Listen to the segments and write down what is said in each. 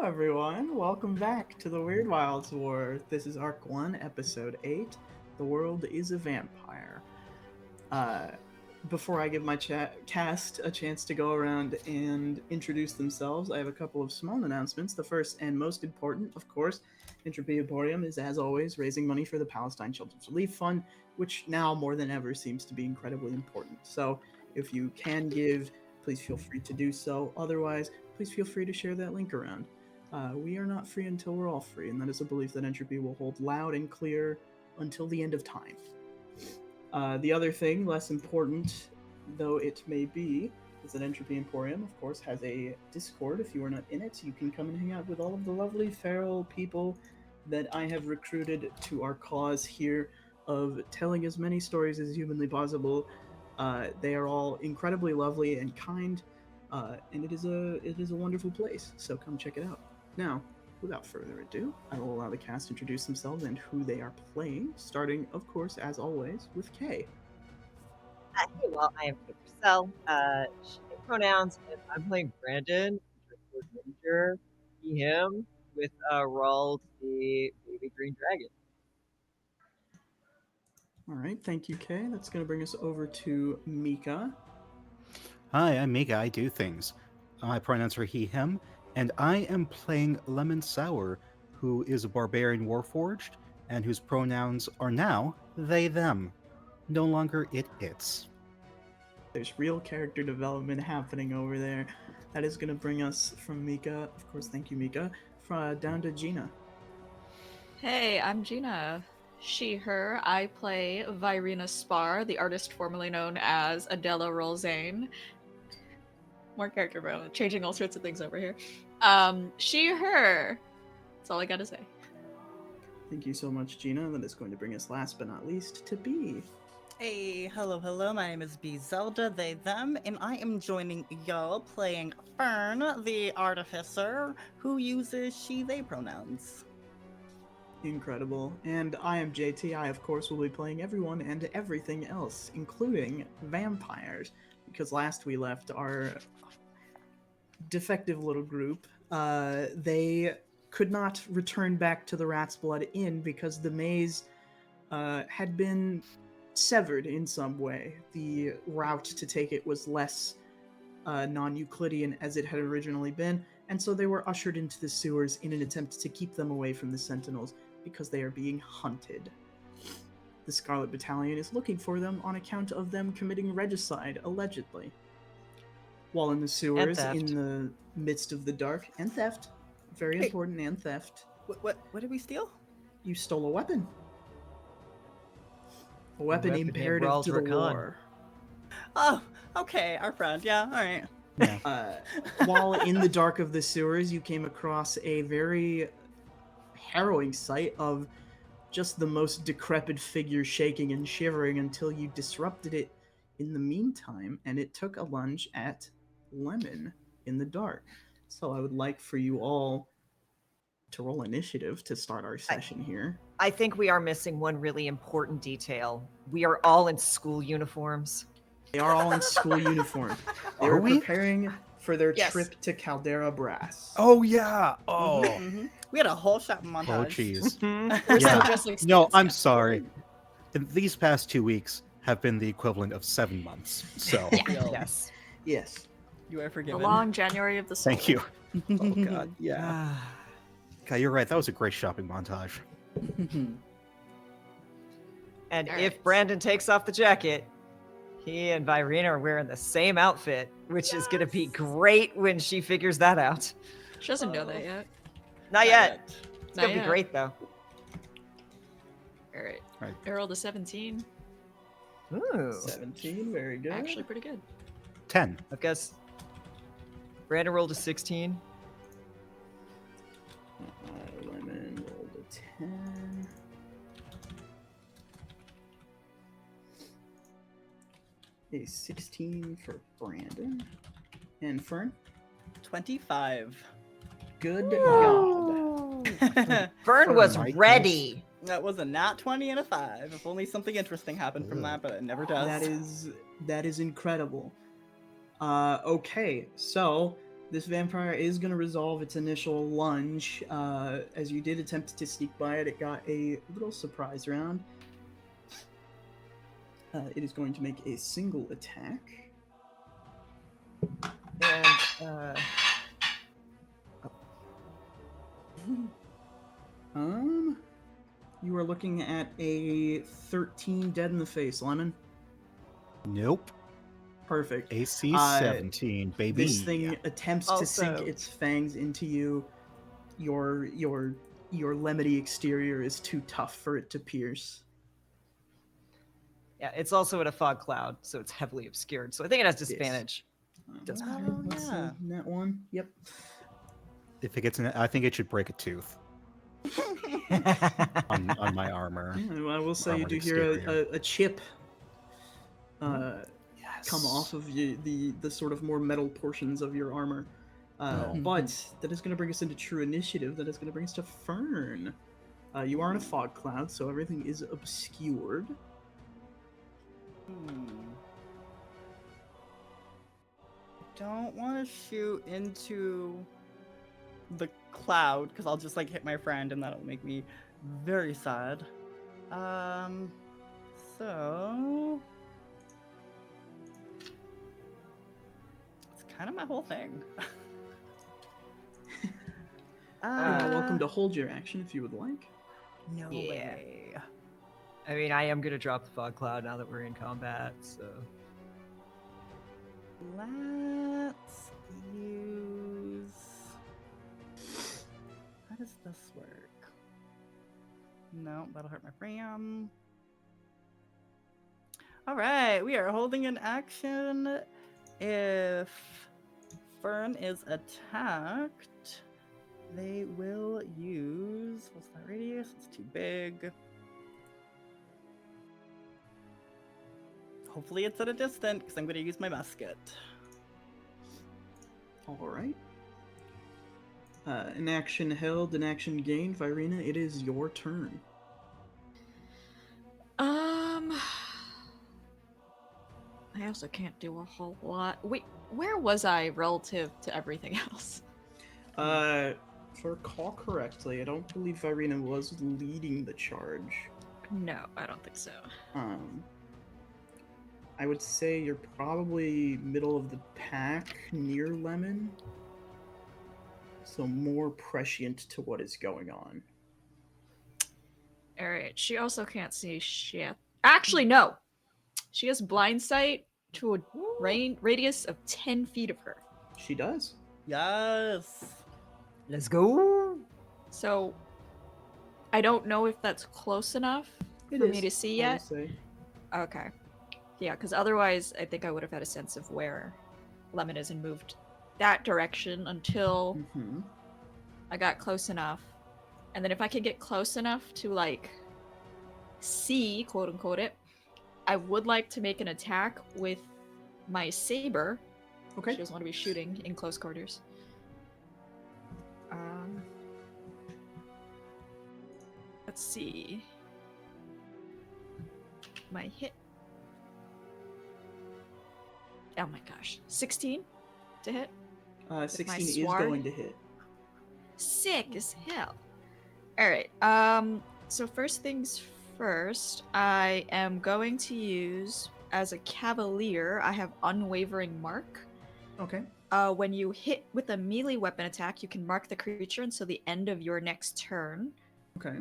everyone. Welcome back to the Weirdwilds War. This is Arc 1, Episode 8. The world is a vampire. Uh, Before I give my cast a chance to go around and introduce themselves, I have a couple of small announcements. The first and most important, of course, Entropy Emporium is, as always, raising money for the Palestine Children's Relief Fund, which now more than ever seems to be incredibly important. So, if you can give, please feel free to do so. Otherwise, please feel free to share that link around. We are not free until we're all free, and that is a belief that Entropy will hold loud and clear until the end of time. The other thing, less important though it may be, is that Entropy Emporium, of course, has a Discord. If you are not in it, you can come and hang out with all of the lovely feral people that I have recruited to our cause here of telling as many stories as humanly possible. They are all incredibly lovely and kind, and it is a wonderful place. So come check it out. Now, without further ado, I will allow the cast to introduce themselves and who they are playing, starting, of course, as always, with Kay. Hey, well, I am Kate Purcell. She pronouns, and I'm playing Brandon, Ranger, he, him, with Rald, the baby green dragon. All right, thank you, Kay. That's going to bring us over to Mika. Hi, I'm Mika. I do things. My pronouns are he, him, and I am playing Lemon Sour, who is a barbarian warforged, and whose pronouns are now they, them. No longer it, it's. There's real character development happening over there. That is going to bring us from Mika, of course, thank you, Mika, down to Gina. Hey, I'm Gina. She, her. I play Virina Spar, the artist formerly known as Adela Rolzane. More character development, changing all sorts of things over here. She, her. That's all I gotta say. Thank you so much, Gina. That is going to bring us last but not least to B. Hey, hello, my name is B Zelda, they, them, and I am joining y'all playing Fern, the artificer, who uses she, they pronouns. Incredible. And I am JT. I, of course, will be playing everyone and everything else, including vampires, because last we left our defective little group, they could not return back to the Rat's Blood Inn because the maze had been severed in some way. The route to take it was less non-Euclidean as it had originally been, and so they were ushered into the sewers in an attempt to keep them away from the Sentinels because they are being hunted. The Scarlet Battalion is looking for them on account of them committing regicide, allegedly. While in the sewers, in the midst of the dark, and theft, very important, and theft. What did we steal? You stole a weapon. A weapon imperative to the war. Oh, okay, our friend, yeah, alright. Yeah. While in the dark of the sewers, you came across a very harrowing sight of just the most decrepit figure shaking and shivering until you disrupted it in the meantime, and it took a lunge at Lemon in the dark. So I would like for you all to roll initiative to start our session here. I think we are missing one really important detail. We are all in school uniforms. They are all in school uniform. They were preparing for their trip to Caldera Brass. Oh, yeah. Oh. Mm-hmm. We had a whole shopping montage. Oh, jeez. Yeah. No, I'm sorry. These past 2 weeks have been the equivalent of 7 months. So, Yes. Yes. You are forgiven. The long January of the soul. thank you. Oh, God. Yeah. God, you're right. That was a great shopping montage. And All if right. Brandon takes off the jacket, he and Virina are wearing the same outfit, which is going to be great when she figures that out. She doesn't know that yet. Not yet. It's Not going to be yet. great, though. Alright. Right. I rolled a 17. Ooh. 17, very good. Actually pretty good. 10. I guess Brandon rolled a 16. Lemon rolled a 10. A 16 for Brandon. And Fern? 25. Good God. Fern was my ready. That was a nat 20 and a 5. If only something interesting happened from that, but it never does. That is incredible. Okay, so This vampire is going to resolve its initial lunge. As you did attempt to sneak by it, it got a little surprise round. It is going to make a single attack. And You are looking at a 13 dead in the face, Lemon. Nope. Perfect. AC 17, baby. This thing attempts to sink Also- its fangs into you. Your lemony exterior is too tough for it to pierce. yeah, it's also in a fog cloud, so it's heavily obscured. So I think it has disadvantage. Does Okay, Oh, let's yeah. net one. Yep. If it gets I think it should break a tooth on my armor. Yeah, well, I will say you Armored do hear exterior. a chip Yes. come off of the sort of more metal portions of your armor. Oh. But that is going to bring us into true initiative. That is going to bring us to Fern. You are in a fog cloud, so everything is obscured. Don't want to shoot into the cloud because I'll just like hit my friend and that'll make me very sad. So it's kind of my whole thing. You are welcome to hold your action if you would like. No Yeah. way. I mean, I am gonna drop the fog cloud now that we're in combat. So Let's use. How does this work? No, that'll hurt my frame. All right, we are holding an action. If Fern is attacked, they will use. What's that radius? It's too big. Hopefully, it's at a distance because I'm going to use my musket. All right. An action held, an action gained. Virina, it is your turn. I also can't do a whole lot. Wait, where was I relative to everything else? If I recall correctly, I don't believe Virina was leading the charge. No, I don't think so. I would say you're probably middle of the pack near Lemon. So more prescient to what is going on. Alright, she also can't see shit. Actually, no! She has blind sight to a radius of 10 feet of her. She does. Yes. let's go. So, I don't know if that's close enough It for is, me to see I will yet. say. Okay. Yeah, because otherwise, I think I would have had a sense of where Lemon is and moved that direction until Mhm. I got close enough. And then if I could get close enough to, like, see, quote unquote, it, I would like to make an attack with my saber. Okay. She doesn't want to be shooting in close quarters. Let's see. My hit. Oh my gosh. 16 to hit? 16 is sword? going to hit. Sick as hell. Alright, so first things first, I am going to use, as a cavalier, I have Unwavering Mark. Okay. When you hit with a melee weapon attack, you can mark the creature until the end of your next turn. Okay.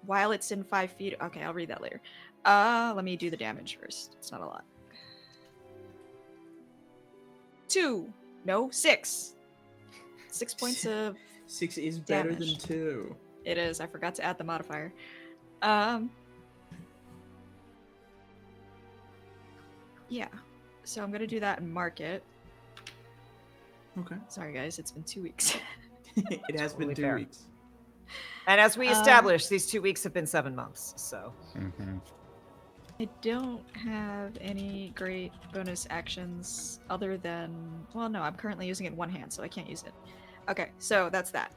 While it's in 5 feet. Okay, I'll read that later. Let me do the damage first. It's not a lot. 6. 6 points of 6 is better damage. than 2. It is. I forgot to add the modifier. Yeah. So I'm gonna do that and mark it. Okay. Sorry guys, it's been 2 weeks. It has Totally been 2 fair. weeks. And as we established, these 2 weeks have been 7 months. So Mm-hmm. I don't have any great bonus actions other than, well, no, I'm currently using it in one hand, so I can't use it. Okay, so that's that.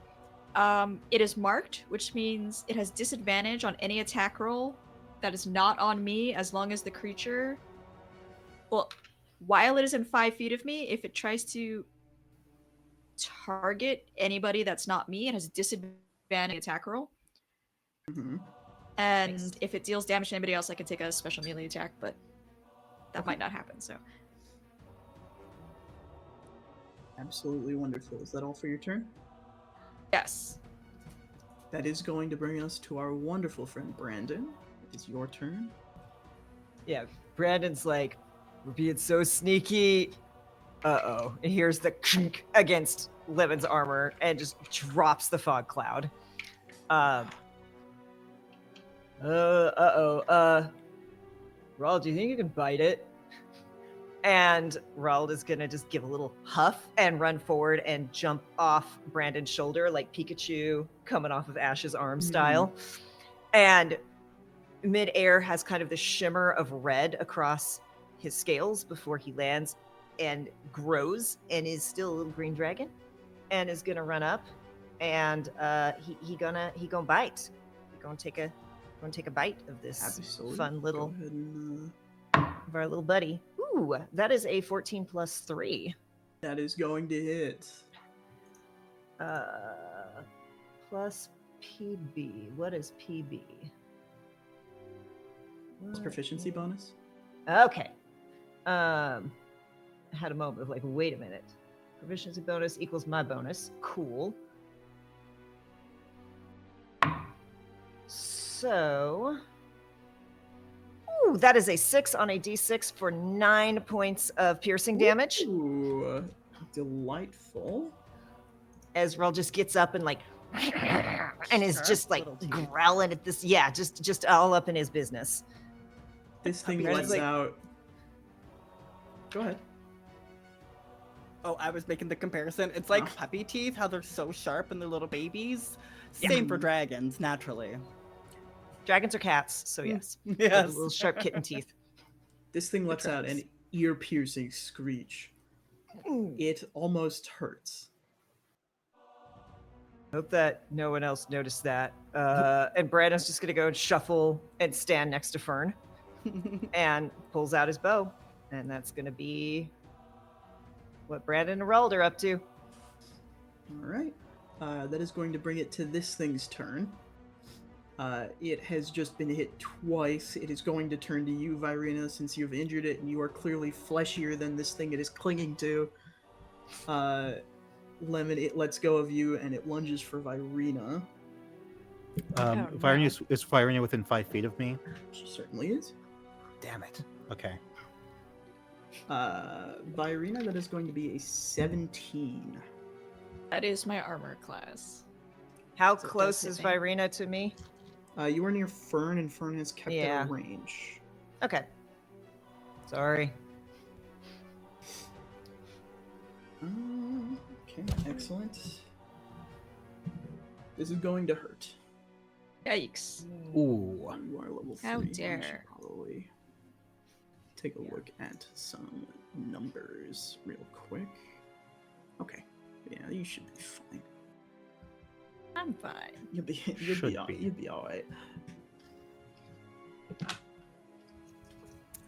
It is marked, which means it has disadvantage on any attack roll that is not on me as long as the creature. Well, while it is in 5 feet of me, if it tries to target anybody that's not me, it has disadvantage attack roll. Hmm. And Nice. if it deals damage to anybody else, I can take a special melee attack, but that might not happen, so. Absolutely wonderful. Is that all for your turn? Yes. That is going to bring us to our wonderful friend Brandon. It is your turn. Yeah, Brandon's like, we're being so sneaky. Uh-oh. And here's the kink against Lemon's armor and just drops the fog cloud. Raul, do you think you can bite it? And Raul is gonna just give a little huff and run forward and jump off Brandon's shoulder like Pikachu coming off of Ash's arm style. And midair has kind of the shimmer of red across his scales before he lands and grows and is still a little green dragon and is gonna run up and he gonna bite. He gonna take a bite of this Absolutely. fun little Go ahead and, of our little buddy. Ooh, that is a 14 plus 3. that is going to hit. Plus PB. What is PB? It's proficiency bonus. Okay. I had a moment of like, wait a minute. Proficiency bonus equals my bonus. Cool. So, ooh, that is a 6 on a d6 for 9 points of piercing damage. Ooh, delightful. Ezreal just gets up and like, and is Sharp just like little teeth. growling at this. Yeah, just all up in his business. This thing Brandon's lets like- out. Go ahead. Oh, I was making the comparison. It's like puppy teeth, how they're so sharp and they're little babies. Yeah. Same for dragons, naturally. Dragons are cats, so yes, Yes. little sharp kitten teeth. This thing lets out an ear-piercing screech. It almost hurts. Hope that no one else noticed that. And Brandon's just gonna go and shuffle and stand next to Fern and pulls out his bow. And that's gonna be what Brandon and Reld are up to. All right. That is going to bring it to this thing's turn. It has just been hit twice. It is going to turn to you, Virina, since you've injured it and you are clearly fleshier than this thing it is clinging to. Lemon, it lets go of you and it lunges for Virina. Virina is Virina within 5 feet of me? She certainly is. Damn it. Okay. Virina, that is going to be a 17. That is my armor class. How So it close does is hit me. Virina to me? You are near Fern, and Fern has kept Yeah. at a range. Okay. Sorry. Okay, excellent. This is going to hurt. Yikes. Ooh. You are level 3. How I should dare. probably take a look at some numbers real quick. Okay. Yeah, you should be fine. I'm fine. You'll be all right.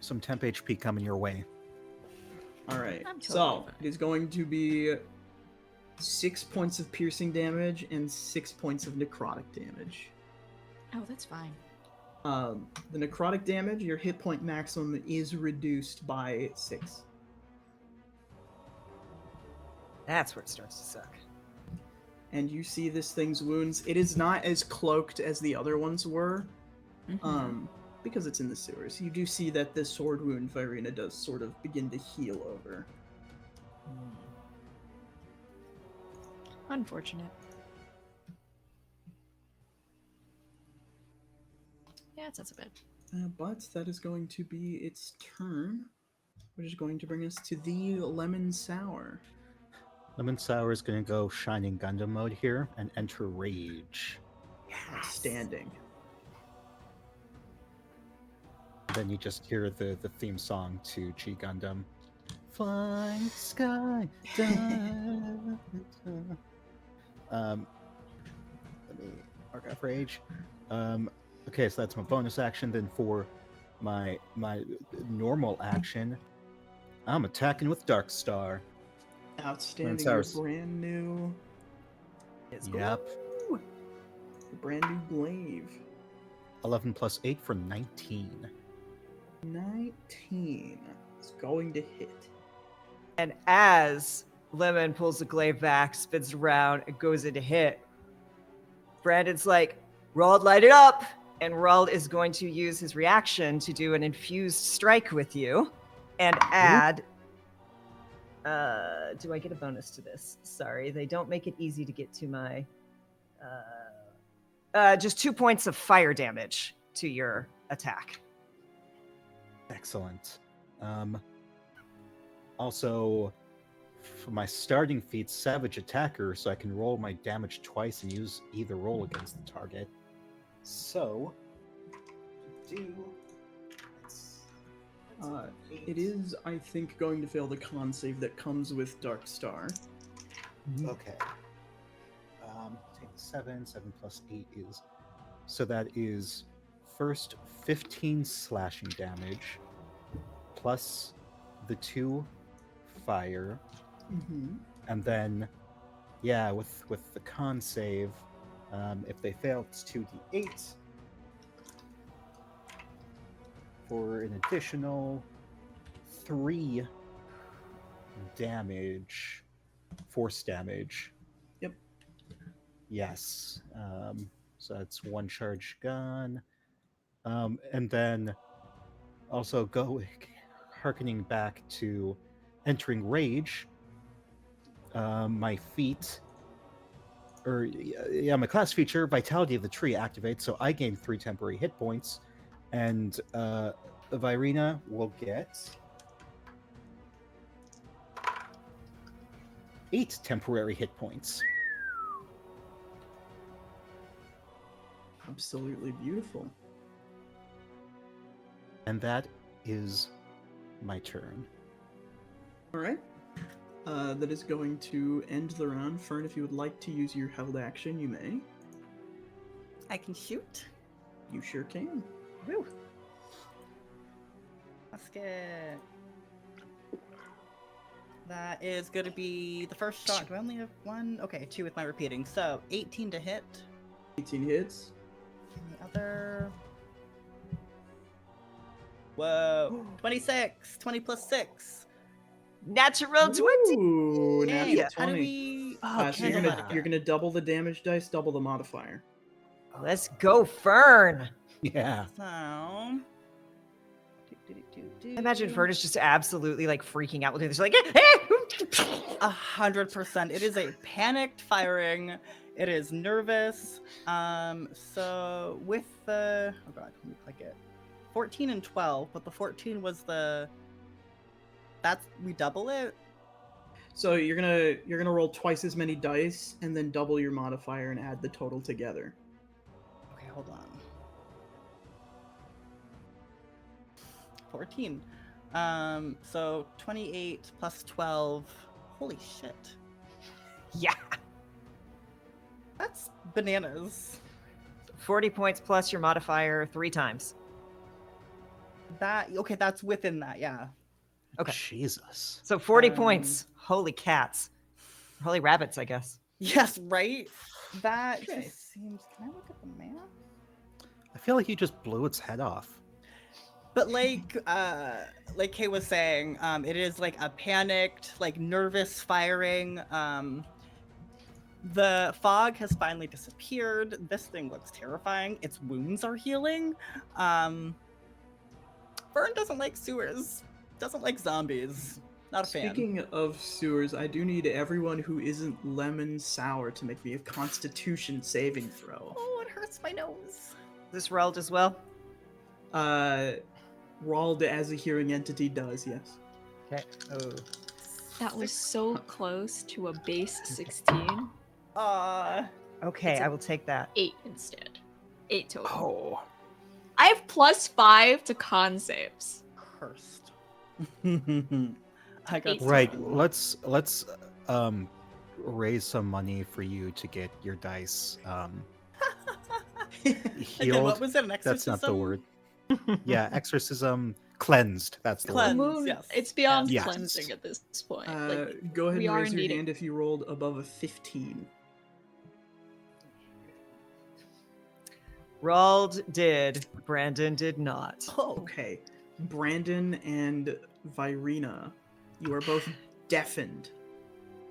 Some temp HP coming your way. All right. I'm So totally fine. it is going to be 6 points of piercing damage and 6 points of necrotic damage. Oh, that's fine. The necrotic damage, your hit point maximum is reduced by 6. That's where it starts to suck. And you see this thing's wounds. It is not as cloaked as the other ones were, because it's in the sewers. You do see that the sword wound Virina does sort of begin to heal over. Unfortunate. Yeah, it's not so bad. But that is going to be its turn, which is going to bring us to the lemon sour. Lemon Sour is going to go Shining Gundam mode here and enter Rage. Outstanding. Then you just hear the theme song to G Gundam. Flying sky. Da, da. Let me mark off Rage. Okay, so that's my bonus action. Then for my normal action, I'm attacking with Dark Star. Outstanding. Sours. Your brand new. Yep. Ooh, brand new glaive. 11 plus 8 for 19. 19. It's going to hit. And as Lemon pulls the glaive back, spins around, and goes in to hit, Brandon's like, Rald, light it up! And Rald is going to use his reaction to do an infused strike with you and add. Do I get a bonus to this? Sorry, they don't make it easy to get to my. Just 2 points of fire damage to your attack. Excellent. Also, for my starting feat, Savage Attacker, so I can roll my damage twice and use either roll against the target. So, It is, I think, going to fail the con save that comes with Dark Star. Okay. Take 7 plus 8 is... So that is first 15 slashing damage, plus the 2 fire, and then, yeah, with the con save, if they fail, it's 2d8 for an additional 3 damage, force damage. Yep. Yes. So that's 1 charge gun. And then also harkening back to entering rage. My feat, my class feature, Vitality of the Tree activates, so I gain 3 temporary hit points, and Virina will get 8 temporary hit points. Absolutely beautiful. And that is my turn. All right. That is going to end the round. Fern, if you would like to use your held action, you may. I can shoot. You sure can. Woo. Let's get. That is going to be the first shot. Do I only have 1? Okay, 2 with my repeating. So 18 to hit. 18 hits. And the other. Whoa. 26. 20 plus 6. Natural 20! Ooh, Hey, natural how do 20. we. So you're gonna double the damage dice, double the modifier. Let's go, Fern! Yeah. So. Imagine Fern is just absolutely like freaking out with this. Like, 100%. It is a panicked firing. It is nervous. So with the oh god, let me click it. 14 and 12, but the 14 was we double it. So you're gonna roll twice as many dice and then double your modifier and add the total together. Okay, hold on. 14. So 28 plus 12. Holy shit. yeah. That's bananas. 40 points plus your modifier 3 times. Okay, that's within that, yeah. Okay. Jesus. So 40 points. Holy cats. Holy rabbits, I guess. Yes, right? That Okay. just seems. Can I look at the map? I feel like you just blew its head off. But like Kay was saying, it is like a panicked, like nervous firing. The fog has finally disappeared. This thing looks terrifying. Its wounds are healing. Fern doesn't like sewers. Doesn't like zombies. Not a fan. Speaking of sewers, I do need everyone who isn't lemon sour to make me a Constitution saving throw. Oh, it hurts my nose. This rolled as well? Rald as a hearing entity does, yes. Okay. Oh. That was so close to a base 16. Okay, It's a- I will take that. 8 instead. 8 total. Oh. I have +5 to con saves. Cursed. I got Eight. Right. total. Let's raise some money for you to get your dice Again, healed. what was it? An exorcism? That's not the word. Yeah, exorcism, Cleansed. That's the The word. Cleanse. moon, yes. it's beyond Yes. cleansing at this point. Like, Go ahead we and are raise your indeed- hand if you rolled above a 15. Rald did. Brandon did not. Oh, Okay. Brandon and Virina, you are both deafened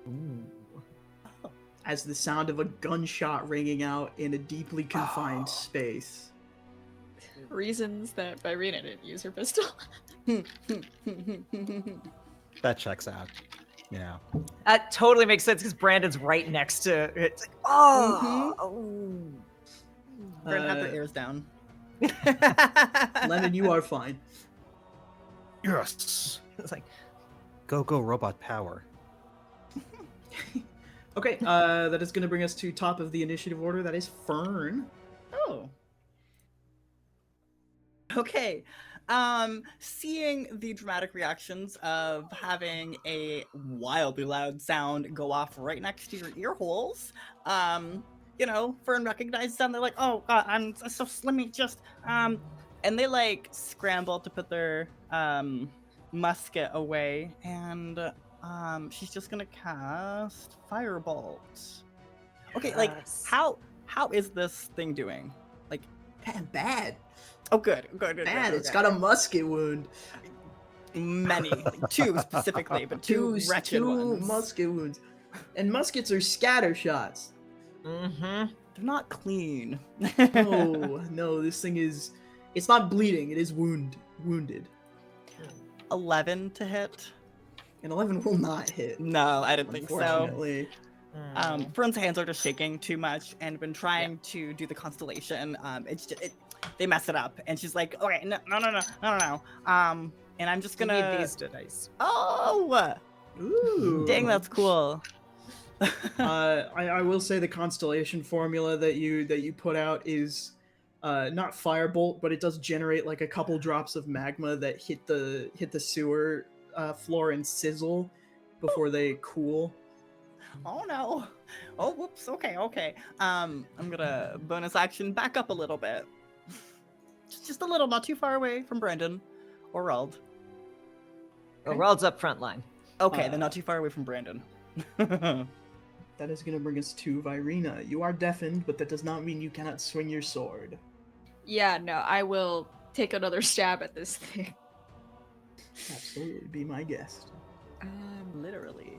Ooh. as the sound of a gunshot ringing out in a deeply confined space. reasons that Irina didn't use her pistol. That checks out. Yeah. That totally makes sense because Brandon's right next to it. It's like, oh. Vern had Uh, their ears down. Lemon, you are fine. Yes. It's like, Go robot power. Okay, that is going to bring us to top of the initiative order. That is Fern. Oh. Okay. Seeing the dramatic reactions of having a wildly loud sound go off right next to your ear holes, Fern recognizes them. They're like, "Oh God, I'm so let me just and they like scramble to put their musket away, and she's just gonna cast Firebolt. Okay, like yes. how is this thing doing? Like, Bad. oh, good. Bad. It's got a musket wound. many, like, two specifically, but two wretched ones. Musket wounds. And muskets are scatter shots. Mm-hmm. They're not clean. No, this thing is... It's not bleeding, it is wounded. 11 to hit. And 11 will not hit. No, I didn't think so. Unfortunately. Fern's hands are just shaking too much, and been trying to do the constellation. They mess it up, and she's like, "Okay, no. And I'm just You gonna. need these dice. Oh, Ooh. dang, that's cool. I will say the constellation formula that you put out is not firebolt, but it does generate like a couple drops of magma that hit the sewer floor and sizzle before they cool. Oh no. Oh, whoops. Okay. I'm gonna bonus action back up a little bit. Just a little, not too far away from Brandon or Rald. Oh, Rald's up front line. Okay, then not too far away from Brandon. That is going to bring us to Virina. You are deafened, but that does not mean you cannot swing your sword. Yeah, no, I will take another stab at this thing. Absolutely, be my guest. Literally.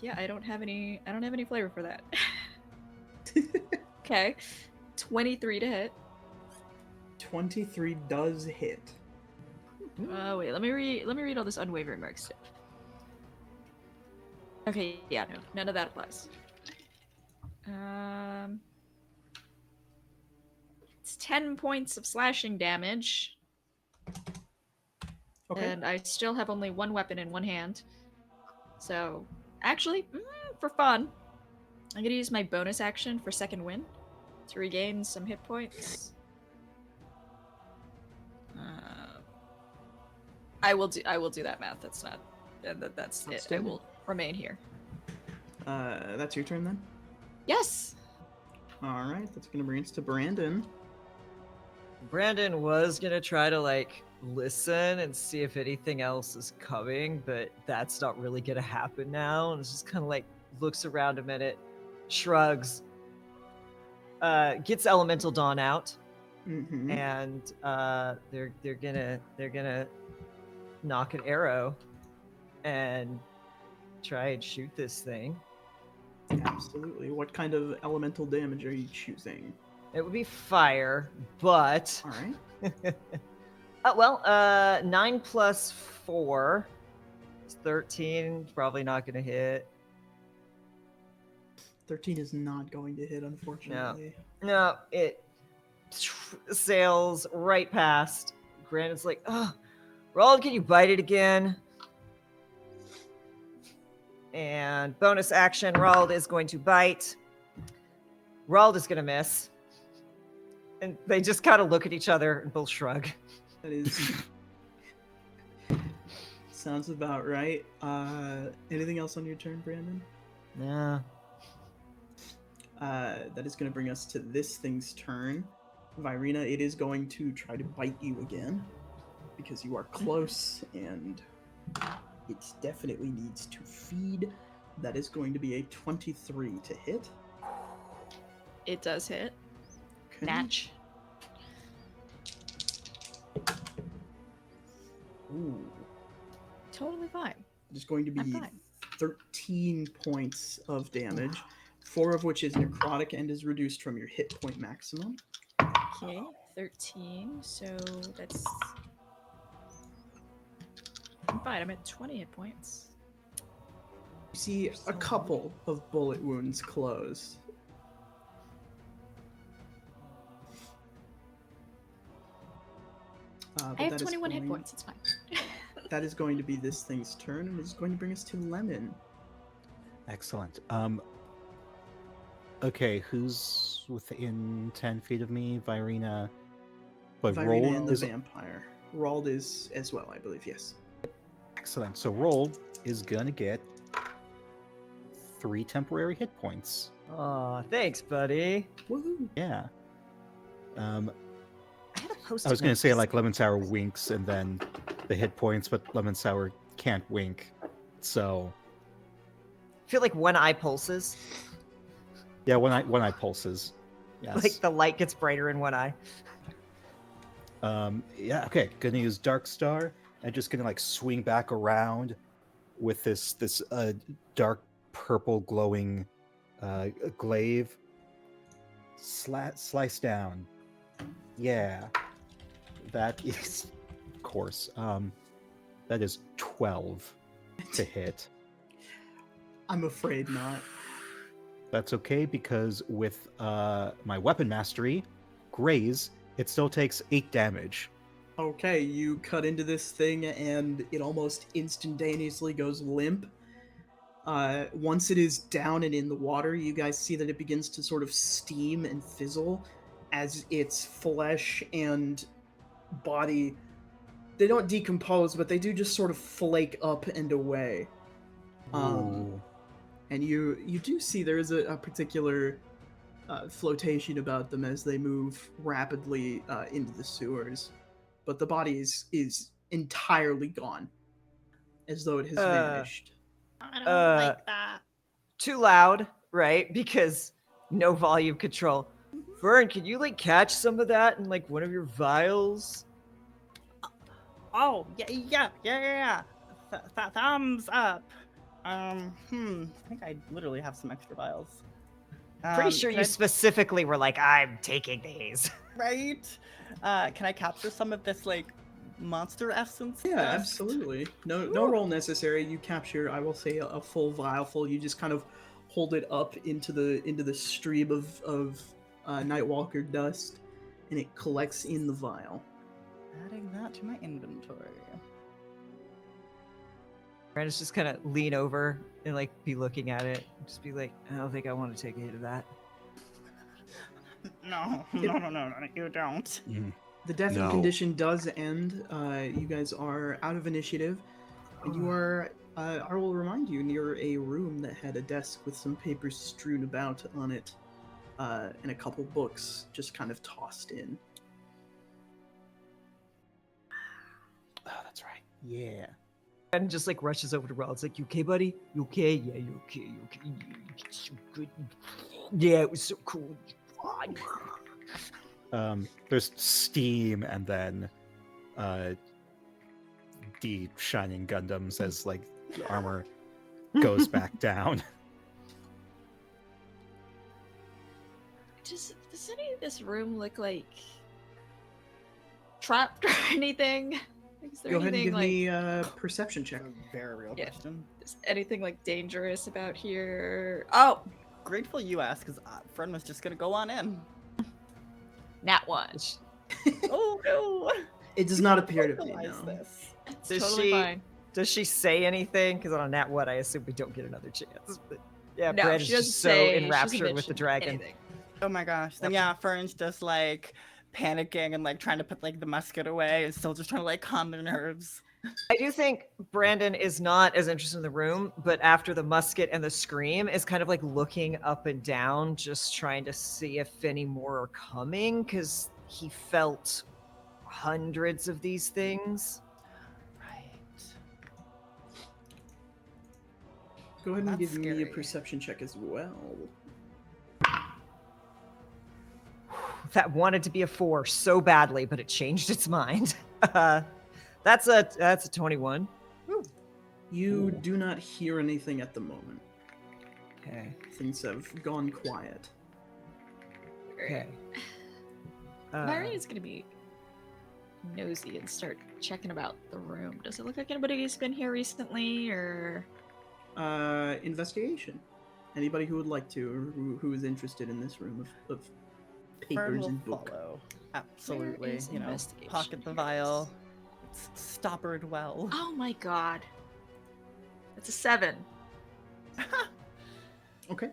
Yeah, I don't have any flavor for that. Okay. 23 to hit. 23 does hit. Oh wait, let me read all this unwavering mark stuff. Okay, yeah, no, none of that applies. It's 10 points of slashing damage. Okay. And I still have only one weapon in one hand. So, actually, for fun, I'm gonna use my bonus action for second wind to regain some hit points. I will do that math. That's not. That's it. I will remain here. That's your turn then? Yes. Alright, that's going to bring us to Brandon. Brandon was gonna try to like listen and see if anything else is coming, but that's not really gonna happen now. And it's just kind of like looks around a minute, shrugs, gets Elemental Dawn out, Mm-hmm. and they're gonna knock an arrow and try and shoot this thing. Absolutely. What kind of elemental damage are you choosing? It would be fire, but Alright. 9 plus 4 is 13. Probably not gonna hit. 13 is not going to hit, unfortunately. No, it sails right past. Brandon's like, oh, Roald, can you bite it again? And bonus action, Roald is going to bite. Roald is going to miss. And they just kind of look at each other and both shrug. That is... Sounds about right. Anything else on your turn, Brandon? Yeah. That is going to bring us to this thing's turn. Virina, it is going to try to bite you again. because you are close and it definitely needs to feed. That is going to be a 23 to hit. It does hit. Okay. Natch. Ooh. Totally fine. It is going to I'm be fine. 13 points of damage, 4 of which is necrotic and is reduced from your hit point maximum. Okay, 13. So that's. I'm fine. I'm at 20 hit points. You see a couple of bullet wounds close. I have 21 hit points. It's fine. That is going to be this thing's turn, and is going to bring us to Lemon. Excellent. Okay, who's within 10 feet of me? Virina. But Virina Roll and the is vampire. Rold is as well, I believe, yes. excellent. So Roll is gonna get 3 temporary hit points. Aw, thanks, buddy. Woohoo! Yeah. I had a post. I was gonna say like Lemon Sour winks and then the hit points, but Lemon Sour can't wink. So I feel like one eye pulses. yeah, when I pulses. Yes. Like the light gets brighter in one eye. Yeah, okay. Gonna use Dark Star and just gonna like swing back around with this dark purple glowing glaive. Slice down. Yeah. That is of course. That is 12 to hit. I'm afraid not. That's okay because with my weapon mastery, Graze, it still takes 8 damage. Okay, you cut into this thing and it almost instantaneously goes limp. Once it is down and in the water, you guys see that it begins to sort of steam and fizzle as its flesh and body, they don't decompose, but they do just sort of flake up and away. Ooh. And you do see there is a particular flotation about them as they move rapidly into the sewers. But the body is entirely gone, as though it has vanished. I don't like that. Too loud, right? Because no volume control. Vern, can you like catch some of that in like one of your vials? Oh, yeah. Thumbs up. I think I literally have some extra vials. Pretty sure can you I- specifically were like, I'm taking these. right? Can I capture some of this like monster essence? Yeah, dust? absolutely. No roll necessary. You capture, I will say, a full vial full. You just kind of hold it up into the stream of Nightwalker dust, and it collects in the vial. Adding that to my inventory. Brandon's just kind of lean over and like be looking at it. Just be like, I don't think I want to take a hit of that. No, you don't. The death No. condition does end. You guys are out of initiative. You are, I will remind you, near a room that had a desk with some papers strewn about on it, and a couple books just kind of tossed in. Oh, that's right. Yeah. And just like rushes over to Rel. It's like, you okay, buddy? You okay? Yeah, you okay? You okay? It's so good. Yeah, it was so cool. There's steam and then the shining Gundams as like the armor goes back down. Does any of this room look like trapped or anything? Is there Go ahead and anything give like me a perception check. A very real Yeah. question. is anything like dangerous about here? Oh, Grateful you asked, because Fern was just gonna go on in. nat one. Oh no! It does not appear to be, Realize no. this. It's Does totally she- fine. Does she say anything? Because on a nat one, I assume we don't get another chance. But yeah, No, Brandon's she doesn't just so say. She doesn't enraptured with the mention dragon. anything. Oh my gosh. Then yeah, Fern's just like panicking and like trying to put like the musket away and still just trying to like calm their nerves. I do think Brandon is not as interested in the room, but after the musket and the scream, is kind of like looking up and down, just trying to see if any more are coming, because he felt hundreds of these things. Right. Go ahead and That's give me a scary. perception check as well. That wanted to be a 4 so badly, but it changed its mind. That's a 21. You do not hear anything at the moment. Okay. Things have gone quiet. Okay. Marion's gonna be nosy and start checking about the room. Does it look like anybody's been here recently, or? Investigation. Anybody who would like to, or who is interested in this room of Fern papers will and book. follow. Absolutely. is You know, investigation? pocket the Here it vial. It's stoppered well. Oh my god. That's a 7. Okay.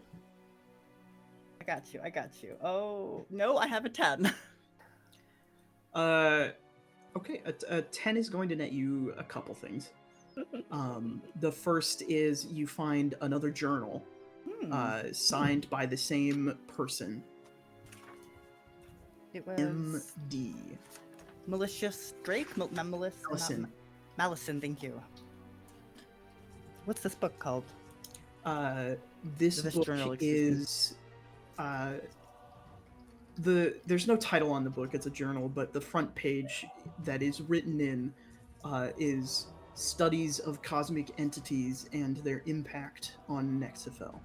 I got you. Oh, no, I have a 10. Okay. A 10 is going to net you a couple things. The first is you find another journal, signed by the same person. It was M.D. Malicious Drake? Allison. Malison, thank you. What's this book called? This This book journal, excuse me. is there's no title on the book, it's a journal, but the front page that is written in is studies of cosmic entities and their impact on Nexifel.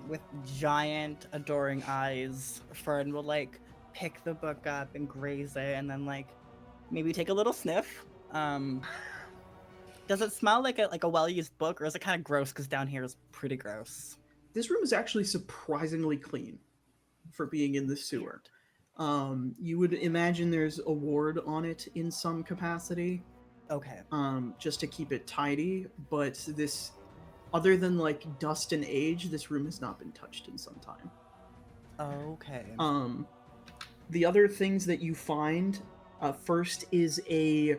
With giant, adoring eyes, Fern will like pick the book up and graze it, and then like maybe take a little sniff. Does it smell like a well-used book, or is it kind of gross? Because down here is pretty gross. This room is actually surprisingly clean for being in the sewer. You would imagine there's a ward on it in some capacity, Okay. just to keep it tidy, but this, other than like dust and age, this room has not been touched in some time. Okay. The other things that you find, first is a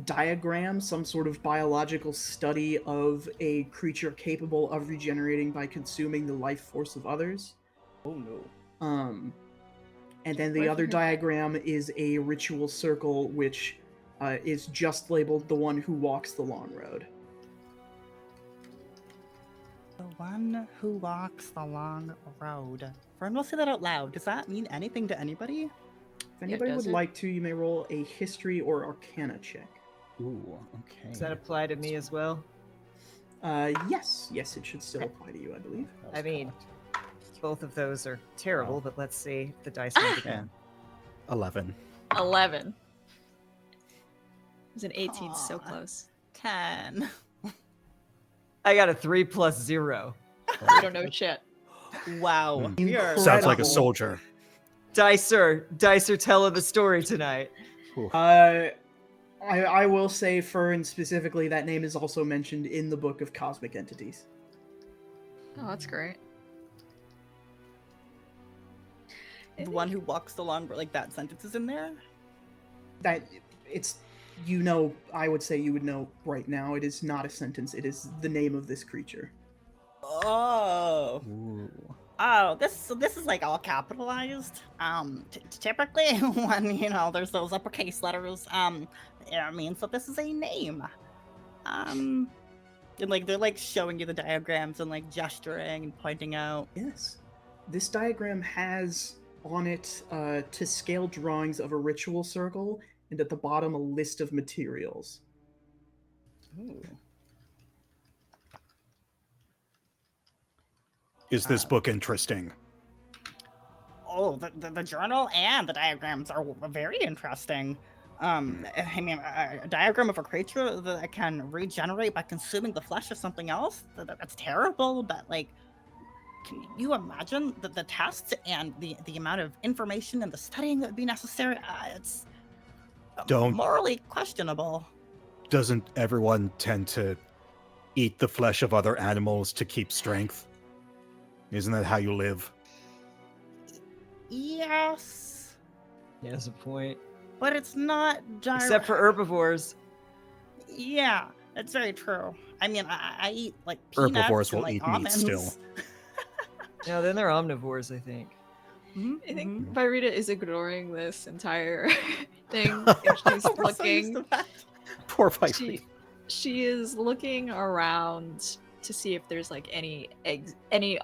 diagram, some sort of biological study of a creature capable of regenerating by consuming the life force of others. Oh no. And then the other diagram is a ritual circle, which is just labeled the one who walks the long road. The one who walks the long road. Fern will say that out loud. Does that mean anything to anybody? If anybody would does it? like to, you may roll a history or arcana check. Ooh, okay. Does that apply to me as well? Yes, it should still apply to you, I believe. That was I mean, cocked. both of those are terrible, Wow. but let's see the dice Ah! roll Yeah. again. 11. 11. It was an 18, so Aw. close. 10. I got a 3 plus 0. We don't know shit. Wow. Hmm. We are Sounds like a Incredible. soldier. Dicer telling the story tonight. Ooh. I will say, Fern specifically, that name is also mentioned in the Book of Cosmic Entities. Oh, that's great. The one who walks the long road, like that sentence is in there? That it's, I would say you would know right now. It is not a sentence. It is the name of this creature. Oh. Ooh. Oh, this is like all capitalized. Typically when there's those uppercase letters, it means that this is a name. And like they're like showing you the diagrams and like gesturing and pointing out. Yes. This diagram has on it to scale drawings of a ritual circle, and at the bottom a list of materials. Ooh. Is this book interesting? Oh, the journal and the diagrams are very interesting. I mean, a diagram of a creature that can regenerate by consuming the flesh of something else? That's terrible, but like, can you imagine the tests and the amount of information and the studying that would be necessary? It's Don't- morally questionable. Doesn't everyone tend to eat the flesh of other animals to keep strength? Isn't that how you live? Yes, Yeah, that's a point. but it's not direct. Except for herbivores. Yeah, that's very true. I mean, I eat like peanuts Herbivores and, will like, eat meat almonds. still. No, then they're omnivores, I think. I think Mhm. Vyrita is ignoring this entire thing, and she's We're so used looking. to that. Poor Vyrita. She is looking around to see if there's like any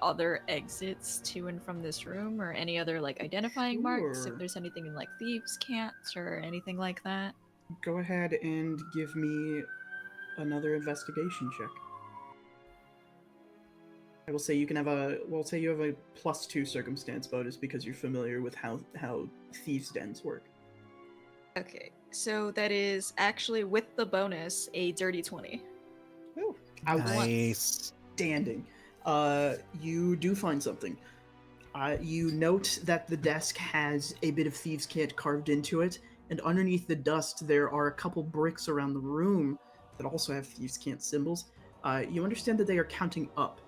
other exits to and from this room, or any other like identifying marks. If Sure. there's anything in like thieves' cants or anything like that. Go ahead and give me another investigation check. I will say you can have we'll say you have a +2 circumstance bonus because you're familiar with how thieves' dens work. Okay, so that is actually with the bonus a dirty 20. Ooh, Nice. outstanding. You do find something. You note that the desk has a bit of thieves' cant carved into it, and underneath the dust there are a couple bricks around the room that also have thieves' cant symbols. You understand that they are counting up.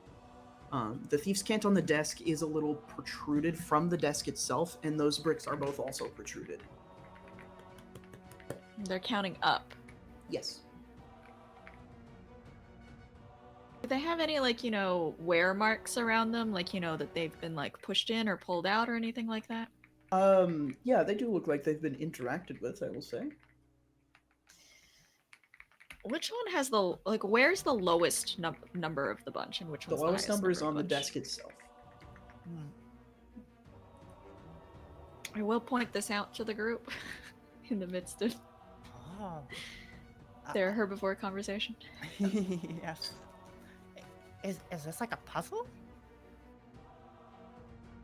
The thieves' cant on the desk is a little protruded from the desk itself, and those bricks are both also protruded. They're counting up. Yes. Do they have any like, wear marks around them, like, that they've been like pushed in or pulled out or anything like that? Yeah, they do look like they've been interacted with, I will say. Which one has the like? Where's the lowest number of the bunch, and which The one's lowest highest number is of on the bunch? desk itself. I will point this out to the group in the midst of Oh. their herbivore conversation. Yes. Is this like a puzzle?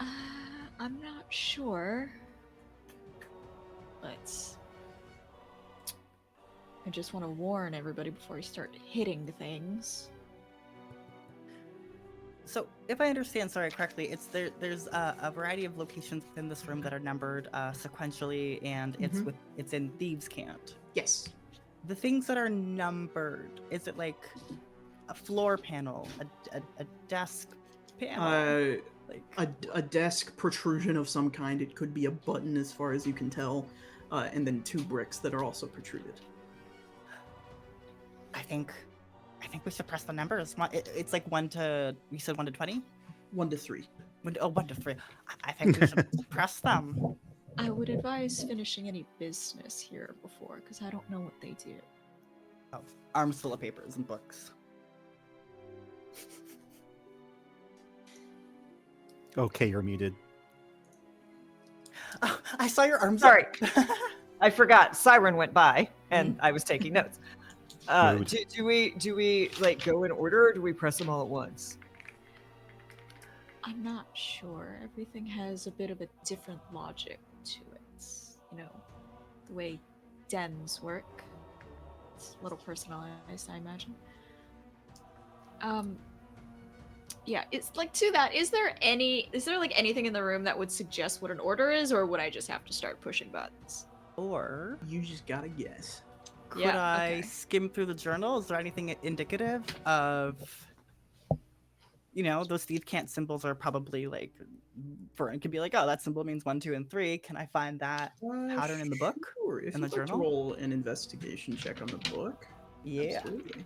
I'm not sure, but I just want to warn everybody before I start hitting things. So, if I understand, sorry, correctly, there's a variety of locations within this room that are numbered sequentially, and it's in thieves' cant. Yes. The things that are numbered, is it like a floor panel, a desk panel? A desk protrusion of some kind. It could be a button as far as you can tell, and then 2 bricks that are also protruded. I think we should press the numbers. It's like 1 to, you said 1 to 20? 1 to 3. 1 to 3. I think we should press them. I would advise finishing any business here before, because I don't know what they do. Oh, arms full of papers and books. Okay, you're muted. Oh, I saw your arms. Sorry. Up. I forgot. Siren went by, and I was taking notes. Rude. Do we like go in order, or do we press them all at once? I'm not sure. Everything has a bit of a different logic to it. The way dens work. It's a little personalized, I imagine. Yeah, it's like to that. Is there like anything in the room that would suggest what an order is, or would I just have to start pushing buttons? Or You just gotta guess. could Yeah, I okay. skim through the journal? Is there anything indicative of, those thief cant symbols are probably like, Vern could be like, oh, that symbol means 1, 2, and 3. Can I find that pattern in the book? Sure. If In the you'd like to journal? roll an investigation check on the book. Yeah. Absolutely.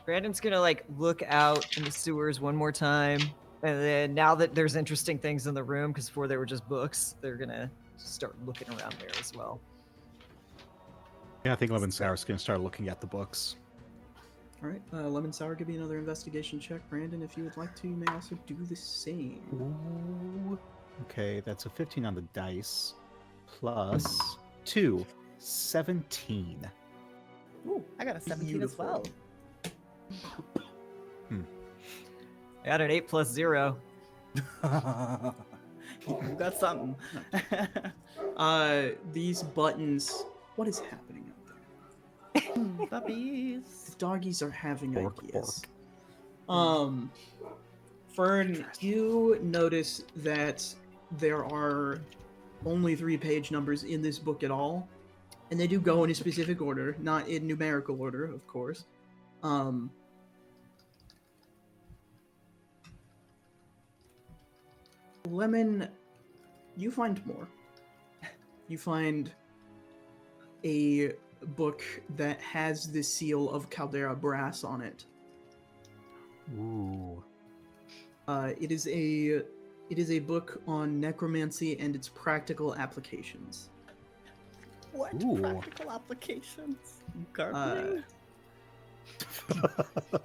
Brandon's gonna like look out in the sewers one more time, and then now that there's interesting things in the room, because before they were just books, they're gonna start looking around there as well. Yeah, I think Lemon Sour's going to start looking at the books. All right. Lemon Sour, give me another investigation check. Brandon, if you would like to, you may also do the same. Ooh. Okay, that's a 15 on the dice. Plus 2. 17. Ooh, I got a 17 Beautiful. as well. I got an 8 plus 0. You got something. These buttons. What is happening out there? Puppies. The doggies are having Bork, ideas. Fern, you notice that there are only 3 page numbers in this book at all, and they do go in a specific order, not in numerical order, of course. Lemon, you find more. You find a book that has the seal of Caldera Brass on it. Ooh. It is a It is a book on necromancy and its practical applications. What Ooh. practical applications? Gardening?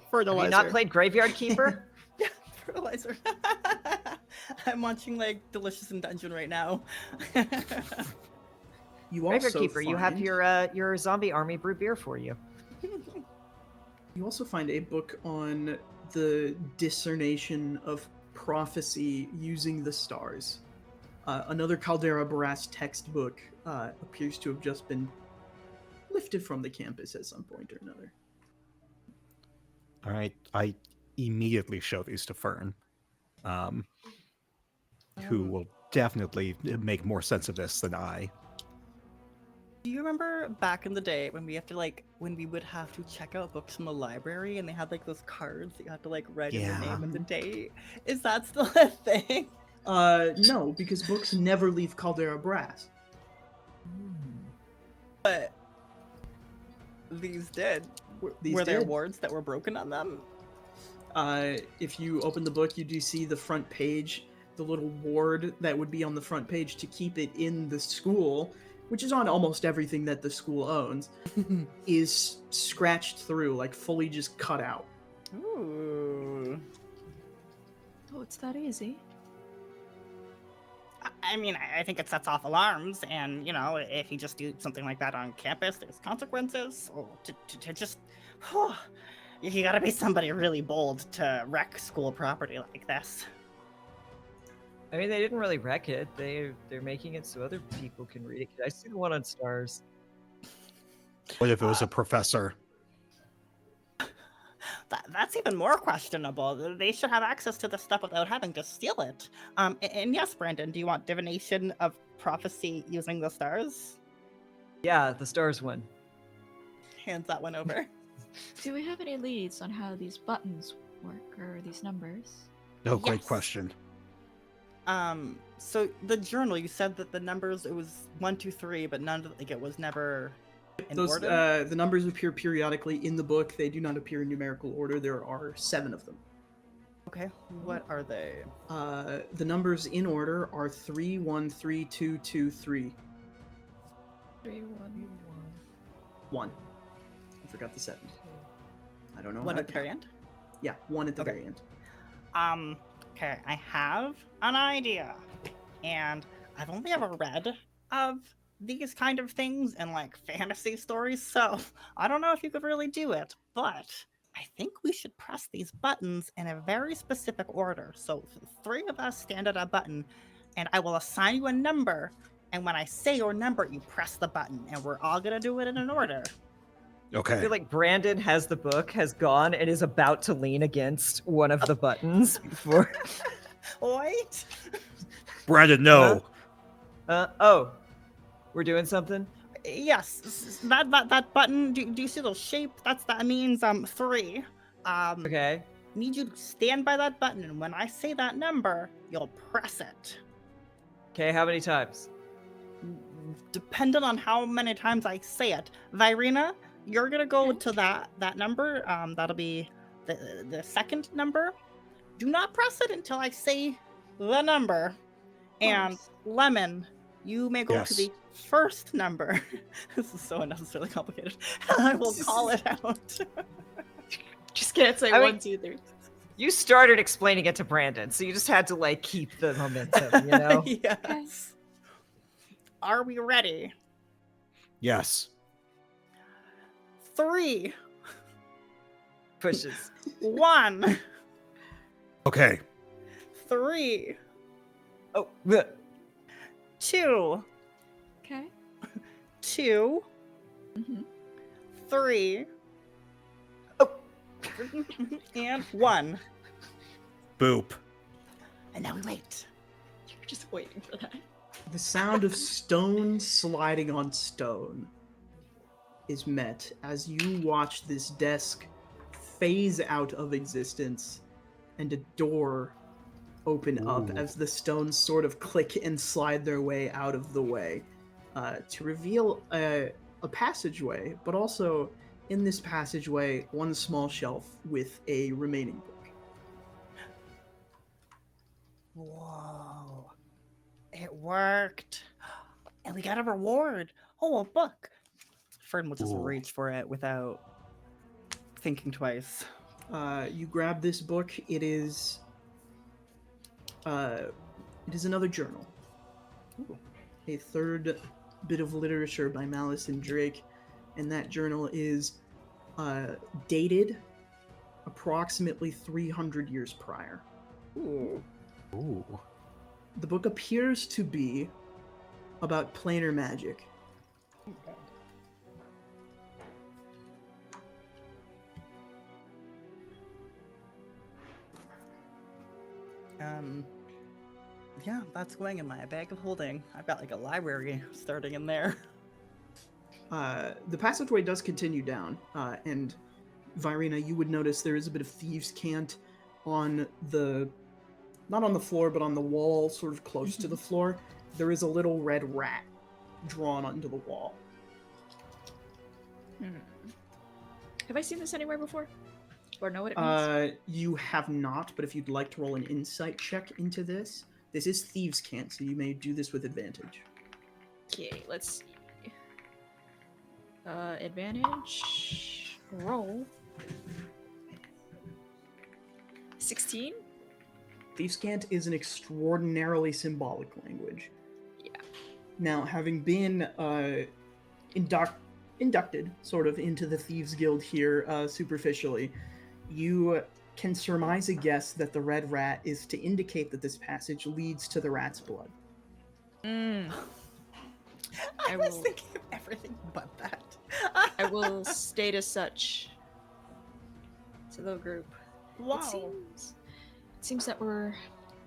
Fertilizer. Have you not played Graveyard Keeper? Yeah, fertilizer. I'm watching like Delicious in Dungeon right now. You Graveyard also Keeper, you have find- your zombie army brew beer for you. You also find a book on the discernation of prophecy using the stars. Another Caldera Brass textbook appears to have just been lifted from the campus at some point or another. All right, I immediately show these to Fern, who will definitely make more sense of this than I. Do you remember back in the day when we would have to check out books from the library and they had like those cards that you had to like write in Yeah. the name and the date? Is that still a thing? No, because books never leave Caldera Brass. But these did. These Were there did. wards that were broken on them? If you open the book, you do see the front page, the little ward that would be on the front page to keep it in the school, which is on almost everything that the school owns, is scratched through, like fully just cut out. Ooh. Oh, it's that easy. I mean, I think it sets off alarms, and you know, if you just do something like that on campus, there's consequences. Or to just, you gotta be somebody really bold to wreck school property like this. I mean, they didn't really wreck it. They're making it so other people can read it. Can I see the one on stars? What if it was a professor? That's even more questionable. They should have access to the stuff without having to steal it. And yes, Brandon, do you want divination of prophecy using the stars? Yeah, the stars one. Hands that one over. Do we have any leads on how these buttons work or these numbers? No, great Yes. question. So the journal, you said that the numbers, it was 1, 2, 3, but none of it was never in Those order. the numbers appear periodically in the book. They do not appear in numerical order. There are 7 of them. Okay, what are they? The numbers in order are 3, 1, 3, 2, 2, 3, 3, 1. 1. I forgot the 7. I don't know. One how at to the very count. end? Yeah, 1 at the Okay. very end. Okay, I have an idea. And I've only ever read of these kind of things in like fantasy stories, so I don't know if you could really do it, but I think we should press these buttons in a very specific order. So 3 of us stand at a button, and I will assign you a number, and when I say your number, you press the button, and we're all gonna do it in an order. I Okay. feel like Brandon has the book, has gone, and is about to lean against one of the buttons before. Wait! Brandon, no. Oh, we're doing something? Yes, that button, do you see the shape? That means 3. Okay. Need you to stand by that button, and when I say that number, you'll press it. Okay, how many times? Depending on how many times I say it. Virina, you're gonna go to that number. That'll be the second number. Do not press it until I say the number. And course. Lemon, you may go to the first number. This is so unnecessarily complicated. I will call it out. Just can't say I 1, mean- 2, 3. You started explaining it to Brandon, so you just had to like keep the momentum, you know? Yes. Are we ready? Yes. 3, Pushes. 1, Okay. 3, Oh, bleh. 2, Okay. 2, Mm-hmm. 3, Oh. and 1. Boop. And now we wait. You're just waiting for that. The sound of stone sliding on stone is met as you watch this desk phase out of existence and a door open up Ooh. as the stones sort of click and slide their way out of the way to reveal a passageway, but also in this passageway, one small shelf with a remaining book. Whoa. It worked. And we got a reward. Oh, a book. Fern will just Ooh. reach for it without thinking twice. You grab this book. It is another journal. Ooh. A third bit of literature by Malice and Drake, and that journal is dated approximately 300 years prior. Ooh. Ooh. The book appears to be about planar magic. Okay. Yeah, that's going in my bag of holding. I've got like a library starting in there. The passageway does continue down, and Virina, you would notice there is a bit of thieves' cant on not on the floor, but on the wall, sort of close to the floor. There is a little red rat drawn onto the wall. Have I seen this anywhere before? Or know what it means? You have not, but if you'd like to roll an insight check into this is thieves' cant, so you may do this with advantage. Okay, let's see. Advantage. Roll. 16? Thieves' cant is an extraordinarily symbolic language. Yeah. Now, having been inducted sort of into the Thieves Guild here superficially, you can surmise a guess that the red rat is to indicate that this passage leads to the rat's blood. I I was will- thinking of everything but that. I will state as such to the group. Wow. It seems that we're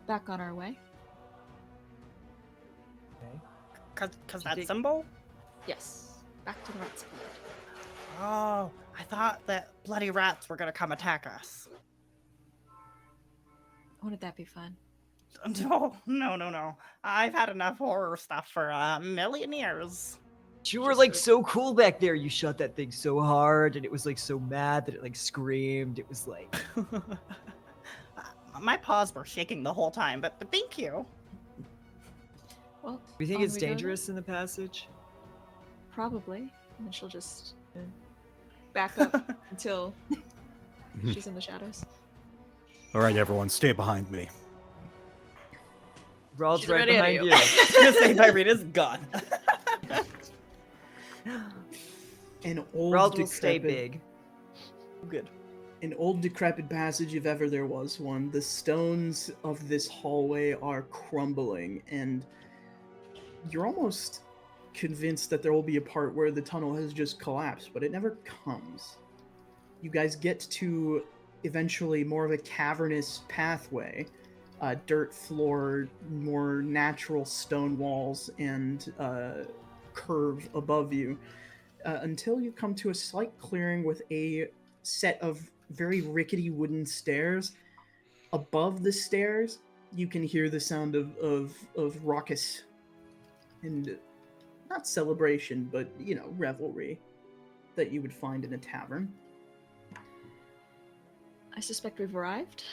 back on our way. Cause that symbol? Yes, back to the rat's blood. Oh, I thought that bloody rats were gonna come attack us. Wouldn't that be fun? No. I've had enough horror stuff for a million years. You were like so cool back there. You shot that thing so hard, and it was like so mad that it like screamed. It was like My paws were shaking the whole time, but thank you. Well, Do you think on it's we go then? dangerous in the passage? Probably. And then she'll just back up until she's in the shadows. All right, everyone, stay behind me. Rawl's She's right ready at behind you. you. I was gonna say Virina's gone. An old Rawls will stay decrepit, big. Good. an old decrepit passage if ever there was one. The stones of this hallway are crumbling, and you're almost convinced that there will be a part where the tunnel has just collapsed, but it never comes. You guys get to eventually more of a cavernous pathway, dirt floor, more natural stone walls, and curve above you, until you come to a slight clearing with a set of very rickety wooden stairs. Above the stairs, you can hear the sound of raucous and not celebration, but revelry that you would find in a tavern. I suspect we've arrived.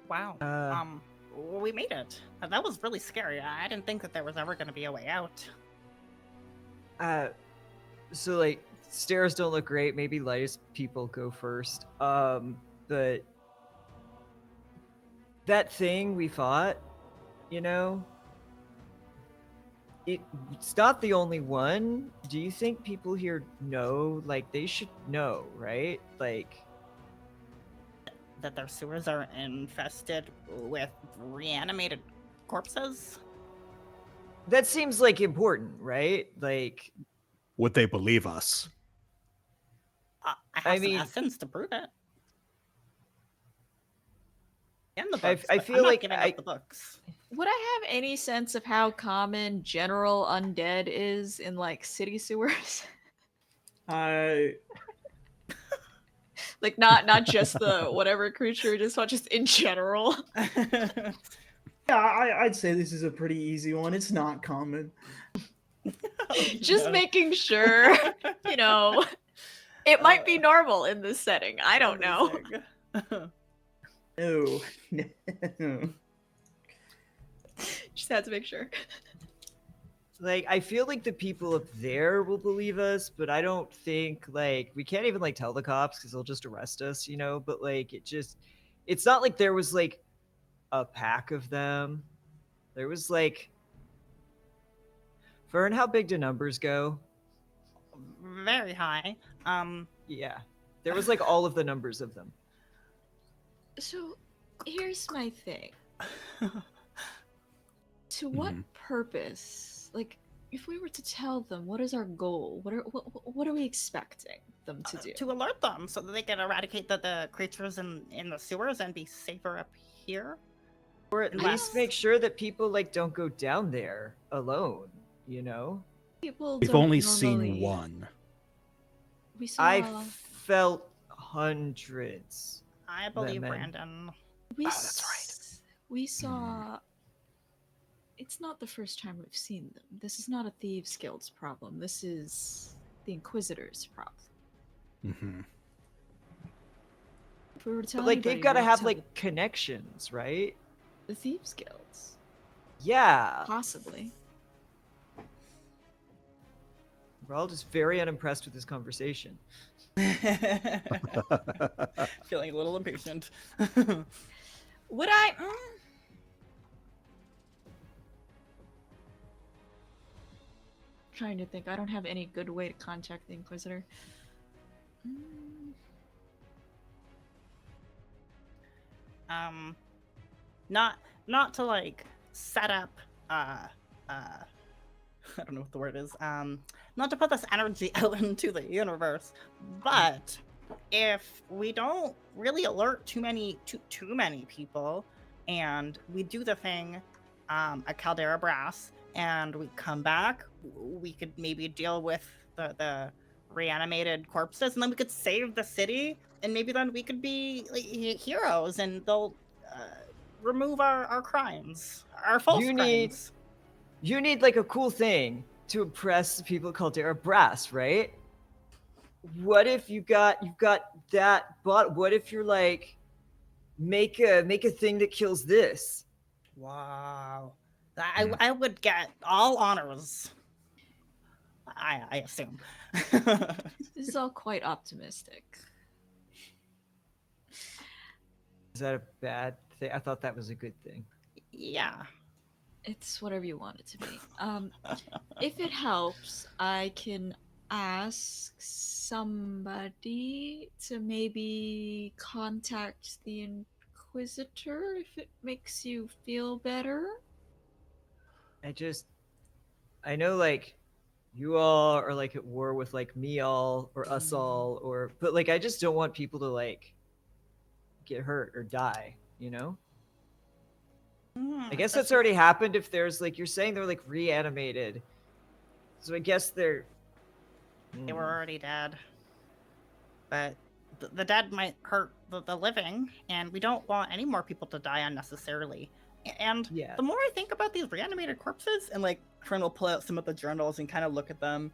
Wow. We made it. That was really scary. I didn't think that there was ever going to be a way out. So like stairs don't look great. Maybe lightest people go first. But that thing we fought, it's not the only one. Do you think people here know? Like they should know, right? Like That their sewers are infested with reanimated corpses? that seems like important, right? Like Would they believe us? I I have some mean- essence to prove it. And the I books. I but feel I'm not like giving I- up the books. Would I have any sense of how common general undead is in like city sewers? Like not just the whatever creature, just in general. Yeah, I'd say this is a pretty easy one. It's not common. Just making sure, it might be normal in this setting. I don't know. Amazing. No. No. Just had to make sure. Like, I feel like the people up there will believe us, but I don't think, like, we can't even, like, tell the cops because they'll just arrest us, you know? But, like, it's not like there was, like, a pack of them. There was, like, Fern, how big do numbers go? Very high. Yeah. There was, like, all of the numbers of them. So, here's my thing. To what purpose? Like, if we were to tell them, what is our goal? What are we expecting them to do? To alert them so that they can eradicate the creatures in the sewers and be safer up here. Or at least make sure that people, like, don't go down there alone, you know? People We've don't only normally... seen one. We saw... I felt hundreds. I believe Lemon. Brandon. We that's right. We saw... It's not the first time we've seen them. This is not a Thieves Guild's problem. This is the Inquisitor's problem. Mm-hmm. If we were to tell But, like, they've anybody, got to we'd have, tell like, connections, right? the Thieves Guilds. Yeah. Possibly. We're all just very unimpressed with this conversation. Feeling a little impatient. Would I... Trying to think. I don't have any good way to contact the Inquisitor. Not to like set up I don't know what the word is. Not to put this energy out into the universe, but if we don't really alert too many people, and we do the thing at Caldera Brass, and we come back, we could maybe deal with the reanimated corpses, and then we could save the city, and maybe then we could be like, heroes, and they'll remove our crimes, our false crimes. You need like a cool thing to impress the people called Caldera Brass, right? What if you've got that, but what if you're like make a thing that kills this? Wow. I would get all honors. I assume. This is all quite optimistic. Is that a bad thing? I thought that was a good thing. Yeah. It's whatever you want it to be. If it helps, I can ask somebody to maybe contact the Inquisitor if it makes you feel better. I know like you all are like at war with like me all or us all but like I just don't want people to like get hurt or die, you know? I guess that's already happened if there's like you're saying they're like reanimated. So I guess they were already dead. But the dead might hurt the living, and we don't want any more people to die unnecessarily. And the more I think about these reanimated corpses, and like Fern will pull out some of the journals and kind of look at them,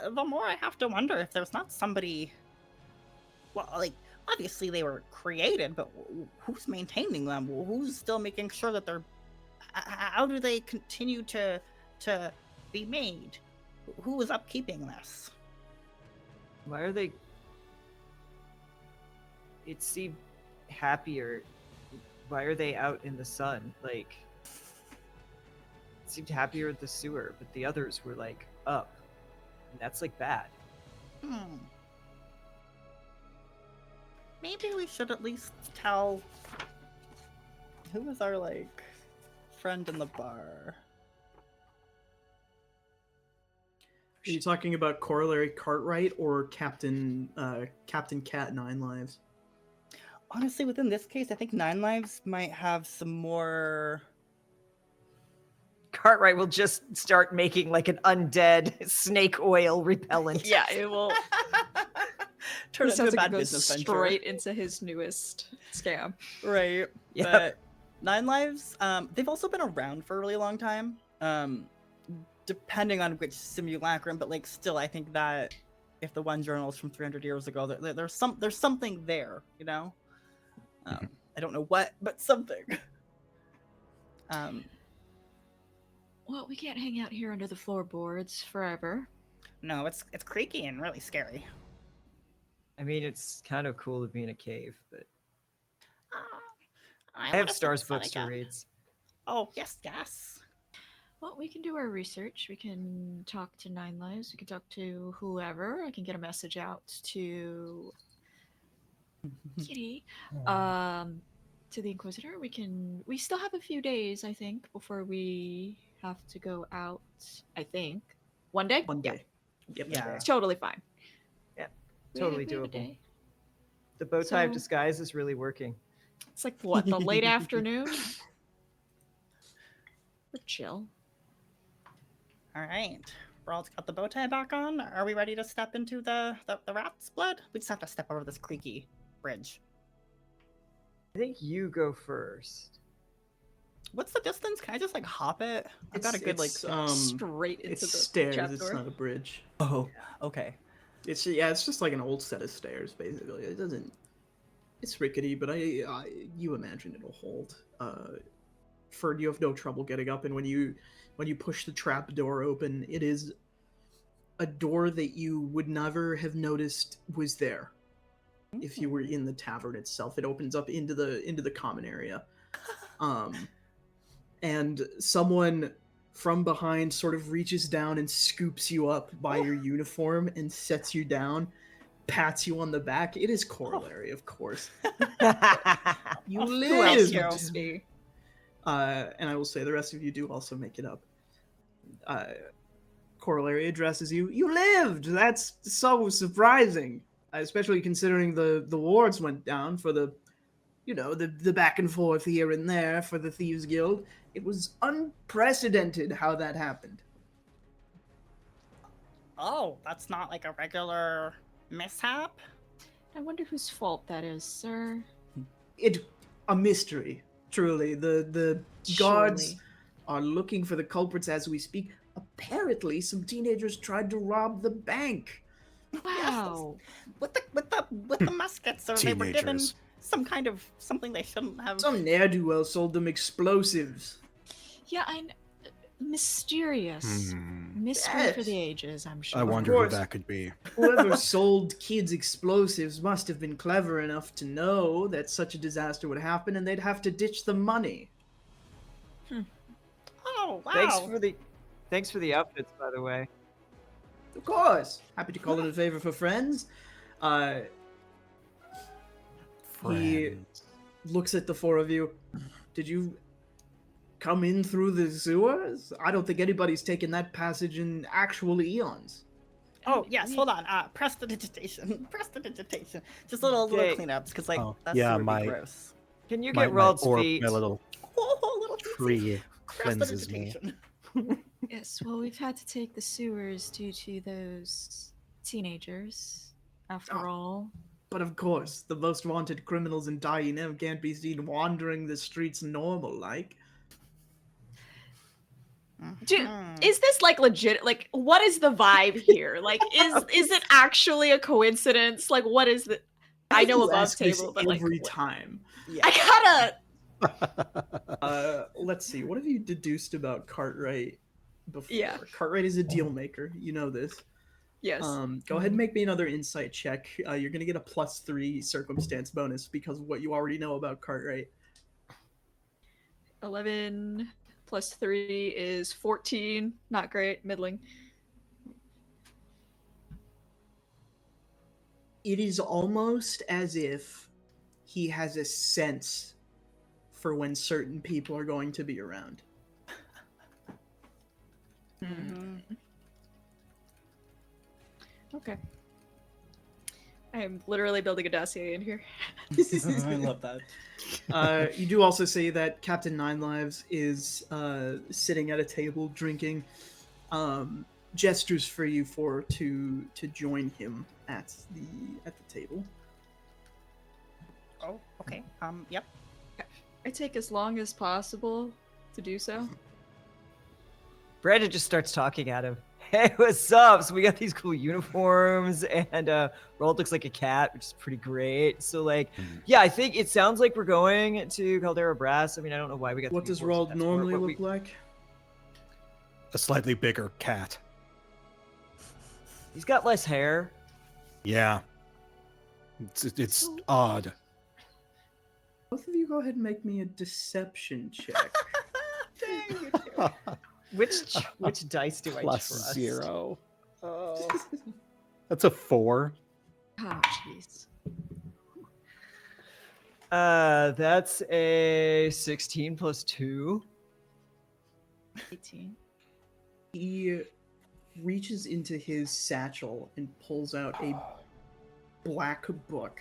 the more I have to wonder if there's not somebody. Well, like obviously they were created, but who's maintaining them? Who's still making sure that they're? How do they continue to be made? Who is upkeeping this? Why are they? It seemed happier. Why are they out in the sun? Like, it seemed happier at the sewer, but the others were like up. And that's like bad. Maybe we should at least tell. Who was our like friend in the bar? Are you talking about Corollary Cartwright or Captain Cat 9 Lives? Honestly, within this case, I think 9 Lives might have some more. Cartwright will just start making like an undead snake oil repellent. Yeah, it will turn it into a sounds like bad it goes business venture. straight into his newest scam. Right. Yeah. But 9 Lives, they've also been around for a really long time. Depending on which simulacrum, but like still, I think that if the one journal is from 300 years ago, there's something there, you know. I don't know what, but something. Well, we can't hang out here under the floorboards forever. No, it's creaky and really scary. I mean, it's kind of cool to be in a cave, but I wanna have see Stars the sun books to again. read. Oh, yes. Well, we can do our research. We can talk to Nine Lives. We can talk to whoever. I can get a message out to Kitty. To the Inquisitor. We still have a few days, I think, before we have to go out. I think 1 day. One day. Yep. Yeah. It's totally fine. Yeah, We totally have a doable. day. The bow tie of So- disguise is really working. It's like what, the late afternoon? We're chill. All right. We're all got the bow tie back on. Are we ready to step into the rat's blood? We just have to step over this creaky bridge. I think you go first. What's the distance? Can I just like hop it? I've got a good like. Straight into it's the stairs. trapdoor. It's not a bridge. Oh, okay. It's just like an old set of stairs, basically. It doesn't. It's rickety, but you imagine it'll hold. Ferd, you have no trouble getting up, and when you push the trap door open, it is a door that you would never have noticed was there if you were in the tavern itself. It opens up into the common area, and someone from behind sort of reaches down and scoops you up by your uniform and sets you down, pats you on the back. It is Corollary, of course. You lived. Who else would this be? And I will say the rest of you do also make it up. Corollary addresses you. You lived! That's so surprising. Especially considering the wards went down for the back and forth here and there for the Thieves Guild. It was unprecedented how that happened. Oh, that's not like a regular mishap? I wonder whose fault that is, sir. A mystery, truly. The guards Surely. are looking for the culprits as we speak. Apparently, some teenagers tried to rob the bank. Wow. With the muskets, or they were given Teenagers. some kind of something they shouldn't have. Some ne'er-do-well sold them explosives. Yeah, mysterious. Mystery for Yes. the ages, I'm sure. I wonder who course. that could be. Whoever sold kids explosives must have been clever enough to know that such a disaster would happen, and they'd have to ditch the money. Oh wow! Thanks for the outfits, by the way. Of course, happy to call in a favor for friends. He Friends. looks at the four of you. Did you come in through the sewers? I don't think anybody's taken that passage in actual eons. Oh yes, hold on. Prestidigitation. Prestidigitation. Just little Okay. cleanups, because like Oh, that's yeah, really my- gross. Can you My, get my Rald's orb, feet? my little Oh, little tree cleanses me. prestidigitation. Yes, well, we've had to take the sewers due to those teenagers, after all. But of course, the most wanted criminals in Dianem can't be seen wandering the streets normal like. Is this like legit? Like, what is the vibe here? Like, is it actually a coincidence? Like, what is the? I know You above ask this table, but like, every what- time. Yeah. I gotta. Let's see. What have you deduced about Cartwright before? Yeah. Cartwright is a deal maker. You know this. Yes. Go ahead and make me another insight check. You're gonna get a +3 circumstance bonus because of what you already know about Cartwright. 11 plus 3 is 14. Not great. Middling. It is almost as if he has a sense for when certain people are going to be around. Okay. I am literally building a dossier in here. I love that. You do also say that Captain Nine Lives is sitting at a table drinking. Gestures for you to join him at the table. Oh, okay. Yep. I take as long as possible to do so. Brandon just starts talking at him. Hey, what's up? So we got these cool uniforms, and Roald looks like a cat, which is pretty great. So like, yeah, I think it sounds like we're going to Caldera Brass. I mean, I don't know why we got. What the does uniforms, Roald that's more normally what look like? A slightly bigger cat. He's got less hair. Yeah. It's odd. Both of you go ahead and make me a deception check. Dang you two. Which dice do I Plus trust? 0. Oh. That's a 4. Oh, jeez. That's a 16 plus 2. 18. He reaches into his satchel and pulls out a black book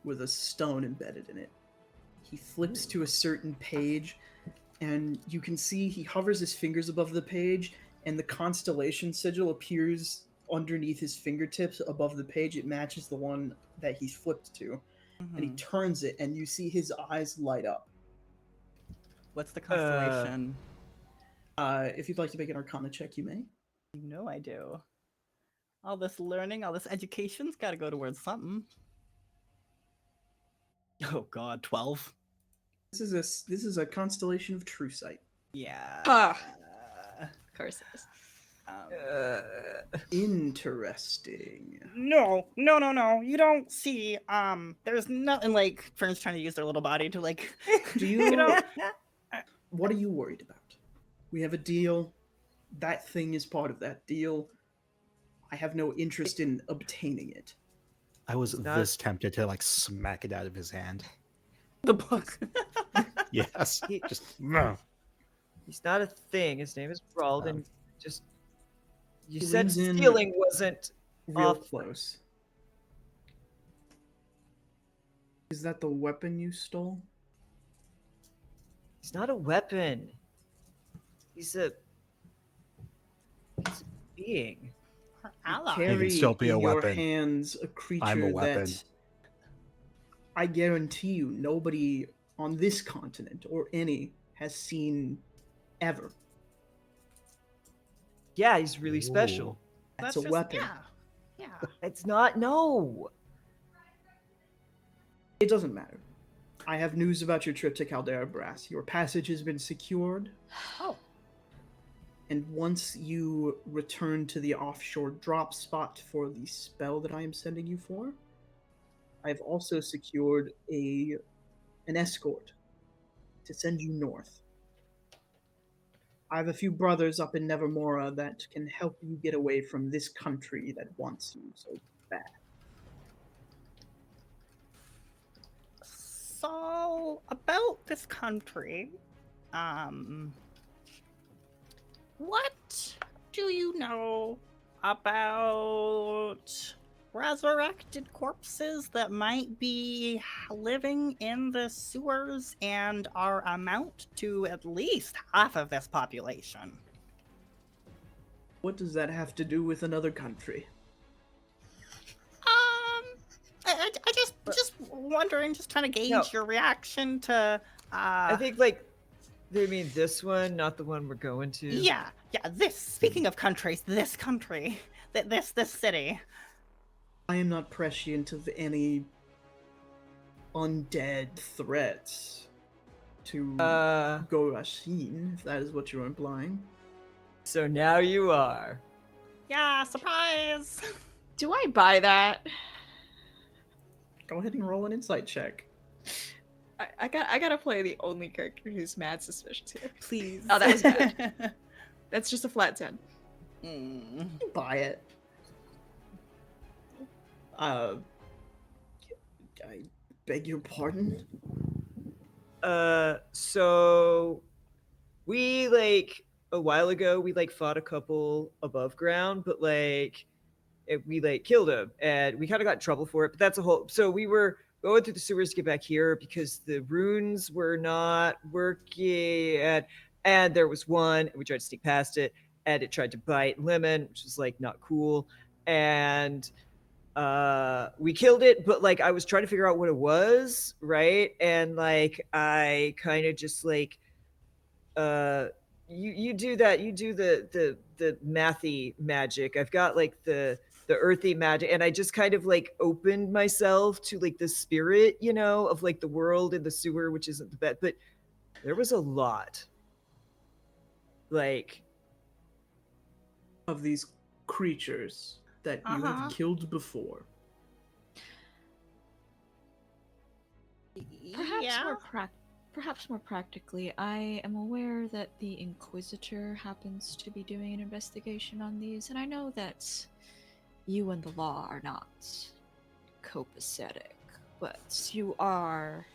with a stone embedded in it. He flips to a certain page, and you can see he hovers his fingers above the page, and the constellation sigil appears underneath his fingertips above the page. It matches the one that he's flipped to. And he turns it, and you see his eyes light up. What's the constellation? If you'd like to make an Arcana check, you may. You know I do. All this learning, all this education's got to go towards something. Oh God, 12. This is a constellation of true sight. Yeah. Ah. Of course it is. Interesting. No. You don't see. There's nothing like Fern's trying to use their little body to like. Do you What are you worried about? We have a deal. That thing is part of that deal. I have no interest in obtaining it. I was this tempted to like smack it out of his hand. The book. Yes. Just He's not a thing. His name is Roald, and just you He said leans in stealing wasn't real off. close. Is that the weapon you stole? He's not a weapon. He's a being. Ally. Carry He can still be in a your weapon. hands a creature I'm a weapon. that I guarantee you nobody on this continent or any has seen ever. Yeah, he's really special. That's a weapon. Yeah. It's not. No. It doesn't matter. I have news about your trip to Caldera Brass. Your passage has been secured. Oh. And once you return to the offshore drop spot for the spell that I am sending you for, I've also secured an escort to send you north. I have a few brothers up in Nevermora that can help you get away from this country that wants you so bad. So about this country, what do you know about resurrected corpses that might be living in the sewers and are amount to at least half of this population? What does that have to do with another country? I just wondering, just trying to gauge your reaction to. I think like they mean this one, not the one we're going to. Yeah. This. Speaking of countries, this country, this city. I am not prescient of any undead threats to Gorashin, if that is what you're implying. So now you are. Yeah, surprise! Do I buy that? Go ahead and roll an insight check. I gotta play the only character who's mad suspicious here. Please. Oh, that was bad. That's just a flat 10. Buy it. I beg your pardon? So we like a while ago we like fought a couple above ground, but like we like killed him and we kind of got in trouble for it, but that's a whole. So we were going through the sewers to get back here because the runes were not working, and there was one, and we tried to sneak past it, and it tried to bite Lemon, which was like not cool, and we killed it, but like I was trying to figure out what it was, right? And like I kind of just like you do that. You do the mathy magic. I've got like the earthy magic, and I just kind of like opened myself to like the spirit, of like the world in the sewer, which isn't the best, but there was a lot. Like, of these creatures that you Uh-huh. have killed before. Perhaps Yeah. perhaps more practically, I am aware that the Inquisitor happens to be doing an investigation on these, and I know that you and the law are not copacetic, but you are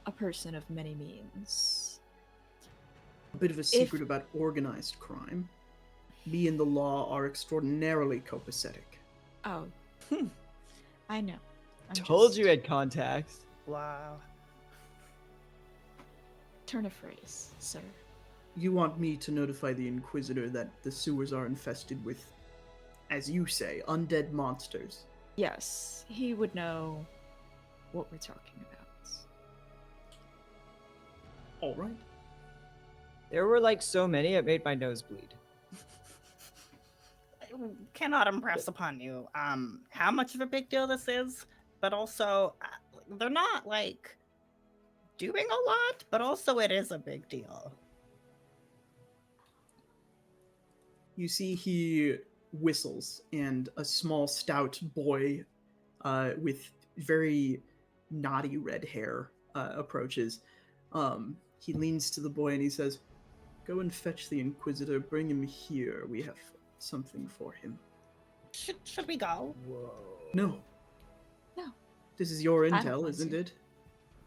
a person of many means. A bit of a secret about organized crime. Me and the law are extraordinarily copacetic. Oh, I know. told you had contacts. Wow. Turn of phrase, sir. You want me to notify the Inquisitor that the sewers are infested with, as you say, undead monsters. Yes, he would know what we're talking about. All right. There were like so many, it made my nose bleed. Cannot impress upon you how much of a big deal this is, but also they're not like doing a lot, but also it is a big deal. You see he whistles, and a small, stout boy with very knotty red hair approaches. He leans to the boy and he says, "Go and fetch the Inquisitor. Bring him here. We have something for him." Should we go? Whoa. No. No. This is your I don't intel, want isn't to. it?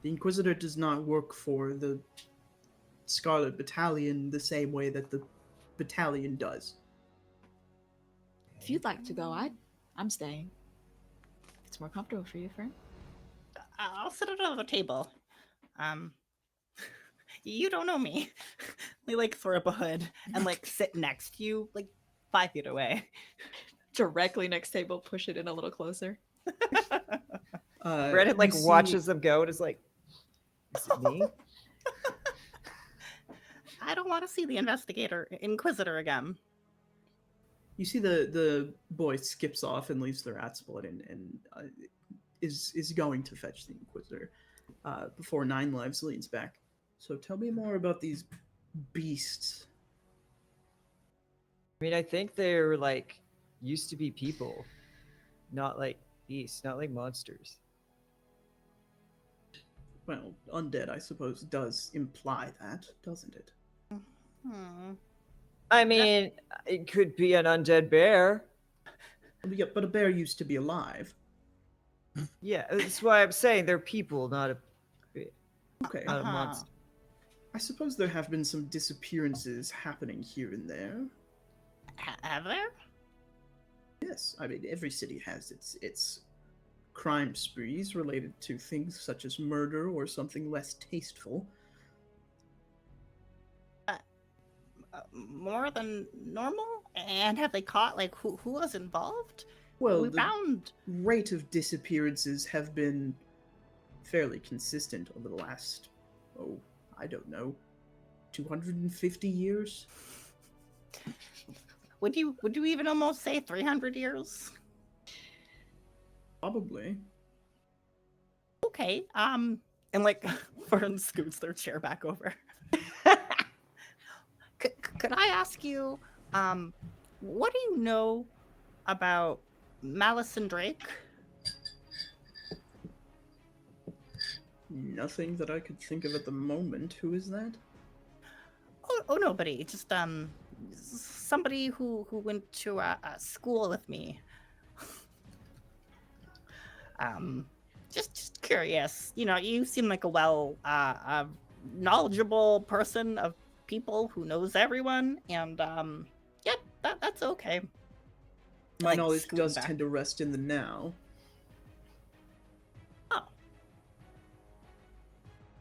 The Inquisitor does not work for the Scarlet Battalion the same way that the battalion does. If you'd like to go, I'm staying. If it's more comfortable for you, friend. I'll sit at another table. You don't know me. We like throw up a hood and like sit next to you, like 5 feet away. Directly next table, push it in a little closer. Reddit like watches them go and is like, is it me? I don't want to see the Inquisitor again. You see the boy skips off and leaves the rat split and is going to fetch the Inquisitor before Nine Lives leans back. So tell me more about these beasts. I mean, I think they're like used to be people, not like beasts, not like monsters. Well, undead, I suppose, does imply that, doesn't it? I mean, it could be an undead bear. Yeah, but a bear used to be alive. Yeah, that's why I'm saying they're people, not a Okay. not a monster. I suppose there have been some disappearances happening here and there. Have there? Yes, I mean every city has its crime sprees related to things such as murder or something less tasteful. More than normal? And have they caught like who was involved? Well, we the found rate of disappearances have been fairly consistent over the last, I don't know, 250 years? Would you even almost say 300 years? Probably. Okay. And like Fern scoots their chair back over. Could I ask you, what do you know about Malice and Drake? Nothing that I could think of at the moment. Who is that? Oh, nobody. Just somebody who went to a school with me. Just curious. You know, you seem like a knowledgeable person of people who knows everyone, and yeah, that's okay. My Like, knowledge scoot does back. tend to rest in the now. Oh,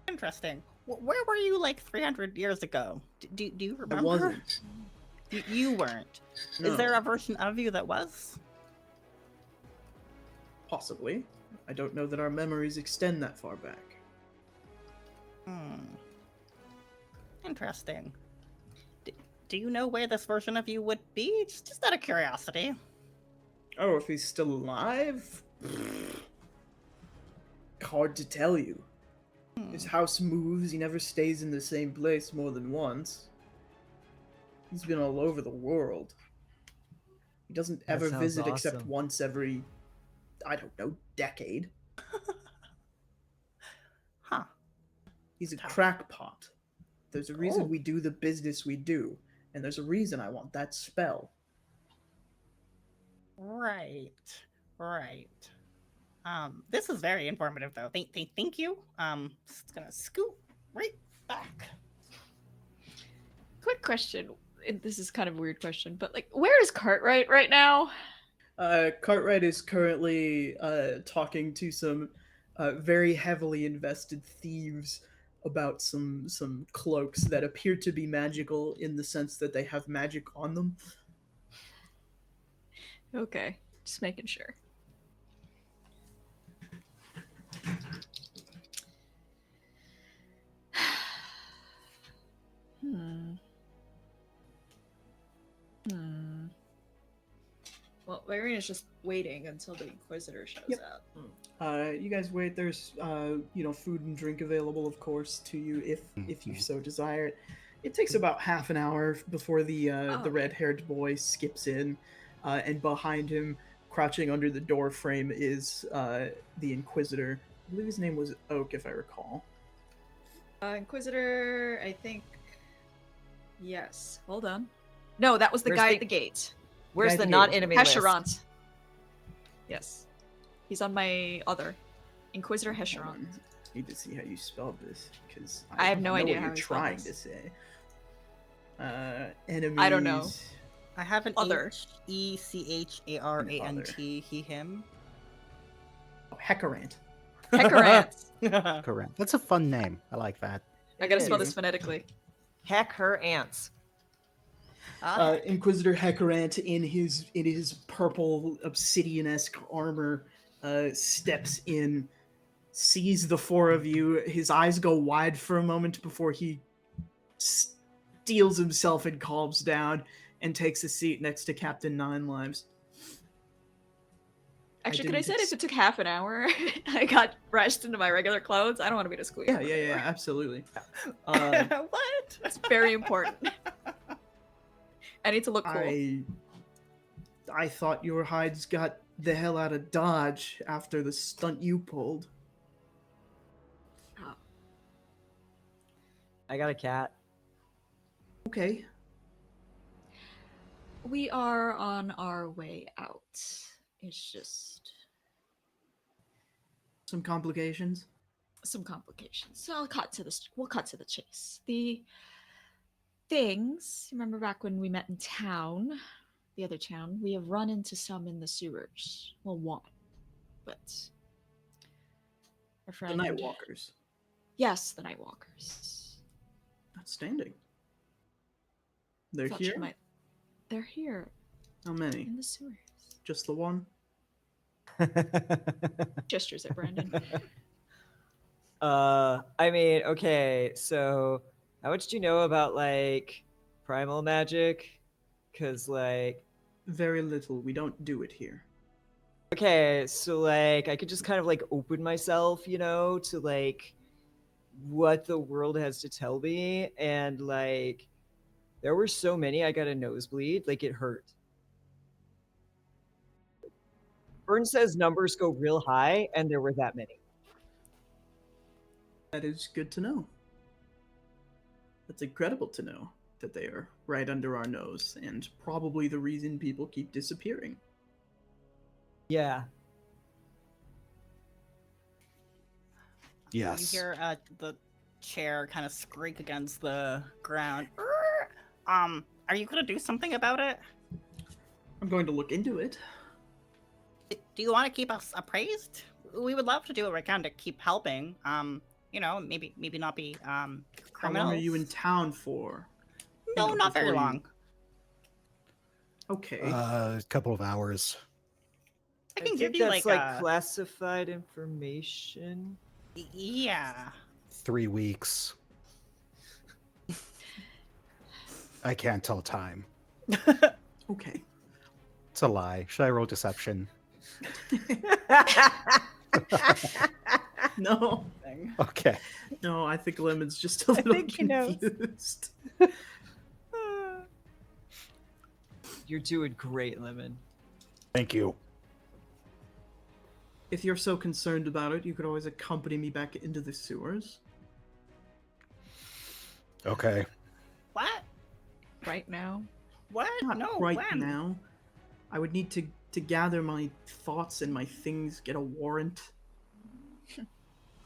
interesting. Where were you like 300 years ago? Do you remember? I wasn't. You weren't. No. Is there a version of you that was? Possibly. I don't know that our memories extend that far back. Interesting. Do you know where this version of you would be? Just out of curiosity. Oh, if he's still alive? Hard to tell you. His house moves, he never stays in the same place more than once. He's been all over the world. He doesn't That ever sounds visit except awesome. once every, I don't know, decade. Huh. He's a Tough. crackpot. There's a reason Oh. we do the business we do, and there's a reason I want that spell. Right. This is very informative, though. Thank you. Just gonna scoot right back. Quick question. This is kind of a weird question, but like, where is Cartwright right now? Cartwright is currently talking to some very heavily invested thieves about some cloaks that appear to be magical in the sense that they have magic on them. Okay, just making sure. Well, Irina's just waiting until the Inquisitor shows Yep. up. You guys wait. There's food and drink available, of course, to you if you so desire it. It takes about half an hour before the red-haired boy skips in, and behind him, crouching under the door frame, is the Inquisitor. I believe his name was Oak, if I recall. Inquisitor, I think. Yes. Hold on. No, that was the Where's guy the- at the gate. Where's Guy the at the not gate. enemy list? Hesherant. Yes. He's on my other. Inquisitor Hesherant. Need to see how you spelled this because I have no know idea what how you're he spelled trying this. to say. Enemies. I don't know. I have an Other. Hecharant. He him. Oh, Hecharant. Heckerant. Correct. That's a fun name. I like that. I gotta It spell is. this phonetically. Heck her ants. Inquisitor Hecharant in his purple obsidian-esque armor steps in, sees the four of you. His eyes go wide for a moment before he steels himself and calms down and takes a seat next to Captain Nine Lives. Actually, could I didn't say if it took half an hour, I got rushed into my regular clothes? I don't want to be a squeak. Yeah, absolutely. What? It's very important. I need to look cool. I thought your hides got the hell out of Dodge after the stunt you pulled. I got a cat. Okay. We are on our way out. It's just Some complications? some complications. So we'll cut to the chase. The things, remember back when we met in town, the other town, we have run into some in the sewers. Well, one. But our The friend Nightwalkers. Yes, the Nightwalkers. Outstanding. They're Thought you here? might- They're here How many? in the sewers. Just the one? Gestures at Brandon. I mean, okay, so how much do you know about like primal magic? Cause like, Very little. We don't do it here. okay, so like I could just kind of like open myself, you know, to like what the world has to tell me, and like there were so many I got a nosebleed, like it hurt. Vern says numbers go real high, and there were that many. That is good to know. That's incredible to know that they are right under our nose, and probably the reason people keep disappearing. Yeah. Yes. You hear the chair kind of scrape against the ground. Are you gonna do something about it? I'm going to look into it. Do you want to keep us appraised? We would love to do what we can to keep helping. Maybe not be How long criminals. are you in town for? No, know, not very before you- long. Okay. A couple of hours. I can think give you that's like, like classified information. yeah. 3 weeks. I can't tell time. Okay. It's a lie. Should I roll deception? No. Thing. Okay. No, I think Lemon's just a I little think he knows. confused. You're doing great, Lemon. Thank you. If you're so concerned about it, you could always accompany me back into the sewers. Okay. What? Right now. What? Not No, right when? now. I would need to gather my thoughts and my things, get a warrant.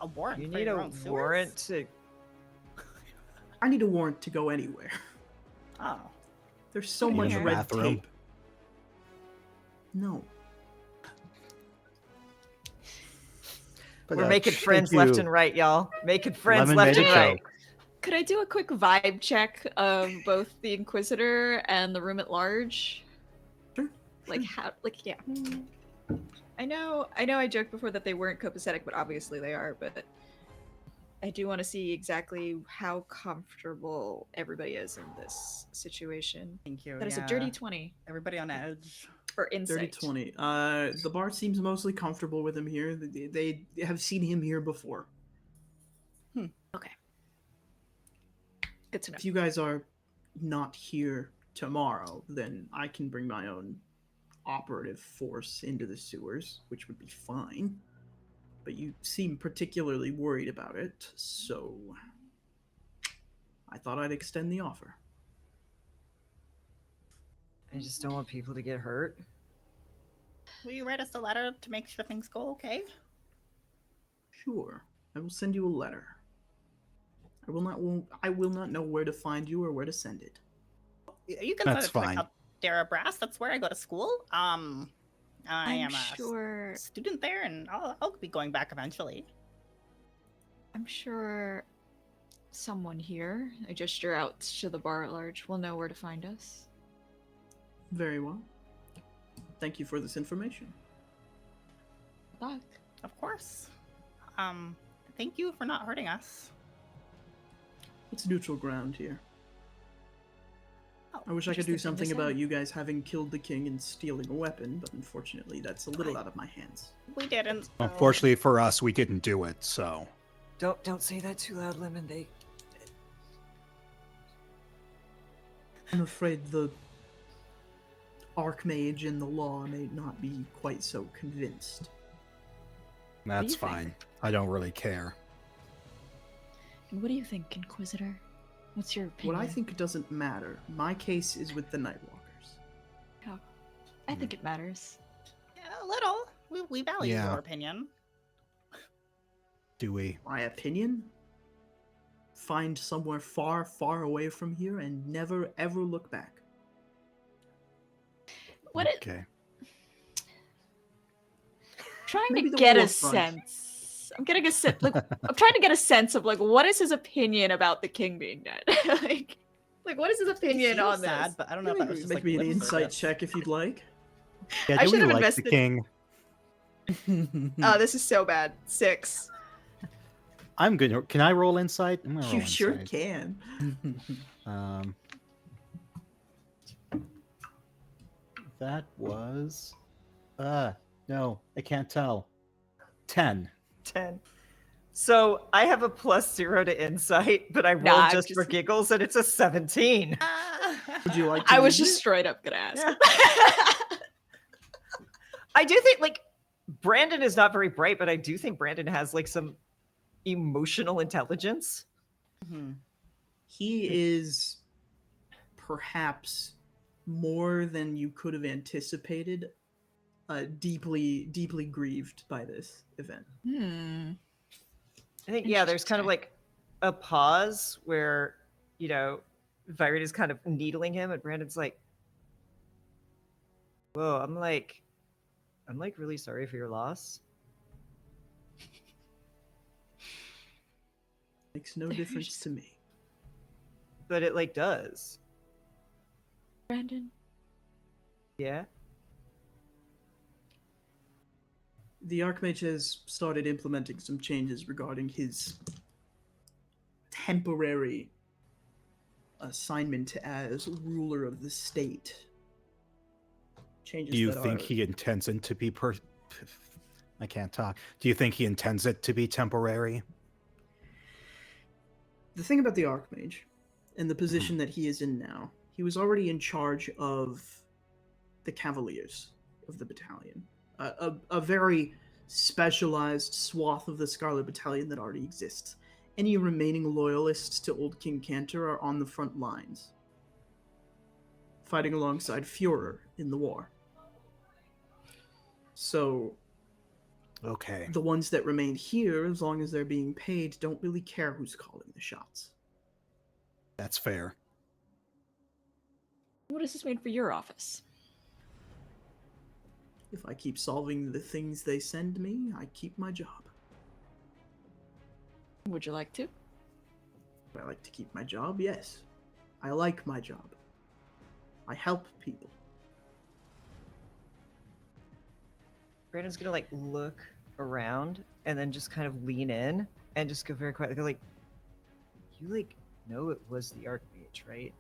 A warrant You for need your a own sewers? warrant to. I need a warrant to go anywhere. Oh. There's so Even much the red bathroom? tape. No. But, We're making thank friends you. left and right, y'all. Making friends Lemon left made and a right. joke. Could I do a quick vibe check of both the Inquisitor and the room at large? Sure. Like how? Like yeah. I know. I joked before that they weren't copacetic, but obviously they are. But I do want to see exactly how comfortable everybody is in this situation. Thank you. That is a yeah. dirty 20 Everybody on edge. for insight. Dirty 20. The bar seems mostly comfortable with him here. They have seen him here before. Good to know. If you guys are not here tomorrow, then I can bring my own operative force into the sewers, which would be fine. But you seem particularly worried about it, so I thought I'd extend the offer. I just don't want people to get hurt. Will you write us a letter to make sure things go okay? Sure, I will send you a letter. I will not know where to find you or where to send it. You can That's send it to fine. the Caldera Brass. That's where I go to school. I I'm am a sure. student there, and I'll be going back eventually. I'm sure someone here, I gesture out to the bar at large, will know where to find us. Very well. Thank you for this information. Luck. Of course. Thank you for not hurting us. It's neutral ground here. Oh, I wish I could Interesting do to something say. about you guys having killed the king and stealing a weapon, but unfortunately that's a little out of my hands. we didn't. Unfortunately for us, we didn't do it, so. Don't say that too loud, Lemon. They. I'm afraid the Archmage and the law may not be quite so convinced. That's you think? fine. I don't really care. And what do you think, Inquisitor? What's your opinion? What I think doesn't matter. My case is with the Nightwalkers. Oh, I think it matters. Yeah, a little. We value Yeah. your opinion. Do we? My opinion? Find somewhere far, far away from here and never ever look back. What it, Okay. trying Maybe to the get a war front. sense. I'm getting a sense. Like, I'm trying to get a sense of like what is his opinion about the king being dead? like what is his He opinion seems on sad, this? but I don't know if that was just Make like me an lip insight service. check if you'd like. Yeah, I do we should have like invested- the king? Oh, this is so bad. 6. I'm good. Can I roll insight? I'm gonna roll You sure insight. can. That was. No, I can't tell. 10. 10. So I have a +0 to insight, but I rolled Nah, I'm just for just- giggles, and it's a 17. Would you like to I was use just it? straight up gonna ask. Yeah. I do think like Brandon is not very bright, but I do think Brandon has like some emotional intelligence. Mhm. He is perhaps more than you could have anticipated, deeply, deeply grieved by this event. I think yeah, there's kind of like a pause where, you know, Vyrene is kind of needling him, and Brandon's like, "Whoa, I'm like really sorry for your loss." Makes no difference to me. But it like does. Brandon. Yeah. The Archmage has started implementing some changes regarding his temporary assignment as ruler of the state. Changes Do you that think are he intends it to be I can't talk. Do you think he intends it to be temporary? the thing about the Archmage and the position that he is in now. He was already in charge of the Cavaliers of the battalion, a very specialized swath of the Scarlet Battalion that already exists. Any remaining loyalists to Old King Cantor are on the front lines, fighting alongside Führer in the war. So Okay. the ones that remain here, as long as they're being paid, don't really care who's calling the shots. That's fair. What does this mean for your office? If I keep solving the things they send me, I keep my job. Would you like to? Do I like to keep my job? Yes. I like my job. I help people. Brandon's gonna like look around and then just kind of lean in and just go very quietly. Go like, you like know it was the Archmage, right?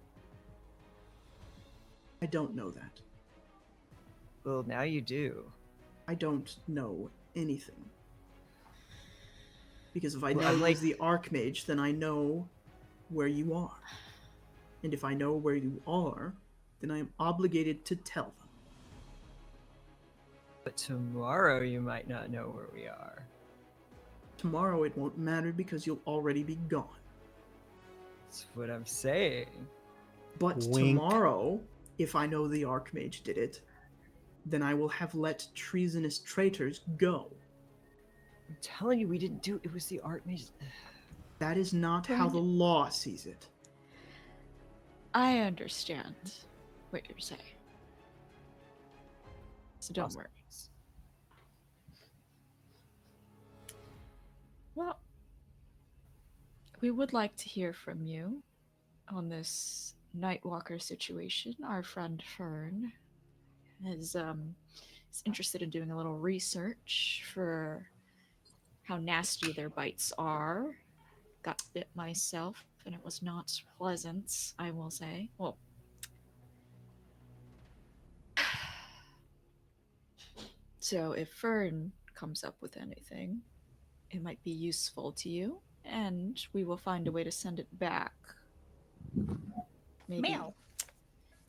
I don't know that. Well, now you do. I don't know anything. Because if I Well, know I'm it like- was the Archmage, then I know where you are. And if I know where you are, then I am obligated to tell them. But tomorrow you might not know where we are. Tomorrow it won't matter because you'll already be gone. That's what I'm saying. But Wink. tomorrow, if I know the Archmage did it, then I will have let treasonous traitors go. I'm telling you, we didn't do it. It was the Archmage. That is not how the law sees it. I understand what you're saying. So don't Awesome. worry. Well, we would like to hear from you on this Nightwalker situation. Our friend Fern is interested in doing a little research for how nasty their bites are. Got bit myself, and it was not pleasant, I will say. Well, so if Fern comes up with anything, it might be useful to you, and we will find a way to send it back. Maybe Meow.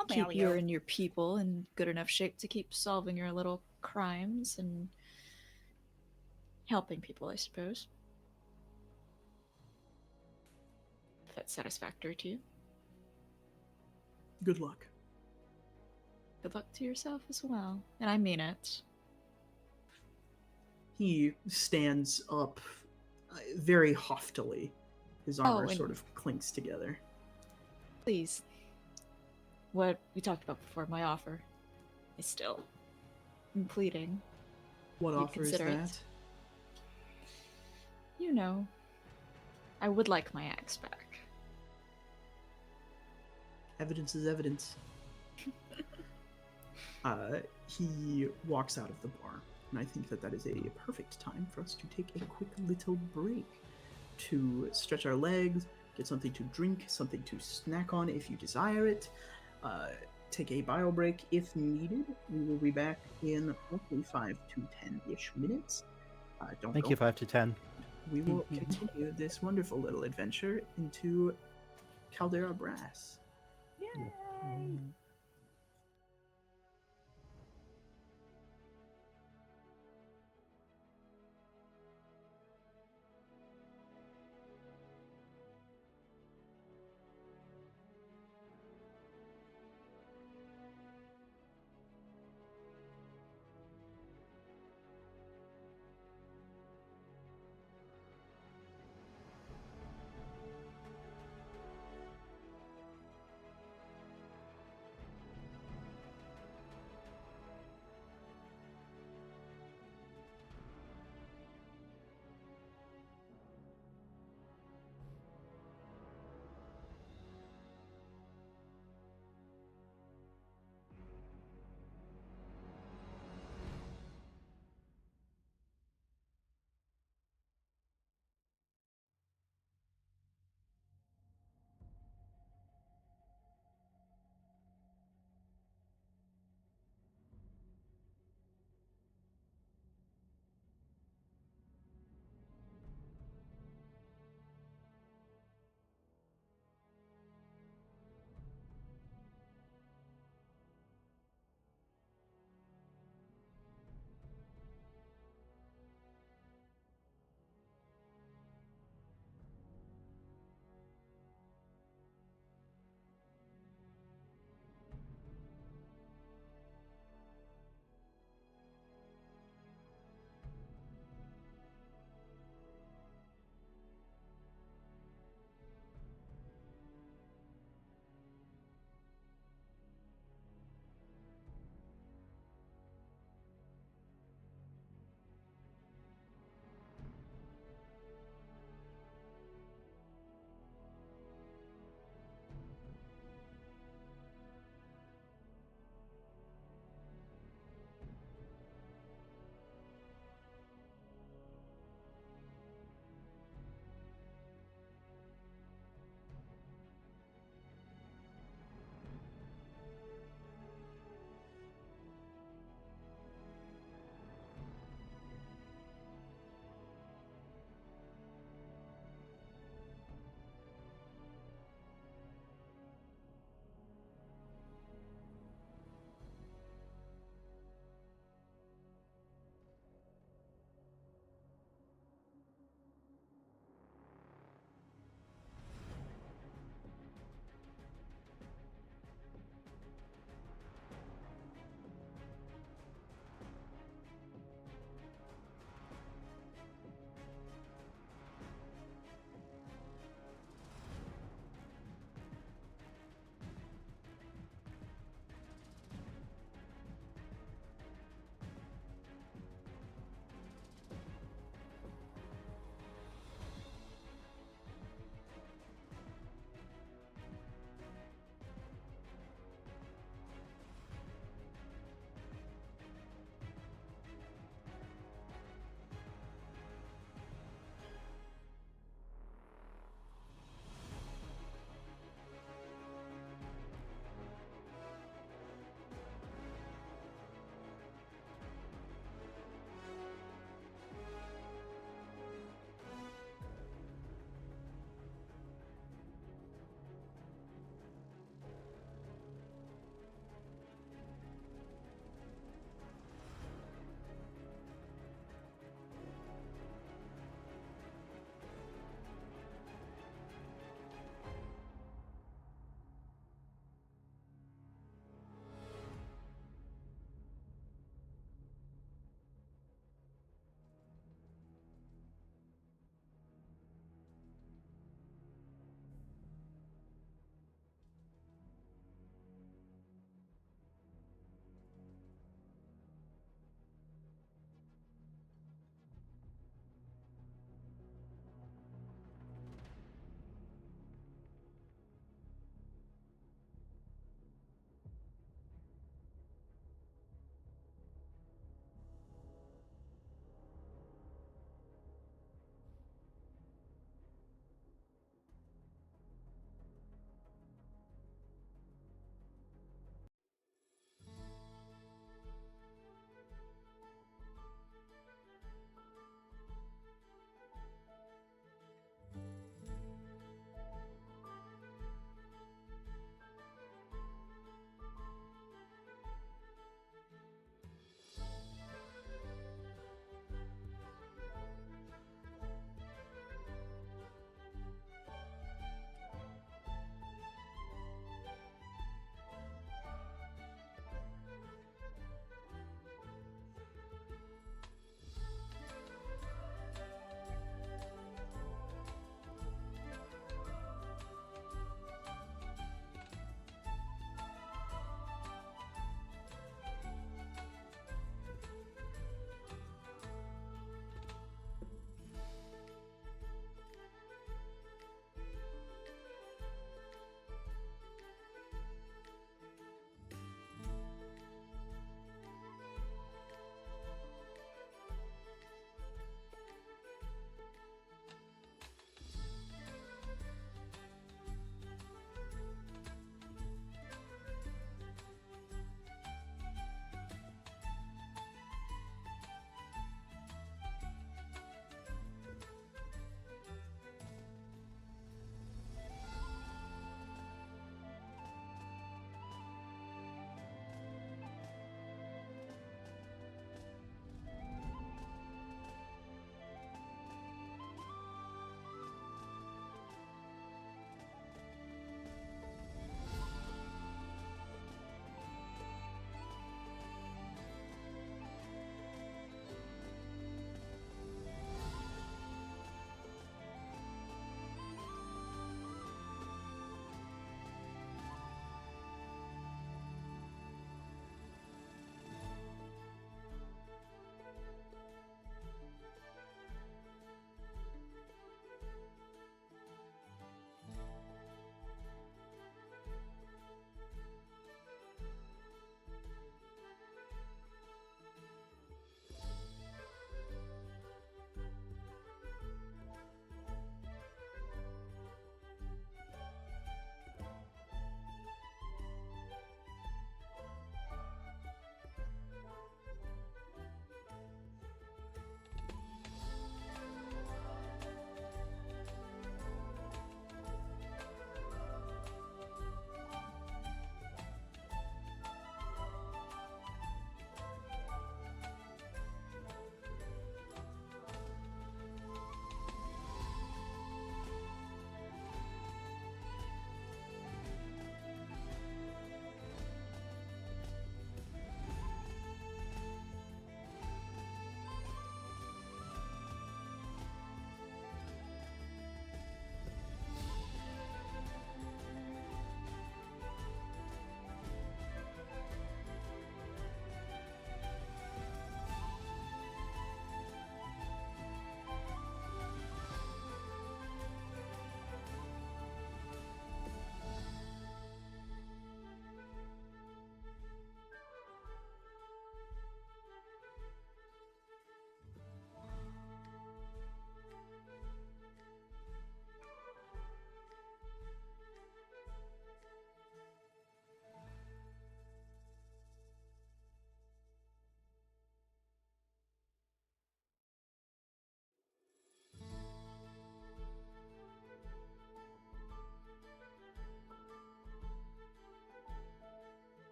I'll keep meow you you. and your people in good enough shape to keep solving your little crimes and helping people, I suppose. If that's satisfactory to you. Good luck. Good luck to yourself as well. And I mean it. He stands up very haughtily. His armor and- sort of clinks together. Please. What we talked about before, my offer is still I'm pleading. What You'd offer is consider it? that? You know, I would like my axe back. Evidence is evidence. He walks out of the bar, and I think that is a perfect time for us to take a quick little break to stretch our legs, get something to drink, something to snack on if you desire it, take a bio break if needed. We will be back in roughly 5 to 10-ish minutes. Don't Thank go. you, 5 to 10. We will continue this wonderful little adventure into Caldera Brass. Yay!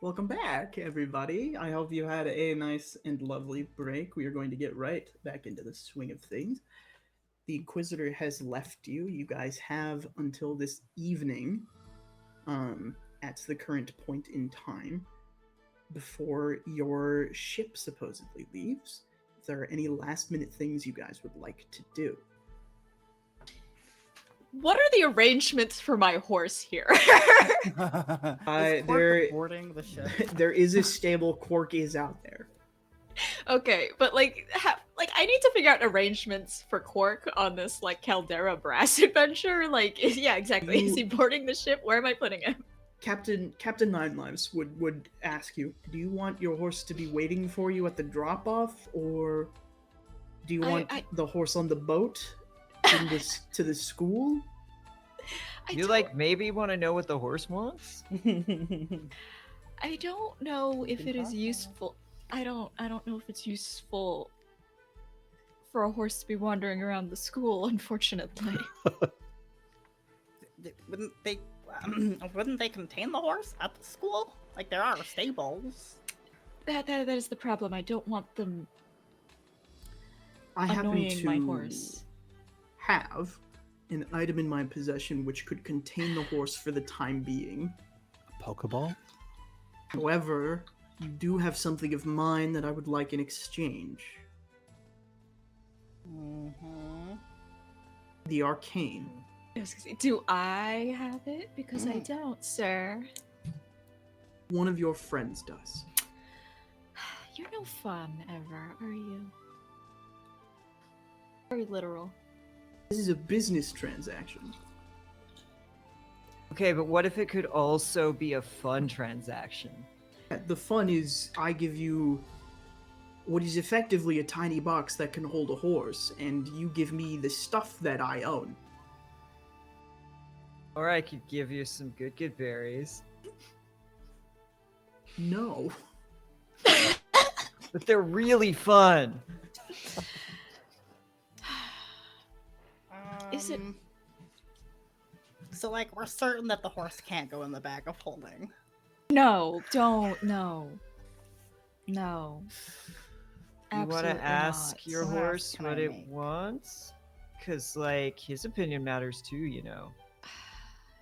Welcome back, everybody. I hope you had a nice and lovely break. We are going to get right back into the swing of things. The Inquisitor has left you. You guys have until this evening, at the current point in time, before your ship supposedly leaves. If there are any last minute things you guys would like to do. What are the arrangements for my horse here? Is Quark there- boarding the ship? There is a stable. Quark is out there. Okay, but like I need to figure out arrangements for Quark on this like Caldera Brass adventure. Like, yeah, exactly. Is he boarding the ship? Where am I putting him? Captain Nine Lives would ask you, do you want your horse to be waiting for you at the drop off, or do you want the horse on the boat to the school? You like maybe want to know what the horse wants? I don't know if it is useful. I don't know if it's useful for a horse to be wandering around the school, unfortunately. Wouldn't they contain the horse at the school? Like, there are stables. That is the problem. I don't want them I happen annoying to my horse. have an item in my possession which could contain the horse for the time being. A Pokeball? However, you do have something of mine that I would like in exchange. The Arcane. Do I have it? Because I don't, sir. One of your friends does. You're no fun ever, are you? Very literal. This is a business transaction. Okay, but what if it could also be a fun transaction? The fun is I give you what is effectively a tiny box that can hold a horse, and you give me the stuff that I own. Or I could give you some good berries. No. But they're really fun. Is it- So, like, we're certain that the horse can't go in the bag of holding. No, don't, no. No. You want Absolutely to ask not. your What horse else can what I it make? wants? Because, like, his opinion matters too, you know.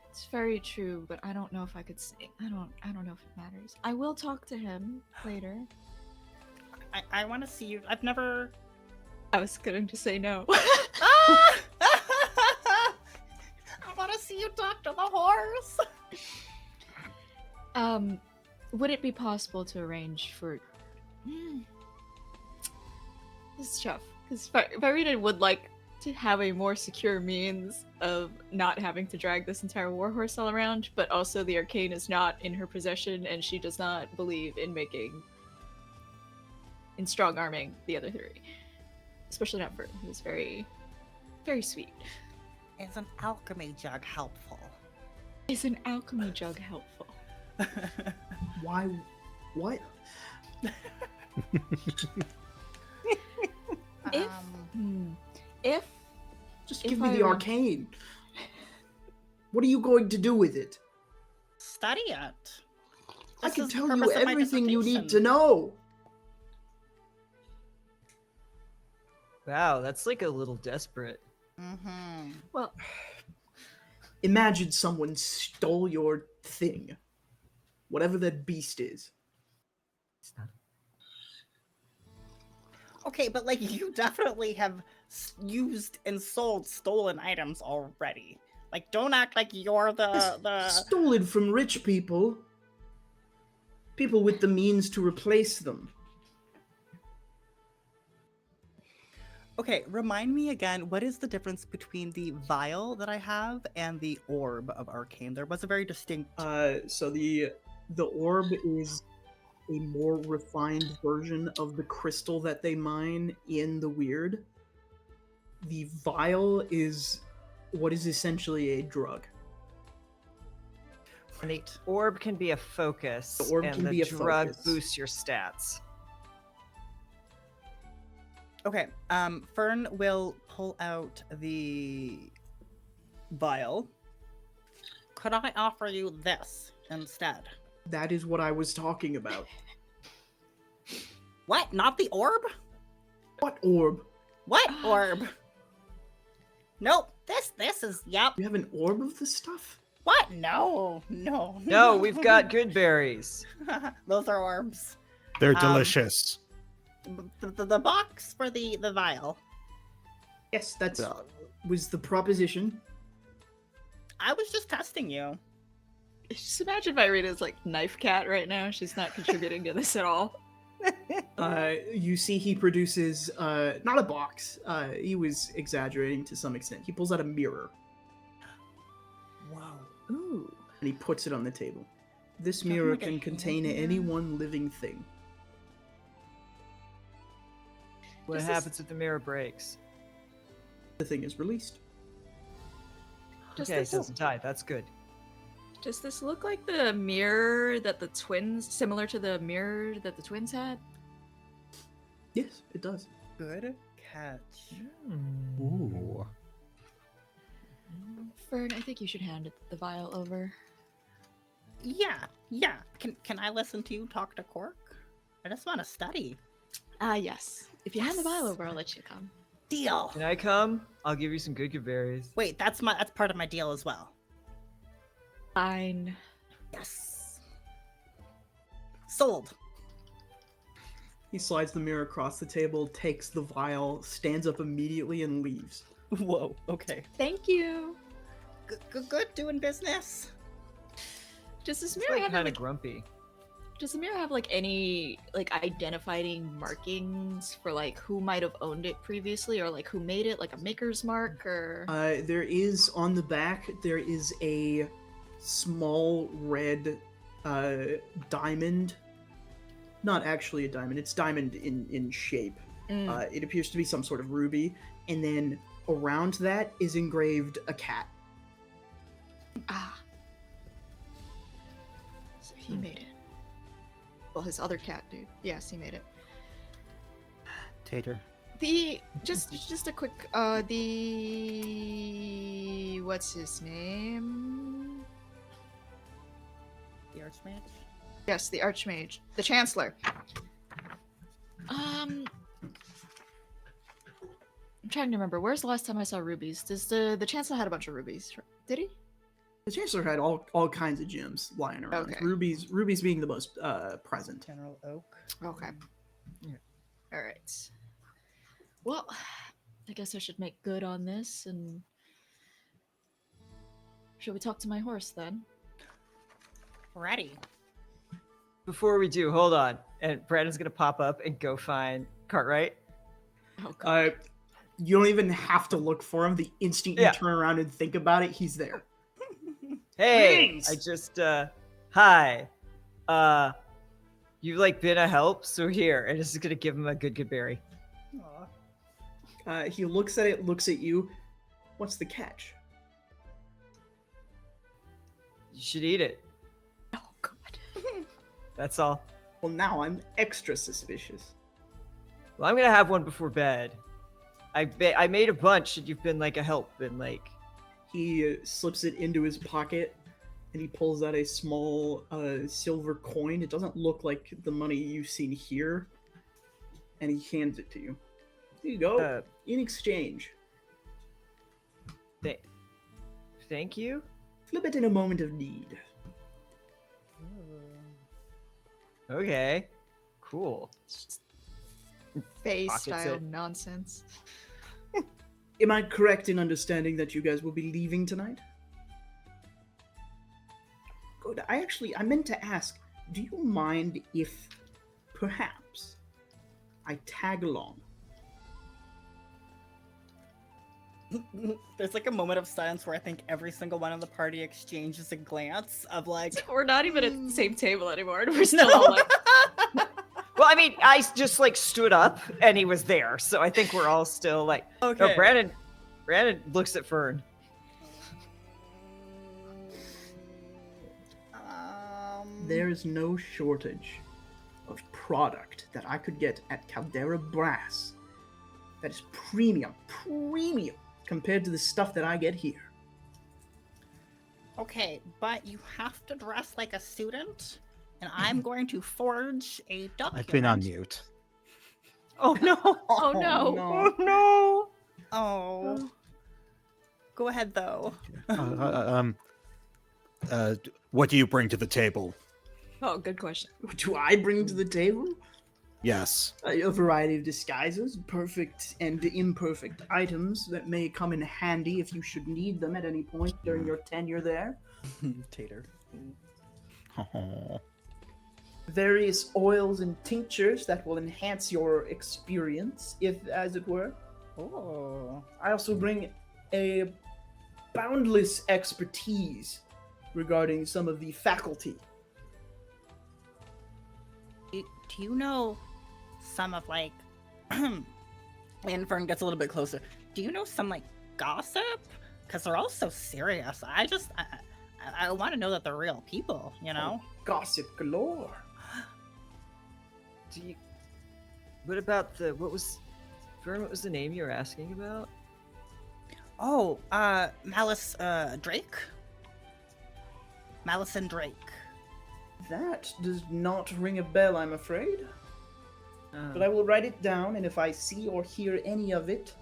It's very true, but I don't know if I could say. I don't know if it matters. I will talk to him later. I want to see you. I've never. I was going to say no. I want to see you talk to the horse. Would it be possible to arrange for? This is tough because Virina would like to have a more secure means of not having to drag this entire warhorse all around, but also the arcane is not in her possession, and she does not believe in strong arming the other three, especially not Fern, who's very, very sweet. Is an alchemy jug helpful? Is an alchemy jug helpful? Why? What? If Just If give me I the were- arcane. What are you going to do with it? Study it. I This can is the tell you purpose of my everything you need to dissertation. know. Wow, that's like a little desperate. well, Imagine someone stole your thing. Whatever that beast is. It's not. Okay, but like you definitely have used and sold stolen items already. Like, don't act like you're the. Stolen from rich people. People with the means to replace them. Okay, remind me again. What is the difference between the vial that I have and the orb of arcane? There was a very distinct. So the orb is a more refined version of the crystal that they mine in the Weird. The vial is what is essentially a drug. And the orb can be a focus, The orb and can the be a drug focus. boosts your stats. Okay, Fern will pull out the vial. Could I offer you this instead? That is what I was talking about. What? Not the orb? What orb? What orb? Nope. This is yep. You have an orb of the stuff? What? No. No, we've got good berries. Those are orbs. They're Um, delicious. The box for the vial. Yes, that's was the proposition. I was just testing you. Just imagine Virina's like knife cat right now. She's not contributing to this at all. You see he produces, not a box, he was exaggerating to some extent. He pulls out a mirror Whoa. Ooh. and he puts it on the table. This Something mirror like a can hand contain mirror? any one living thing. What Does this- happens if the mirror breaks? The thing is released. Does Okay, this- so it's tied. That's good. Does this look like the mirror that the twins, similar to the mirror that the twins had? Yes, it does. Good catch. Ooh. Fern, I think you should hand the vial over. Yeah. Can I listen to you talk to Cork? I just want to study. Yes. If you hand the vial over, I'll let you come. Deal. Can I come? I'll give you some good berries. Wait, that's part of my deal as well. Fine. Yes. Sold. He slides the mirror across the table, takes the vial, stands up immediately, and leaves. Whoa. Okay. Thank you. Good doing business. Does this It's mirror like have kind like, of grumpy. does the mirror have like any like identifying markings for like who might have owned it previously or like who made it, like a maker's mark or There is, on the back, there is a small red diamond. Not actually a diamond, it's diamond in shape. Mm. It appears to be some sort of ruby, and then around that is engraved a cat. Ah. So he made it. Well, his other cat dude. Yes, he made it. Tater. The just a quick the what's his name? The Archmage. Yes, the Archmage, the Chancellor. I'm trying to remember. Where's the last time I saw rubies? Does the Chancellor had a bunch of rubies? Did he? The Chancellor had all kinds of gems lying around. Okay. Rubies being the most present. General Oak. Okay. Yeah. All right. Well, I guess I should make good on this, and shall we talk to my horse then? Ready. Before we do, hold on. And Brandon's gonna pop up and go find Cartwright. Oh God. You don't even have to look for him. The instant you Yeah. turn around and think about it, he's there. Hey, Greetings. I just hi. You've like been a help, so here, and this is gonna give him a good berry. Aw. He looks at it, looks at you. What's the catch? You should eat it. Oh God. That's all. Well, now I'm extra suspicious. Well, I'm gonna have one before bed. I made a bunch, and you've been like a help, and like He slips it into his pocket, and he pulls out a small silver coin. It doesn't look like the money you've seen here, and he hands it to you. Here you go. In exchange, thank you. flip it in a moment of need. Okay, cool. Face Pockets style it. nonsense. Am I correct in understanding that you guys will be leaving tonight? Good. I meant to ask, do you mind if, perhaps, I tag along? There's like a moment of silence where I think every single one of the party exchanges a glance of like, We're not even at the same table anymore. We're still all like, Well, I mean, I just like stood up, and he was there, so I think we're all still like. okay. No, Brandon looks at Fern. There's no shortage of product that I could get at Caldera Brass that is premium compared to the stuff that I get here. Okay, but you have to dress like a student, and I'm going to forge a document. I've been on mute. Oh no! Oh no. no. no! Oh. Go ahead though. What do you bring to the table? Oh, good question. What do I bring to the table? Yes. A variety of disguises, perfect and imperfect items that may come in handy if you should need them at any point during your tenure there. Tater. Oh. Various oils and tinctures that will enhance your experience, if as it were. Oh. I also bring a boundless expertise regarding some of the faculty. Do you know some of like and Fern gets a little bit closer. Do you know some like gossip? Because they're all so serious. I want to know that they're real people, you know? Gossip galore. Do you? What about the? What was the name you were asking about? Oh, Malice Drake? Malice and Drake. That does not ring a bell, I'm afraid. But I will write it down, and if I see or hear any of it,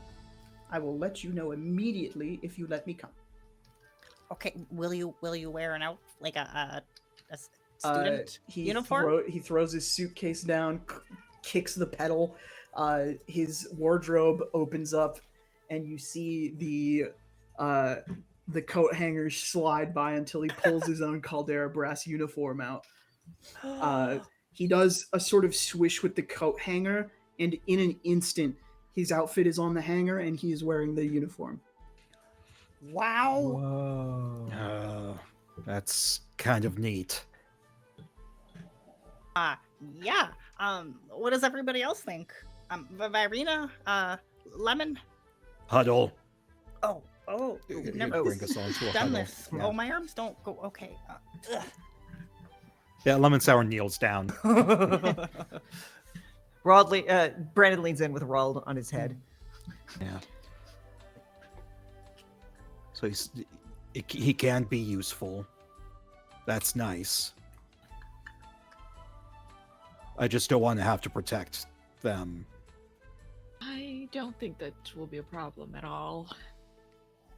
I will let you know immediately if you let me come. Okay, will you wear an out like a student He uniform? he throws his suitcase down, kicks the pedal. His wardrobe opens up, and you see the coat hangers slide by until he pulls his own Caldera brass uniform out. He does a sort of swish with the coat hanger, and in an instant, his outfit is on the hanger, and he is wearing the uniform. Wow. Whoa. That's kind of neat. Yeah. What does everybody else think? Virina, Lemon. Huddle. Oh, never Bring us all into a done huddle. this. Yeah. Oh, my arms don't go. Okay. Yeah, Lemon Sour kneels down. Brandon leans in with Rald on his head. Yeah. So he can be useful. That's nice. I just don't want to have to protect them. I don't think that will be a problem at all.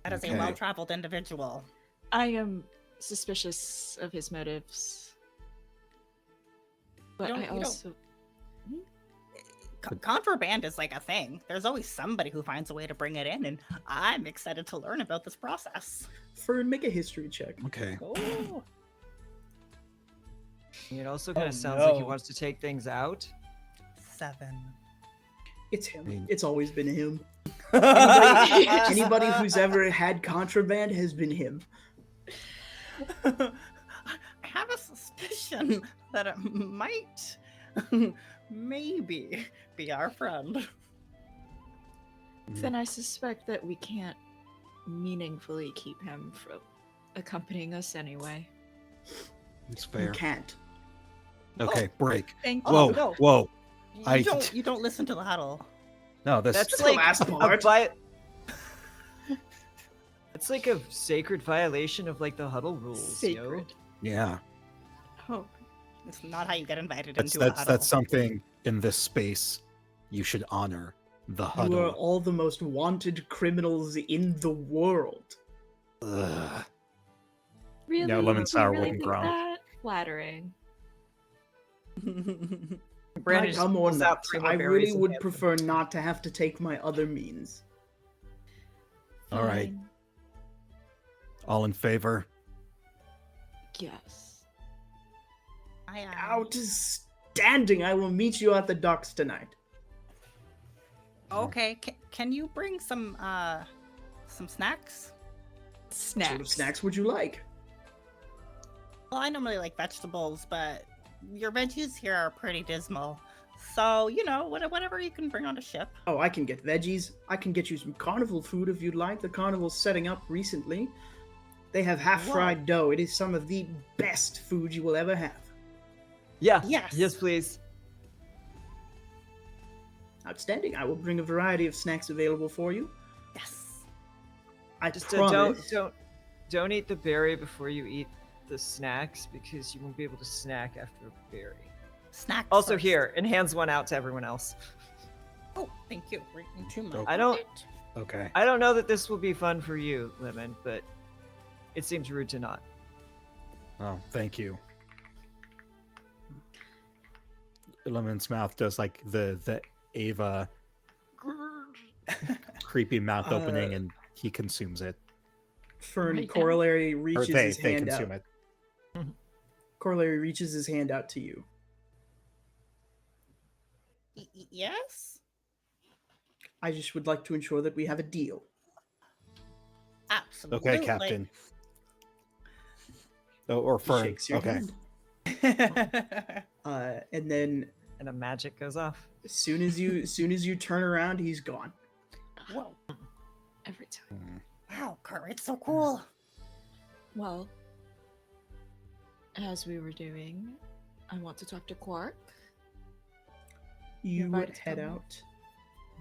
That is Okay. a well-traveled individual. I am suspicious of his motives. But You I don't- also... Contraband is like a thing. There's always somebody who finds a way to bring it in, and I'm excited to learn about this process. Fern, make a history check. Okay. Oh. It also kind Oh, of sounds like he no. wants to take things out. 7. It's him. I mean- It's always been him. Anybody who's ever had contraband has been him. I have a suspicion that it might, maybe, be our friend. Then I suspect that we can't meaningfully keep him from accompanying us anyway. It's You fair. can't. Okay, break. Thank Oh, Whoa, no. whoa. You don't listen to the huddle. No, this. That's the like last a part. It's like a sacred violation of like the huddle rules. Sacred. Yeah, Oh, It's not how you get invited that's into a huddle. that's something in this space you should honor. The You are huddle. all the most wanted criminals in the world. Ugh. really? No, lemon You sour really wouldn't think grunt. that? Flattering. Brandon I just come or pulls out not, 3 more I berries really and would hands them. prefer not to have to take my other means. All right. Fine. All in favor? Yes. Outstanding! I will meet you at the docks tonight. Okay, can you bring some snacks? Snacks. What sort of snacks would you like? Well, I normally like vegetables, but your veggies here are pretty dismal. So, you know, whatever you can bring on a ship. Oh, I can get veggies. I can get you some carnival food if you'd like. The carnival's setting up recently. They have half-fried dough. It is some of the best food you will ever have. Yeah. Yes. Yes, please. Outstanding. I will bring a variety of snacks available for you. Yes. I Just promise. don't eat the berry before you eat the snacks because you won't be able to snack after a berry. Snack. Also first. here, and hands one out to everyone else. Oh, thank you. Right into my I don't- pocket. Okay. I don't know that this will be fun for you, Lemon, but it seems rude to not. Oh, thank you. Lemon's mouth does like the Ava creepy mouth opening, and he consumes it. Fern Right now? Corollary Or reaches they his hand consume out. it. Corollary reaches his hand out to you. Yes? I just would like to ensure that we have a deal. Absolutely. Okay, Captain. Oh, or He Fern. shakes your Okay. hand. And then And a magic goes off. as soon as you turn around, he's gone. Whoa. Every time. Wow, Kurt, it's so cool. Well, as we were doing, I want to talk to Quark. You invited to head come in. out.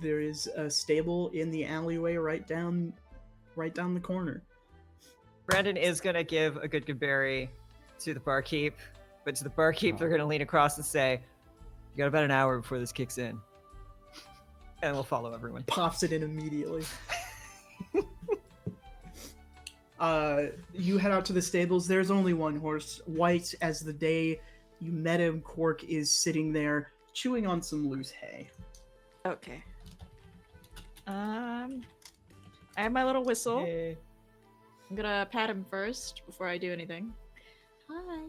There is a stable in the alleyway right down the corner. Brandon is gonna give a good berry to the barkeep, but to the barkeep, they're gonna lean across and say, "You got about an hour before this kicks in," and we'll follow everyone. Pops it in immediately. You head out to the stables. There's only one horse, white as the day you met him. Quark is sitting there chewing on some loose hay. Okay. I have my little whistle. Hey. I'm gonna pat him first before I do anything. Hi.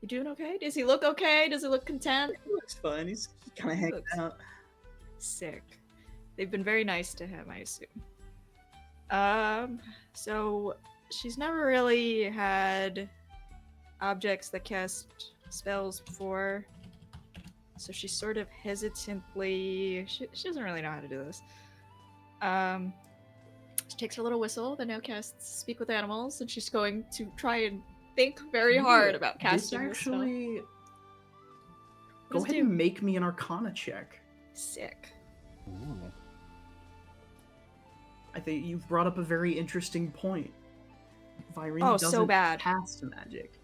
You doing okay? Does he look okay? Does he look content? He looks fun. He's kind of hanging Looks- out. Sick. They've been very nice to him, I assume. So she's never really had objects that cast spells before. So she's sort of hesitantly she doesn't really know how to do this. She takes her little whistle, then now casts Speak with Animals, and she's going to try and think very hard about casting this spell. Actually, What go does it ahead do? and make me an Arcana check. Sick. Ooh. I think you've brought up a very interesting point. Virene Oh, doesn't so bad. cast magic.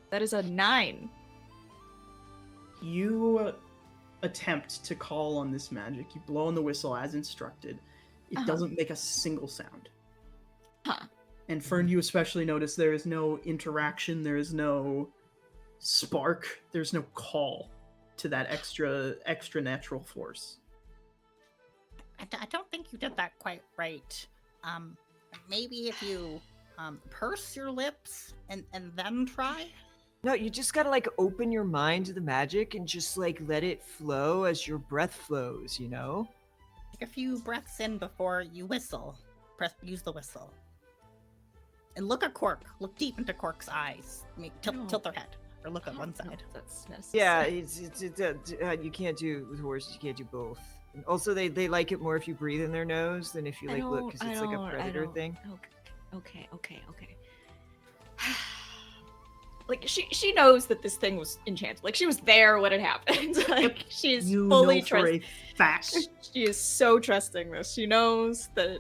That is a 9. You attempt to call on this magic. You blow on the whistle as instructed. It Uh-huh. doesn't make a single sound. Huh. And Fern, you especially notice there is no interaction, there is no spark, there's no call to that extra natural force. I don't think you did that quite right. Maybe if you purse your lips and then try. No, you just gotta like open your mind to the magic and just like let it flow as your breath flows, you know? Take a few breaths in before you whistle. Use the whistle. And look at Cork. Look deep into Cork's eyes. Tilt their head. Or look at one side. That's necessary. Yeah, you can't do with horses. You can't do both. And also, they like it more if you breathe in their nose than if you like look because it's like a predator thing. Okay. Like she knows that this thing was enchanted. Like she was there when it happened. Like she's You fully know for a fact. She is so trusting this. She knows that.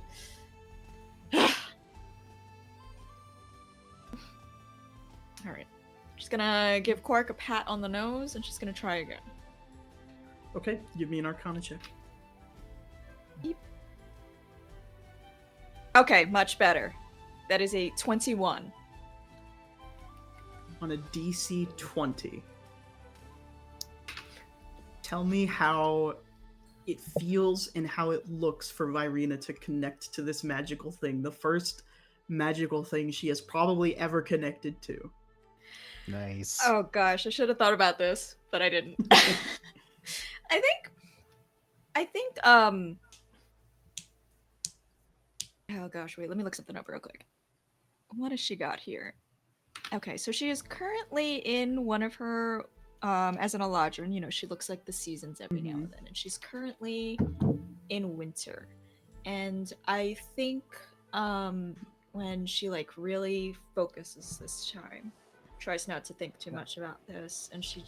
All right. She's gonna give Quark a pat on the nose, and she's gonna try again. Okay, give me an Arcana check. Okay, much better. That is a 21. On a DC 20. Tell me how it feels and how it looks for Virena to connect to this magical thing. The first magical thing she has probably ever connected to. Nice. Oh gosh, I should have thought about this, but I didn't. I think oh gosh, wait, let me look something up real quick. What has she got here? Okay, so she is currently in one of her as an Eladrin, you know, she looks like the seasons every now and then, and she's currently in winter. And I think when she like really focuses this time, tries not to think too much about this, and she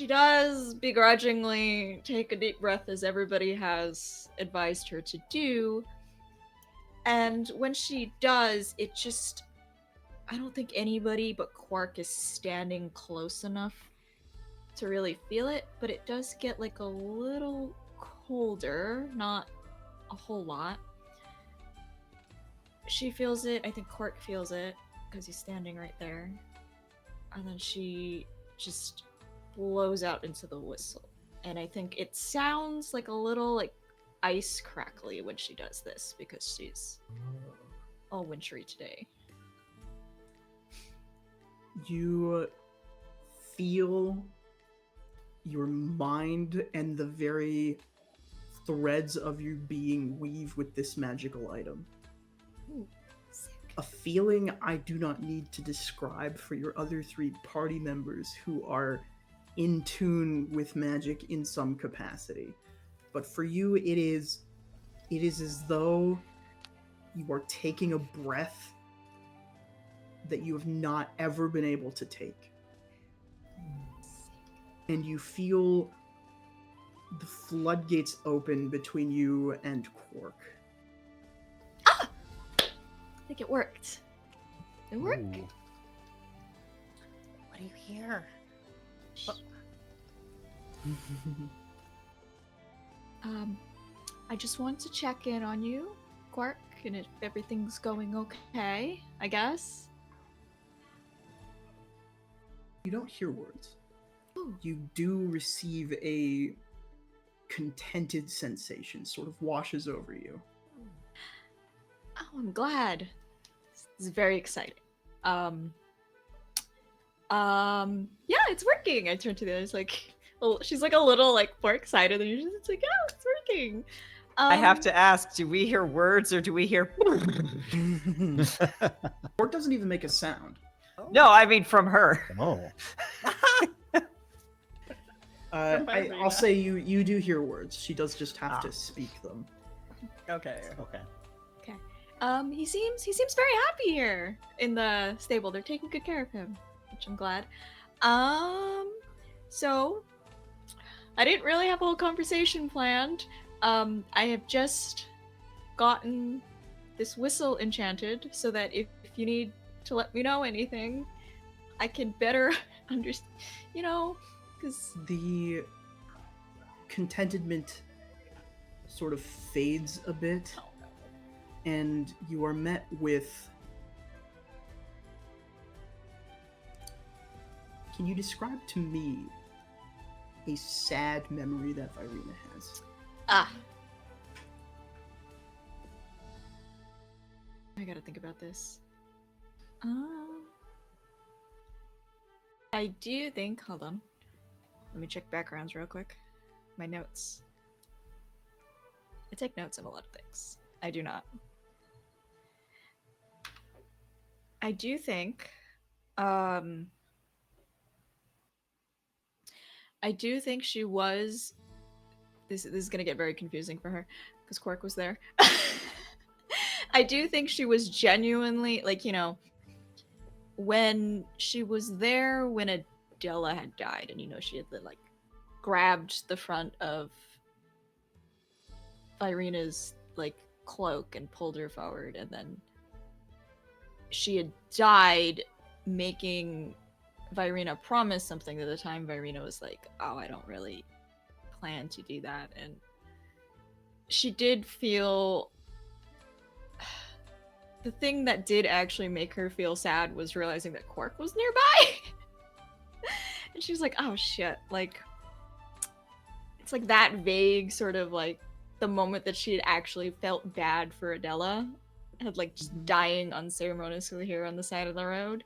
does begrudgingly take a deep breath as everybody has advised her to do, And when she does, it just, I don't think anybody but Quark is standing close enough to really feel it, but it does get like a little colder, not a whole lot. She feels it, I think Quark feels it, because he's standing right there. And then she just blows out into the whistle. And I think it sounds like a little like ice crackly when she does this, because she's all wintry today. You feel your mind and the very threads of your being weave with this magical item. Ooh, sick. A feeling I do not need to describe for your other 3 party members who are in tune with magic in some capacity. But for you, it is as though you are taking a breath that you have not ever been able to take. And you feel the floodgates open between you and Quark. Ah! I think it worked. It worked. Ooh. What do you hear? I just wanted to check in on you, Quark, and if everything's going okay, I guess. You don't hear words. Ooh. You do receive a contented sensation, sort of washes over you. Oh, I'm glad. This is very exciting. Yeah, it's working. I turned to the others like, well, she's like a little like more excited than usual. It's like, oh, it's working. I have to ask, do we hear words or do we hear... Quark doesn't even make a sound. No, I mean from her. Oh. I'll say you do hear words. She does just have to speak them. Okay. Okay. He seems very happy here in the stable. They're taking good care of him, which I'm glad. So I didn't really have a whole conversation planned. I have just gotten this whistle enchanted so that if you need to let me know anything, I can better understand, because The contentment sort of fades a bit, and you are met with... Can you describe to me a sad memory that Virina has? I gotta think about this. I do think, hold on. Let me check backgrounds real quick. My notes. I take notes of a lot of things. I do not. I do think, she was. This is gonna get very confusing for her because Quark was there. I do think she was genuinely when she was there when Adela had died, and she had grabbed the front of Irina's cloak and pulled her forward, and then she had died making Virina promise something. At the time, Virina was like, "Oh, I don't really plan to do that," and she did feel. The thing that did actually make her feel sad was realizing that Quark was nearby. And she was like, oh shit, it's that vague sort of the moment that she had actually felt bad for Adela had just dying unceremoniously here on the side of the road.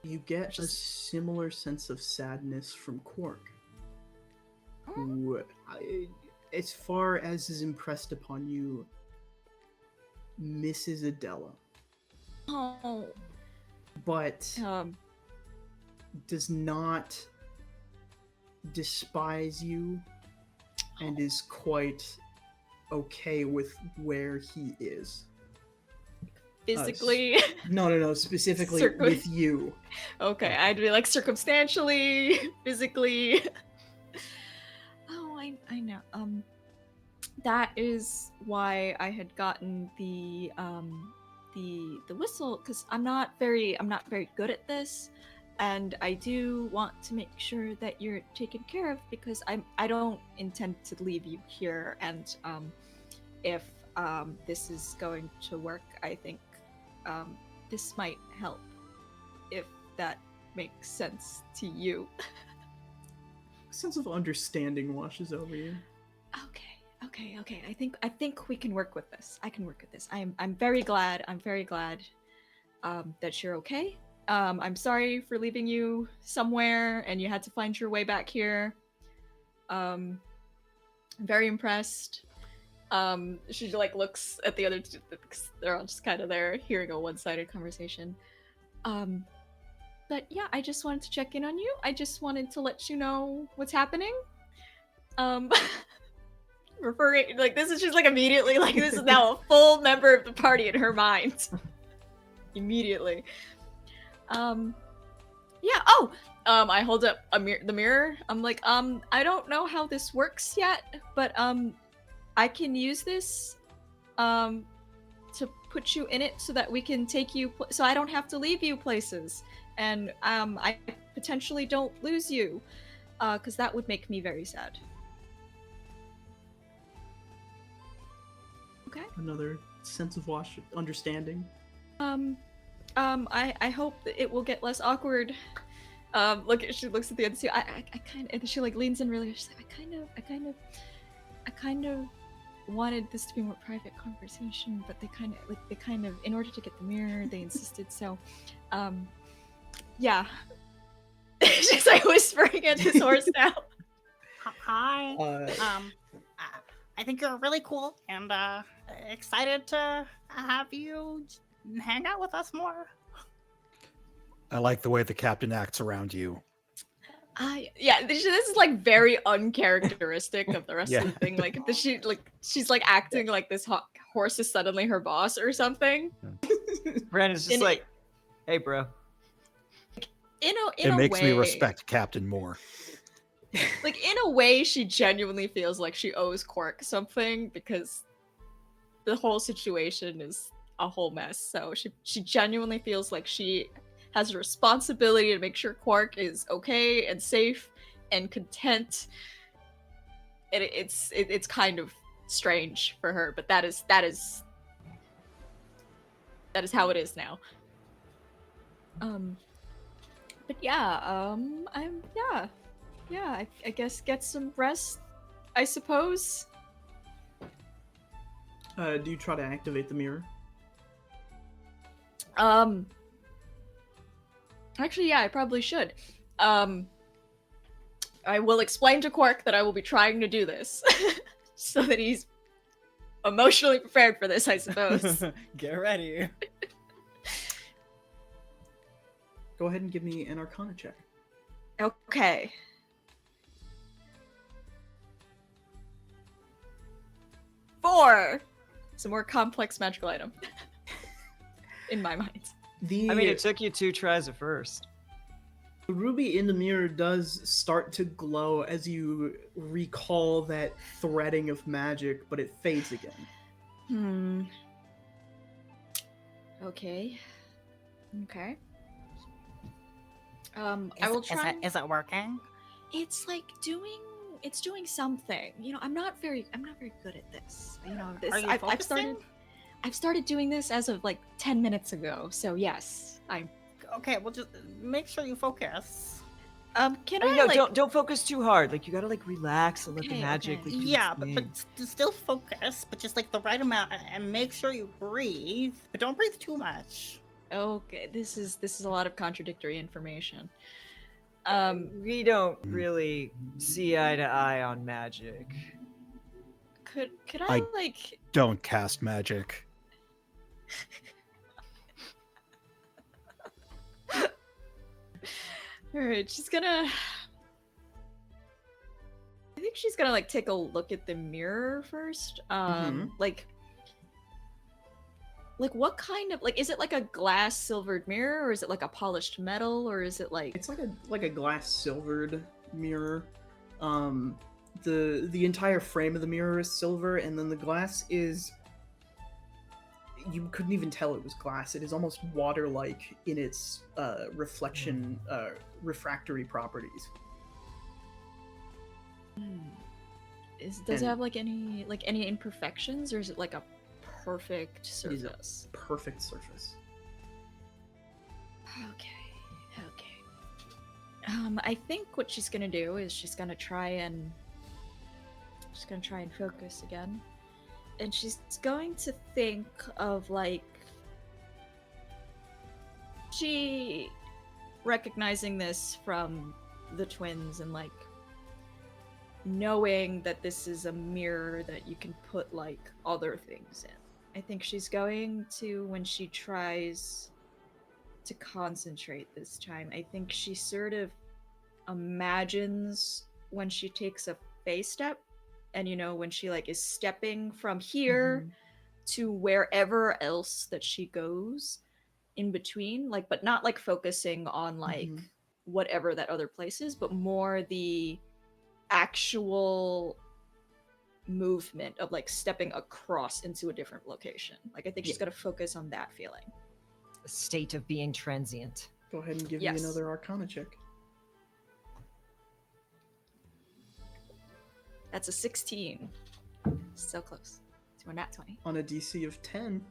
You get a similar sense of sadness from Quark, who, as far as is impressed upon you, misses Adela. Oh. But does not despise you and is quite okay with where he is. Physically? No, specifically with you. Okay, I'd be circumstantially, physically. Oh, I know. that is why I had gotten the whistle, because I'm not very good at this, and I do want to make sure that you're taken care of, because I don't intend to leave you here, and if this is going to work, I think this might help, if that makes sense to you. A sense of understanding washes over you. Okay. I think we can work with this. I can work with this. I'm very glad. That you're okay. I'm sorry for leaving you somewhere and you had to find your way back here. I'm very impressed. She like looks at the other two, because they're all just kind of there hearing a one-sided conversation. But yeah, I just wanted to check in on you. I just wanted to let you know what's happening. Referring, like, this is just like immediately, like, this is now a full member of the party in her mind. Immediately. Yeah, I hold up the mirror. I'm like, I don't know how this works yet, but I can use this to put you in it so that we can take you so I don't have to leave you places, and I potentially don't lose you, because that would make me very sad. Okay. Another sense of understanding. I hope that it will get less awkward. She looks at the other two. I kind of, and she like leans in really. She's like, I kind of wanted this to be a more private conversation, but they kind of, in order to get the mirror, they insisted. So, yeah. She's like whispering at his horse now. Hi. I think you're really cool, and excited to have you hang out with us more. I like the way the captain acts around you. Yeah, this is like very uncharacteristic of the rest of the thing. Like, she's like acting like this horse is suddenly her boss or something. Brandon's just like, hey, bro. In it a makes way, me respect Captain more. Like, in a way, she genuinely feels like she owes Quark something, because the whole situation is a whole mess. So she genuinely feels like she has a responsibility to make sure Quark is okay and safe and content. And it's kind of strange for her, but that is how it is now. But yeah, I guess get some rest, I suppose. Do you try to activate the mirror? Actually, yeah, I probably should. I will explain to Quark that I will be trying to do this, so that he's emotionally prepared for this, I suppose. Get ready. Go ahead and give me an Arcana check. Okay. Four. It's a more complex magical item. In my mind. I mean, it took you 2 tries at first. The ruby in the mirror does start to glow as you recall that threading of magic, but it fades again. Okay. I will try. Is it working? It's like doing something. You know, I'm not very good at this. You know, this. Are you I've started doing this as of like 10 minutes ago. So yes, I'm. Okay, well, just make sure you focus. Can I I no, like... don't focus too hard. Like, you gotta like relax and let the magic. Okay. Like, do Yeah, its but thing. still focus, but just like the right amount, and make sure you breathe, but don't breathe too much. Okay, this is a lot of contradictory information. We don't really see eye to eye on magic. Could I I- like... Don't cast magic. Alright, she's gonna... I think she's gonna like take a look at the mirror first. Like what kind of, like, is it like a glass silvered mirror, or is it like a polished metal, or is it like... It's like a glass silvered mirror. the entire frame of the mirror is silver, and then the glass is, you couldn't even tell it was glass. It is almost water-like in its reflection, refractory properties. Does it have like any imperfections, or is it like a perfect It is a surface? perfect surface. Okay. I think what she's gonna do is she's gonna try and focus again, and she's going to think of like she recognizing this from the twins and like knowing that this is a mirror that you can put like other things in. I think she's going to, when she tries to concentrate this time, I think she sort of imagines when she takes a phase step, and when she like is stepping from here to wherever else that she goes in between, like, but not like focusing on like whatever that other place is, but more the actual movement of like stepping across into a different location. Like, I think she's gonna focus on that feeling. A state of being transient. Go ahead and give Yes. me another Arcana check. That's a 16. So close to a nat 20. On a DC of 10.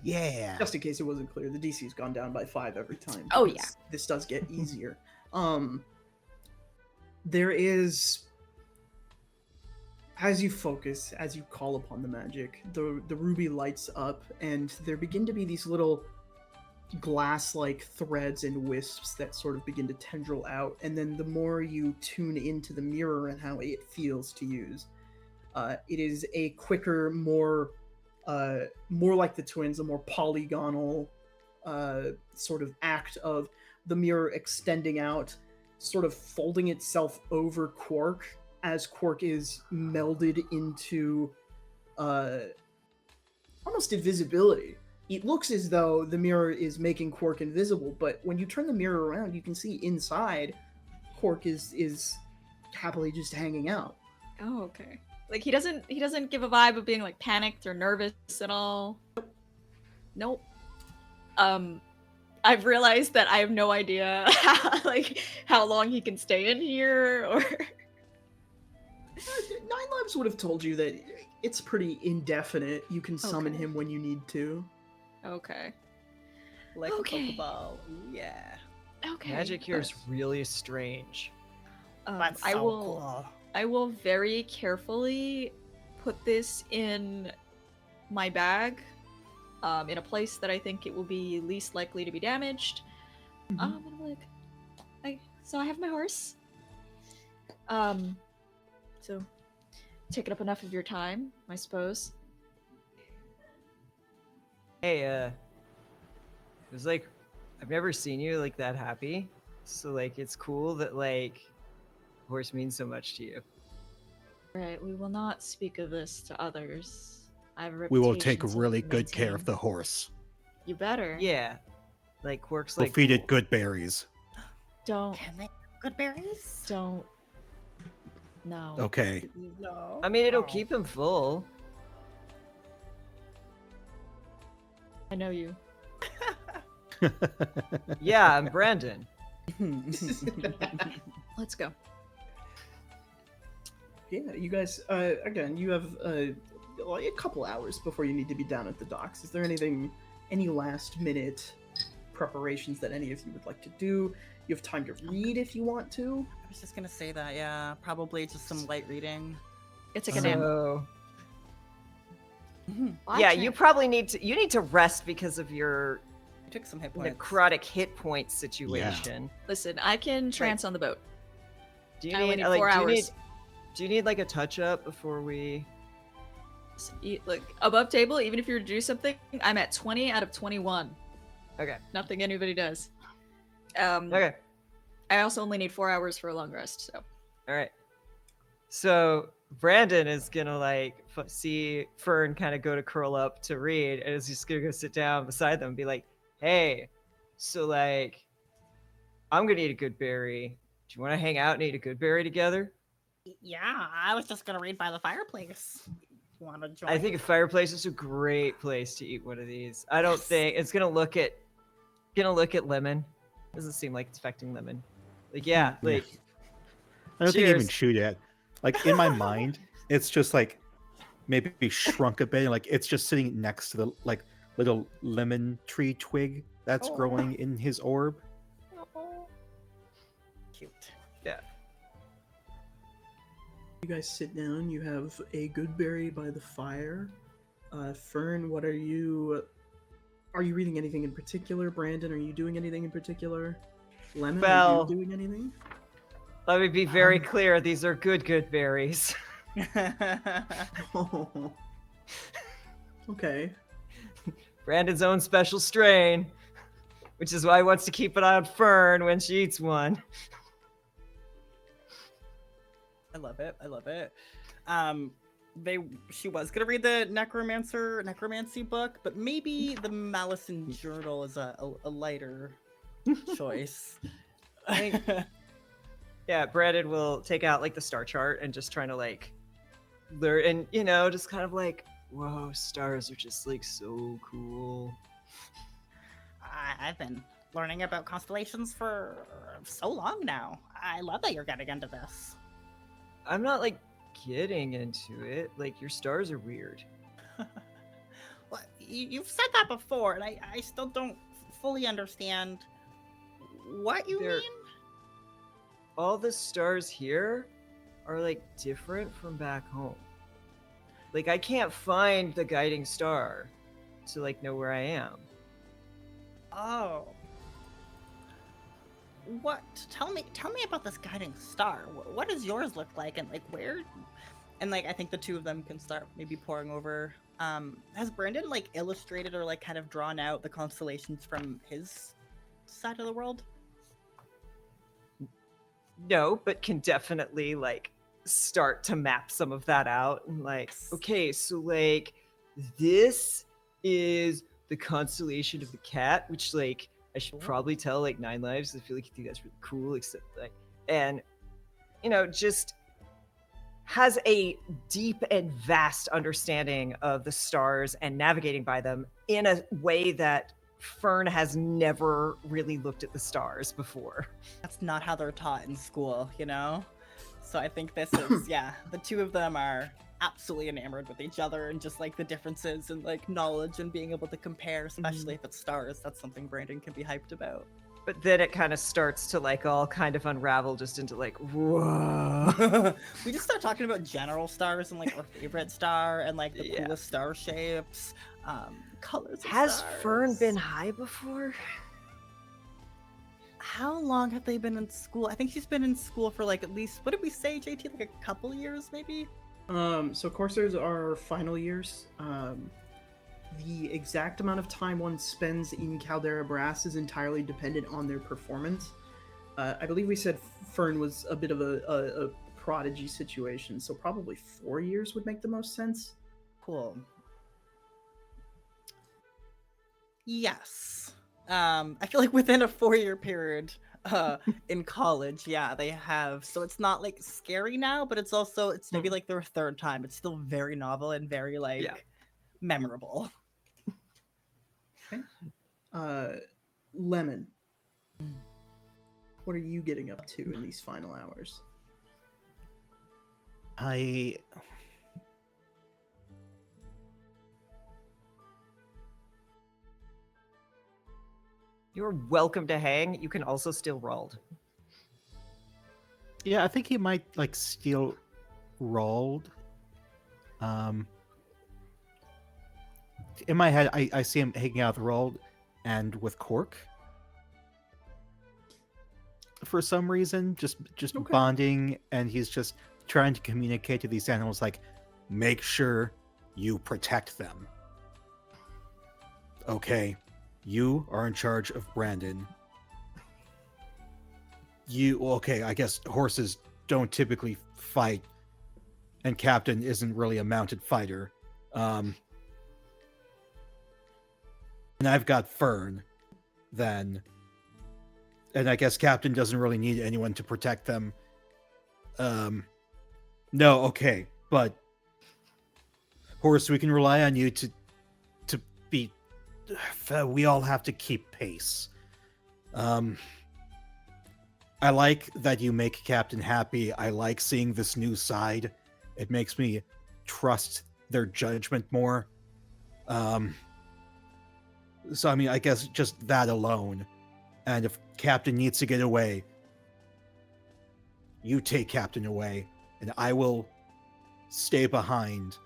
Yeah. Just in case it wasn't clear, the DC's gone down by 5 every time. Oh, because yeah. This does get easier. There is, as you focus, as you call upon the magic, the ruby lights up, and there begin to be these little glass-like threads and wisps that sort of begin to tendril out, and then the more you tune into the mirror and how it feels to use, it is a quicker, more like the twins, a more polygonal sort of act of the mirror extending out, sort of folding itself over Quark as Quark is melded into almost invisibility. It looks as though the mirror is making Quark invisible, but when you turn the mirror around, you can see inside Quark is happily just hanging out. Oh, okay. Like he doesn't give a vibe of being like panicked or nervous at all. Nope. I've realized that I have no idea how long he can stay in here, or Nine Lives would have told you that it's pretty indefinite. You can summon Okay. him when you need to. okay. Like Okay. a Pokeball. Ooh, yeah. Okay. Magic here is really strange. That's I so will cool. I will very carefully put this in my bag, in a place that I think it will be least likely to be damaged. And I'm like, so I have my horse. So taking up enough of your time, I suppose. Hey, it was like, I've never seen you like that happy. So like, it's cool that like, horse means so much to you. Right, we will not speak of this to others. I have a We will take reputation to really good care of maintain. the horse. You better. Yeah, like Quark's We'll like. feed it cool. good berries. Don't. Can they good berries? Don't. No. Okay. No. I mean, it'll Oh. keep him full. I know you. Yeah, I'm Brandon. Let's go. Yeah, you guys, again, you have like a couple hours before you need to be down at the docks. Is there any last minute preparations that any of you would like to do? You have time to read if you want to. I was just gonna say that, yeah. Probably just some light reading. It's like a nap. So, Well, yeah, actually, you probably need to rest because of your I took some hit points. necrotic hit point situation. Listen, I can trance on the boat. Do you I only need need like 4 hours. do you need like a touch up before we? Look, above table, even if you were to do something, I'm at 20 out of 21. Okay. Nothing anybody does. Okay. I also only need 4 hours for a long rest, so. All right. So Brandon is gonna like see Fern kind of go to curl up to read, and is just gonna go sit down beside them and be like, "Hey, so like, I'm gonna eat a good berry. Do you want to hang out and eat a good berry together?" Yeah, I was just gonna read by the fireplace. Want to join? I think a fireplace is a great place to eat one of these. I don't think it's gonna look at lemon. Doesn't seem like it's affecting lemon. Like yeah, like I don't think even cheers. shoot at. Like in my mind, it's just like maybe shrunk a bit. And, like it's just sitting next to the like little lemon tree twig that's Oh. growing in his orb. Cute. Yeah. You guys sit down. You have a good berry by the fire. Fern, what are you? Are you reading anything in particular? Brandon, are you doing anything in particular? Lemon, are Well- you doing anything? Let me be very clear. These are good berries. Oh. Okay. Brandon's own special strain, which is why he wants to keep an eye on Fern when she eats one. I love it. I love it. She was gonna read the necromancy book, but maybe the Malison Journal is a lighter choice. Yeah, Brandon will take out like the star chart and just trying to like learn, and just kind of like, whoa, stars are just like so cool. I've been learning about constellations for so long now. I love that you're getting into this. I'm not like getting into it. Like your stars are weird. Well, you've said that before, and I still don't fully understand what you They're- mean. All the stars here are like different from back home. Like I can't find the guiding star to like know where I am. Oh. What? Tell me about this guiding star. What does yours look like, and like where? And like I think the two of them can start maybe pouring over. Has Brandon like illustrated or like kind of drawn out the constellations from his side of the world? No, but can definitely like start to map some of that out and like, okay, so like this is the constellation of the cat, which like I should probably tell like 9 Lives. I feel like you think that's really cool, except like, and just has a deep and vast understanding of the stars and navigating by them in a way that Fern has never really looked at the stars before. That's not how they're taught in school, So I think this is, yeah, the two of them are absolutely enamored with each other, and just like the differences and like knowledge and being able to compare, especially if it's stars. That's something Brandon can be hyped about. But then it kind of starts to like all kind of unravel just into like, whoa. We just start talking about general stars and like our favorite star and like the coolest star shapes, colors. Has Fern been high before? How long have they been in school? I think she's been in school for like at least, what did we say, JT? Like a couple years, maybe? So coursers are final years. The exact amount of time one spends in Caldera Brass is entirely dependent on their performance. I believe we said Fern was a bit of a prodigy situation, so probably 4 years would make the most sense. Cool. Yes. I feel like within a 4-year period in college, yeah, they have. So it's not like scary now, but it's maybe like their third time. It's still very novel and very like memorable. Okay. Lemon. What are you getting up to in these final hours? You're welcome to hang. You can also steal Rald. Yeah, I think he might like steal Rald. In my head, I see him hanging out with Rald and with Cork. For some reason, just Okay. bonding, and he's just trying to communicate to these animals like, make sure you protect them. Okay, you are in charge of Brandon. Okay, I guess horses don't typically fight, and Captain isn't really a mounted fighter. And I've got Fern, then. And I guess Captain doesn't really need anyone to protect them. No, okay, but Horace, we can rely on you to be. We all have to keep pace. I like that you make Captain happy. I like seeing this new side. It makes me trust their judgment more. So I mean, I guess just that alone. And if Captain needs to get away, you take Captain away, and I will stay behind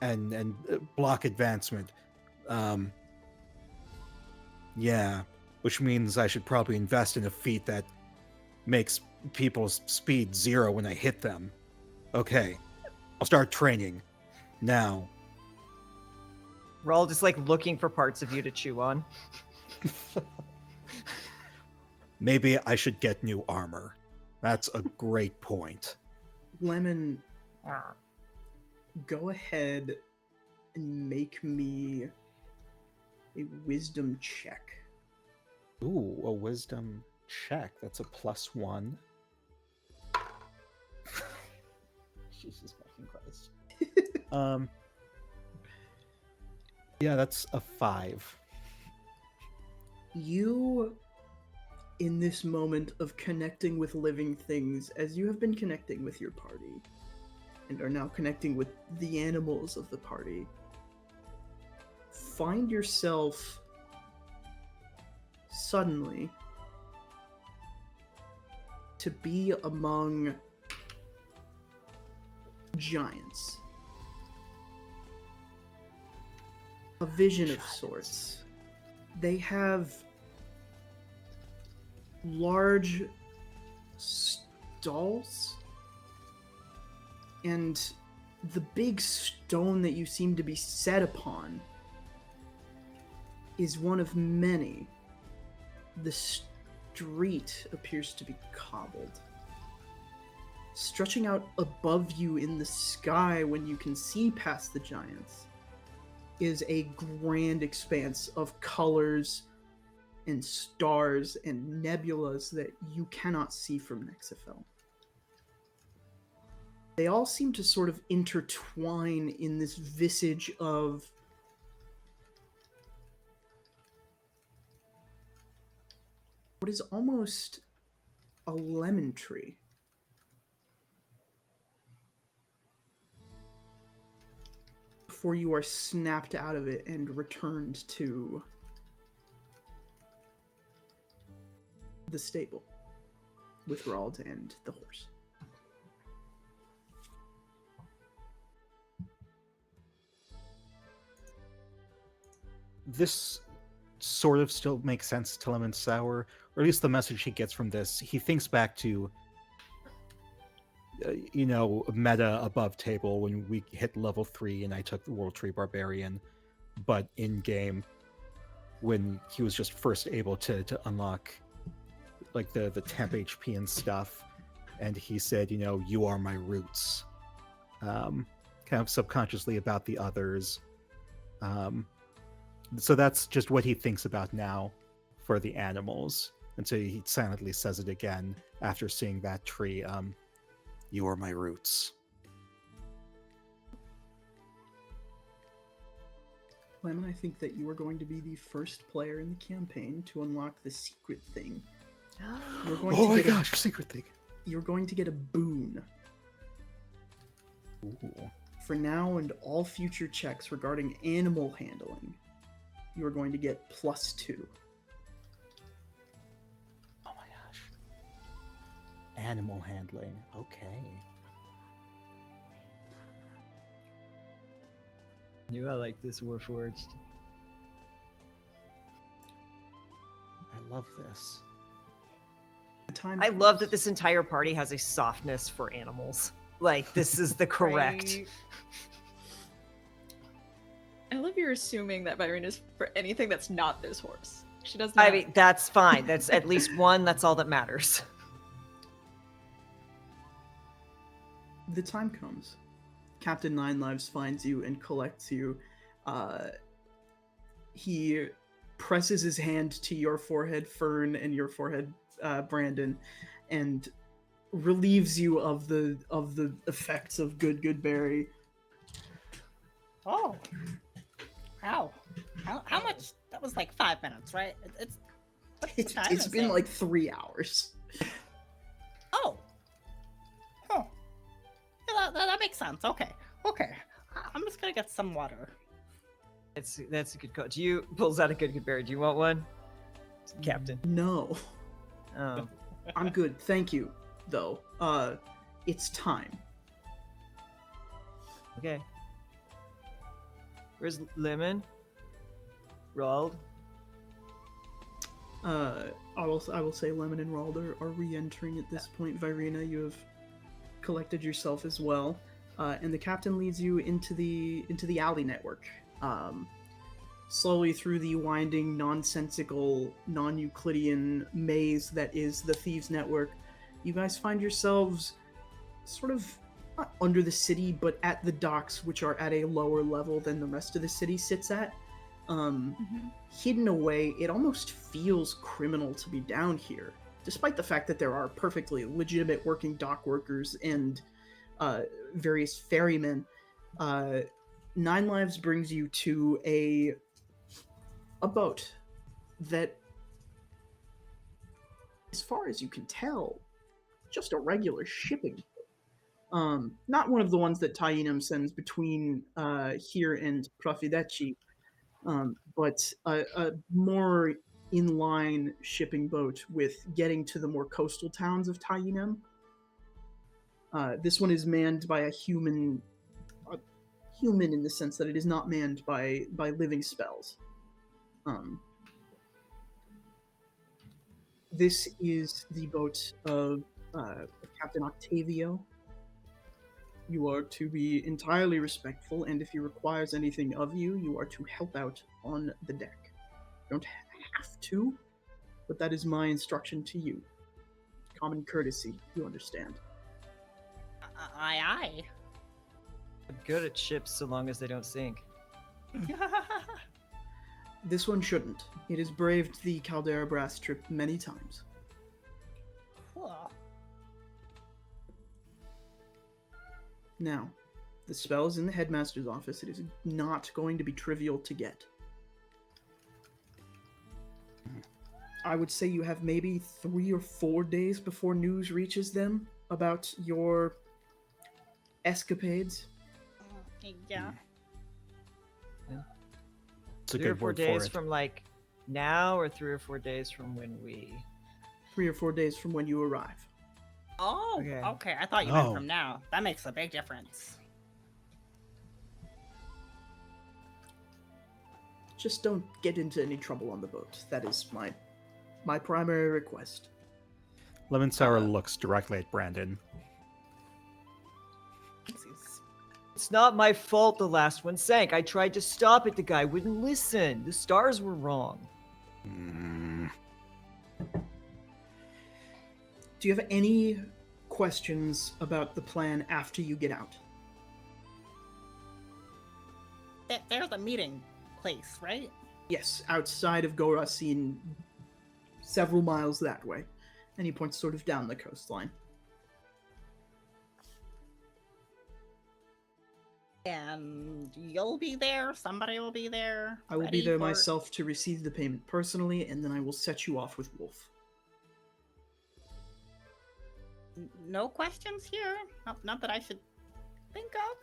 and block advancement. Yeah, which means I should probably invest in a feat that makes people's speed 0 when I hit them. Okay, I'll start training now. We're all just like looking for parts of you to chew on. Maybe I should get new armor. That's a great point. Lemon, go ahead and make me a wisdom check. Ooh, a wisdom check. That's a +1. Jesus fucking Christ. Yeah, that's a 5. You, in this moment of connecting with living things, as you have been connecting with your party, and are now connecting with the animals of the party, find yourself suddenly to be among giants. A vision of sorts. They have large stalls, and the big stone that you seem to be set upon is one of many. The street appears to be cobbled. Stretching out above you in the sky when you can see past the giants is a grand expanse of colors and stars and nebulas that you cannot see from Nexifel. They all seem to sort of intertwine in this visage of what is almost a lemon tree. Before you are snapped out of it and returned to the stable with Rald and the horse. This sort of still makes sense to Lemon Sour, or at least the message he gets from this. He thinks back to, meta above table when we hit level 3 and I took the World Tree Barbarian, but in game, when he was just first able to unlock like the temp HP and stuff, and he said, you are my roots, kind of subconsciously about the others. So that's just what he thinks about now for the animals. And so he silently says it again after seeing that tree. You are my roots. Lemon, I think that you are going to be the first player in the campaign to unlock the secret thing. You're going Oh to my get gosh, secret thing. You're going to get a boon. Ooh. For now and all future checks regarding animal handling, you are going to get +2. Oh my gosh. Animal handling. Okay. Knew I like this Warforged. I love this. I love that this entire party has a softness for animals. Like, this is the correct. Right. I love you're assuming that Byron is for anything that's not this horse. She does not. I mean, that's fine. That's at least one. That's all that matters. The time comes. Captain Nine Lives finds you and collects you. He presses his hand to your forehead, Fern, and your forehead, Brandon, and relieves you of the effects of good berry. Oh. Wow. How much? That was like 5 minutes, right? It's what time It's is been it? like 3 hours. Oh. Huh. Yeah, that makes sense. Okay. Okay. I'm just gonna get some water. That's a good call. Do you pulls out a good berry? Do you want one, Captain? No, Oh, I'm good. Thank you, though. It's time. okay. Where's Lemon? Rolled. I will say Lemon and Rald are re-entering at this point. Virina, you have collected yourself as well, and the captain leads you into the alley network. Slowly through the winding, nonsensical, non-Euclidean maze that is the Thieves' Network, you guys find yourselves sort of not under the city, but at the docks, which are at a lower level than the rest of the city sits at. Hidden away, it almost feels criminal to be down here, despite the fact that there are perfectly legitimate working dock workers and various ferrymen. Nine Lives brings you to a boat that, as far as you can tell, just a regular shipping boat. Not one of the ones that Tainum sends between here and Profideci, but a more inline shipping boat with getting to the more coastal towns of Tainum. This one is manned by a human in the sense that it is not manned by living spells. This is the boat of Captain Octavio. You are to be entirely respectful, and if he requires anything of you, you are to help out on the deck. You don't have to, but that is my instruction to you. Common courtesy, you understand. Aye. I'm good at ships so long as they don't sink. This one shouldn't. It has braved the Caldera Brass trip many times. Cool. Now, the spell is in the headmaster's office. It is not going to be trivial to get. I would say you have maybe 3 or 4 days before news reaches them about your escapades. Yeah. It's a 3 or good 4 word for days it. from like now, or 3 or 4 days from when we. 3 or 4 days from when you arrive. Oh, Okay. okay. I thought you meant Oh. from now. That makes a big difference. Just don't get into any trouble on the boat. That is my primary request. Lemon Sour looks directly at Brandon. It's not my fault the last one sank. I tried to stop it. The guy wouldn't listen. The stars were wrong. Do you have any questions about the plan after you get out? There's a meeting place, right? Yes, outside of Gorasin, several miles that way. And he points sort of down the coastline. And you'll be there. Somebody will be there. I will be ready there for- myself to receive the payment personally, and then I will set you off with Wolf. No questions here. Not that I should think of.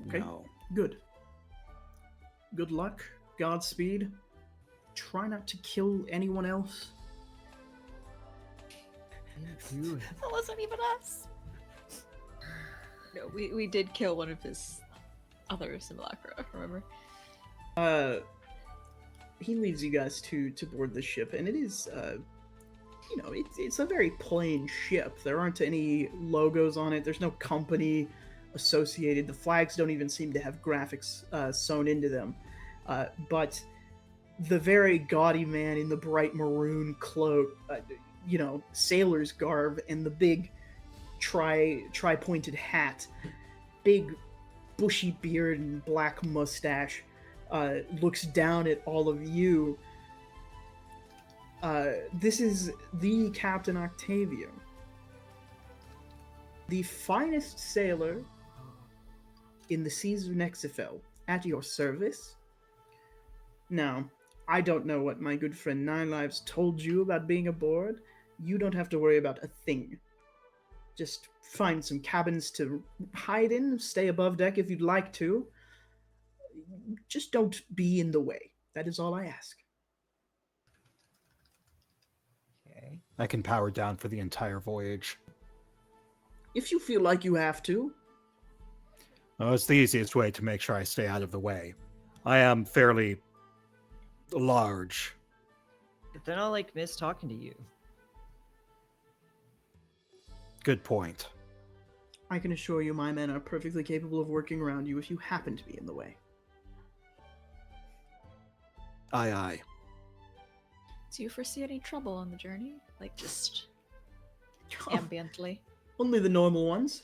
Okay. No. Good. Good luck. Godspeed. Try not to kill anyone else. That wasn't even us. No, we did kill one of his other simulacra, remember? He leads you guys to board the ship, and it is, it's a very plain ship. There aren't any logos on it. There's no company associated. The flags don't even seem to have graphics sewn into them. But the very gaudy man in the bright maroon cloak, sailor's garb, and the big tri-pointed hat, big bushy beard and black mustache, looks down at all of you This is the Captain Octavio, the finest sailor in the seas of Nexifel, at your service. Now, I don't know what my good friend Nine Lives told you about being aboard. You don't have to worry about a thing. Just find some cabins to hide in, stay above deck if you'd like to. Just don't be in the way. That is all I ask. Okay. I can power down for the entire voyage. If you feel like you have to. Well, it's the easiest way to make sure I stay out of the way. I am fairly large. But then I'll like miss talking to you. Good point. I can assure you my men are perfectly capable of working around you if you happen to be in the way. Aye, aye. Do you foresee any trouble on the journey? Like, just ambiently? Only the normal ones.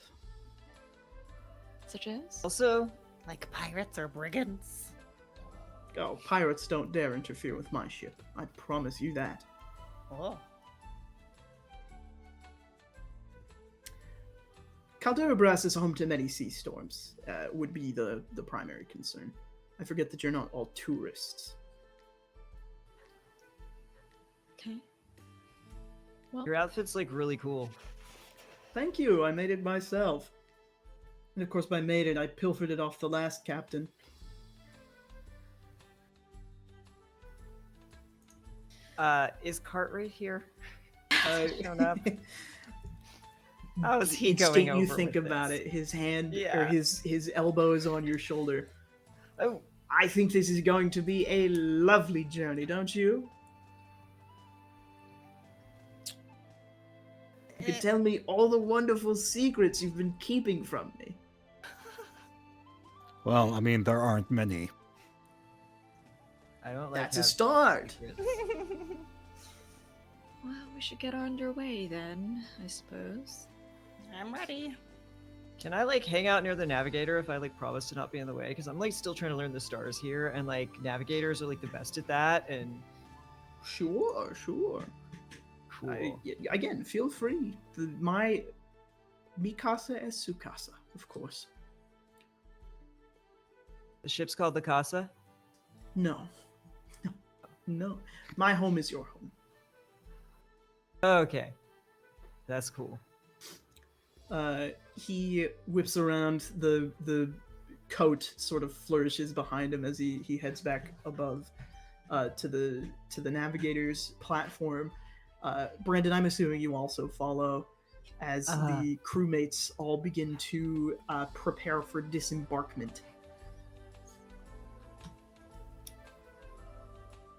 Such as? Also, Like pirates or brigands? Oh, pirates don't dare interfere with my ship. I promise you that. Oh. Caldera Brass is home to many sea storms, would be the primary concern. I forget that you're not all tourists. Okay. Well, your outfit's like really cool. Thank you, I made it myself. And of course by made it, I pilfered it off the last captain. Is Cartwright here? Shown up. How is he Instant going you over think with about this? it, his hand or Yeah. his elbow is on your shoulder. Oh, I think this is going to be a lovely journey, don't you? You can tell me all the wonderful secrets you've been keeping from me. Well, I mean, there aren't many. I don't like. That's a having start. secrets. well, we should get underway then, I suppose. I'm ready. Can I like hang out near the navigator if I like promise to not be in the way? Because I'm like still trying to learn the stars here, and like navigators are like the best at that. And Sure. cool. Again, feel free. My Mikasa es su casa, of course. The ship's called the Casa. No. No. My home is your home. Okay, that's cool. He whips around, the coat sort of flourishes behind him as he heads back above to the navigator's platform. Brandon, I'm assuming you also follow as the crewmates all begin to prepare for disembarkment.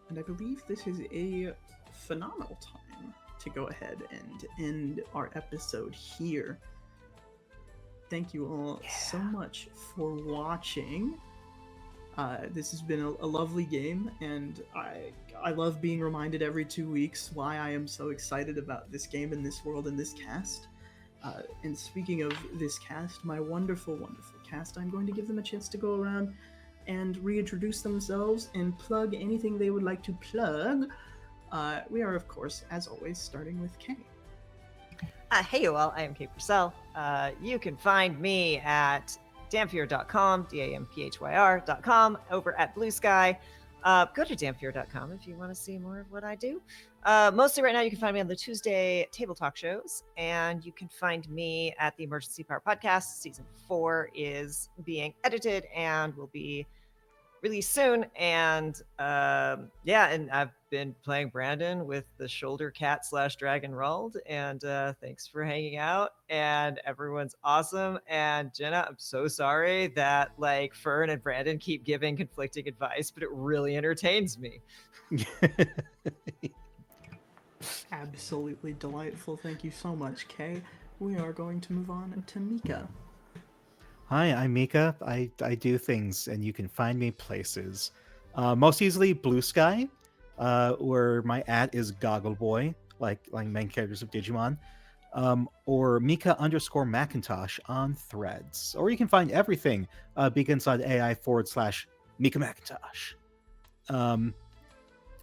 And I believe this is a phenomenal time to go ahead and end our episode here. Thank you all so much for watching. This has been a lovely game, and I love being reminded every 2 weeks why I am so excited about this game and this world and this cast. And speaking of this cast, my wonderful, wonderful cast, I'm going to give them a chance to go around and reintroduce themselves and plug anything they would like to plug. We are, of course, as always, starting with Kay. Hey, you all. I am Kate Purcell. You can find me at damphyr.com, damphyr.com, over at Blue Sky. Go to damphyr.com if you want to see more of what I do. Mostly right now, you can find me on the Tuesday Table Talk shows, and you can find me at the Emergency Power Podcast. Season 4 is being edited and will be released soon. And and I've been playing Brandon with the shoulder cat / dragon Rald, and thanks for hanging out, and everyone's awesome. And Jenna, I'm so sorry that like Fern and Brandon keep giving conflicting advice, but it really entertains me. Absolutely delightful. Thank you so much, Kay. We are going to move on to Mika. Hi, I'm Mika. I do things, and you can find me places. Most easily Blue Sky, where my @ is Goggleboy, like main characters of Digimon, or Mika_Macintosh on Threads. Or you can find everything Beacons.ai /Mika Macintosh.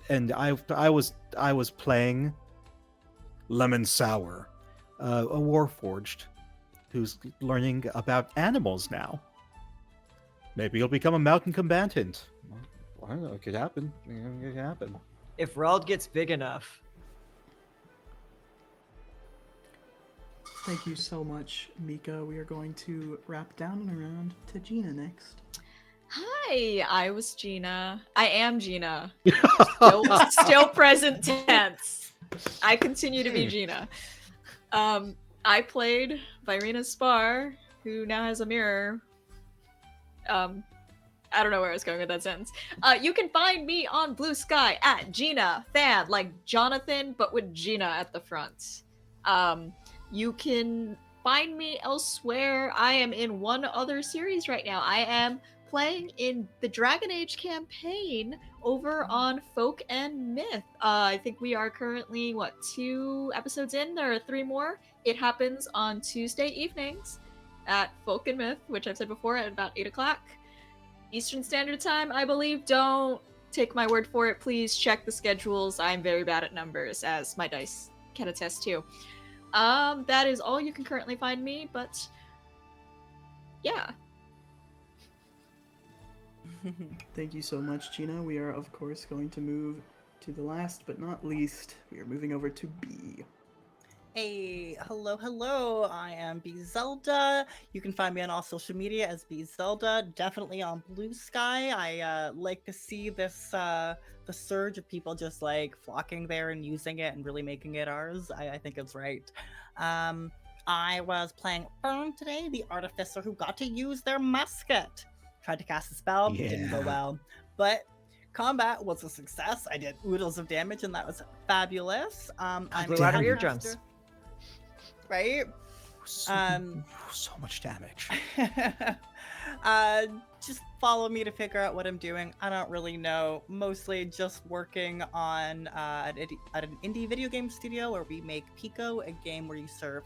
and I was playing Lemon Sour, a Warforged who's learning about animals now. Maybe he'll become a mountain combatant. I don't know. It could happen. It could happen. If Rald gets big enough. Thank you so much, Mika. We are going to wrap down and around to Gina next. Hi, I was Gina. I am Gina. Still present tense. I continue to be Gina. I played Virina Spar, who now has a mirror. I don't know where I was going with that sentence. You can find me on Blue Sky at Gina Fan, like Jonathan, but with Gina at the front. You can find me elsewhere. I am in one other series right now. I am playing in the Dragon Age campaign over on Folk and Myth. I think we are currently, 2 episodes in? There are 3 more. It happens on Tuesday evenings at Folk and Myth, which I've said before, at about 8 o'clock. Eastern Standard Time, I believe. Don't take my word for it. Please check the schedules. I'm very bad at numbers, as my dice can attest to. That is all you can currently find me, but yeah. Thank you so much, Gina. We are, of course, going to move to the last but not least. We are moving over to B. Hey, hello. I am B Zelda. You can find me on all social media as B Zelda. Definitely on Blue Sky. I like to see this the surge of people just like flocking there and using it and really making it ours. I think it's right. I was playing Fern today, the artificer who got to use their musket. Tried to cast a spell, didn't go well, but combat was a success. I did oodles of damage, and that was fabulous. I'm blew out her eardrums. Right? So much damage. Just follow me to figure out what I'm doing. I don't really know. Mostly just working on at an indie video game studio where we make Pico, a game where you serve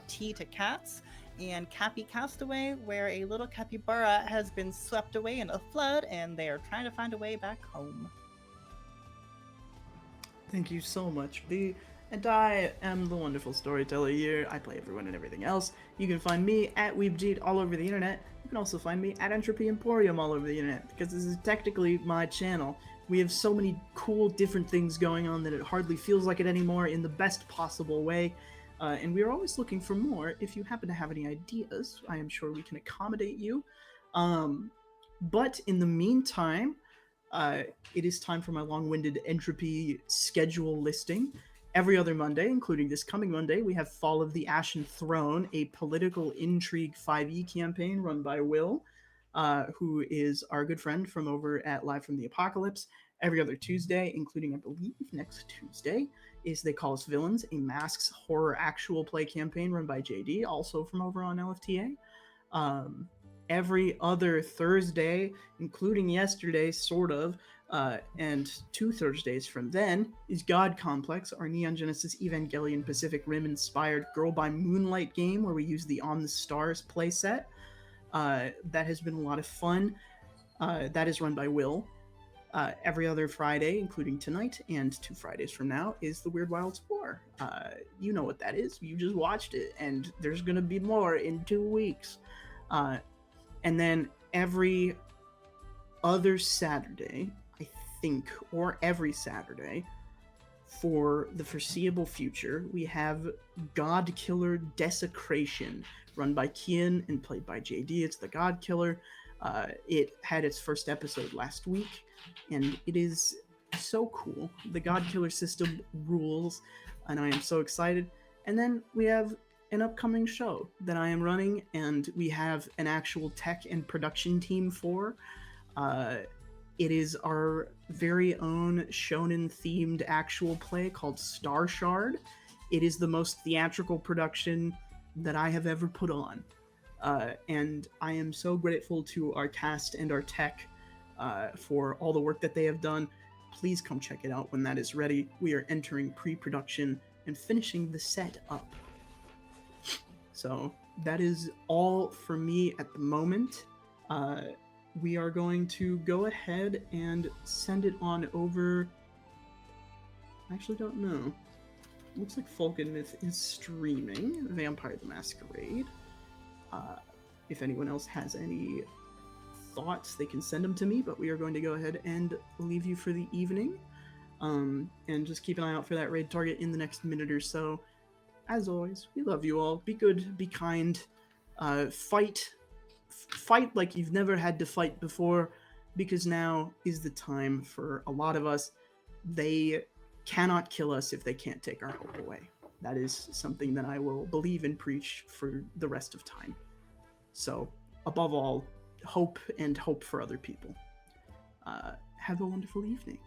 tea to cats, and Cappy Castaway, where a little capybara has been swept away in a flood, and they are trying to find a way back home. Thank you so much, B. And I am the wonderful storyteller here. I play everyone and everything else. You can find me at Weebjeet all over the internet. You can also find me at Entropy Emporium all over the internet, because this is technically my channel. We have so many cool different things going on that it hardly feels like it anymore in the best possible way. And we are always looking for more. If you happen to have any ideas, I am sure we can accommodate you. But in the meantime, it is time for my long-winded Entropy schedule listing. Every other Monday, including this coming Monday, we have Fall of the Ashen Throne, a political intrigue 5e campaign run by Will, who is our good friend from over at Live from the Apocalypse. Every other Tuesday, including, I believe, next Tuesday, is They Call Us Villains, a Masks horror actual play campaign run by JD, also from over on LFTA. Every other Thursday, including yesterday, sort of, and 2 Thursdays from then, is God Complex, our Neon Genesis Evangelion Pacific Rim inspired Girl by Moonlight game, where we use the On the Stars playset. That has been a lot of fun. That is run by Will. Every other Friday, including tonight and 2 Fridays from now, is the Weirdwilds War. You know what that is. You just watched it, and there's going to be more in 2 weeks. And then every other Saturday, I think, or every Saturday, for the foreseeable future, we have God Killer Desecration, run by Kian and played by JD. It's the God Killer. It had its first episode last week, and it is so cool. The God Killer system rules, and I am so excited. And then we have an upcoming show that I am running, and we have an actual tech and production team for. It is our very own shonen-themed actual play called Star Shard. It is the most theatrical production that I have ever put on. And I am so grateful to our cast and our tech for all the work that they have done. Please come check it out when that is ready. We are entering pre-production and finishing the set up. So that is all for me at the moment. we are going to go ahead and send it on over. I actually don't know. Looks like Falcon Myth is streaming Vampire the Masquerade. If anyone else has any thoughts, they can send them to me, but we are going to go ahead and leave you for the evening. And just keep an eye out for that raid target in the next minute or so. As always, we love you all. Be good, be kind, fight like you've never had to fight before, because now is the time for a lot of us. They cannot kill us if they can't take our hope away. That is something that I will believe and preach for the rest of time. So, above all, hope and hope for other people. Have a wonderful evening.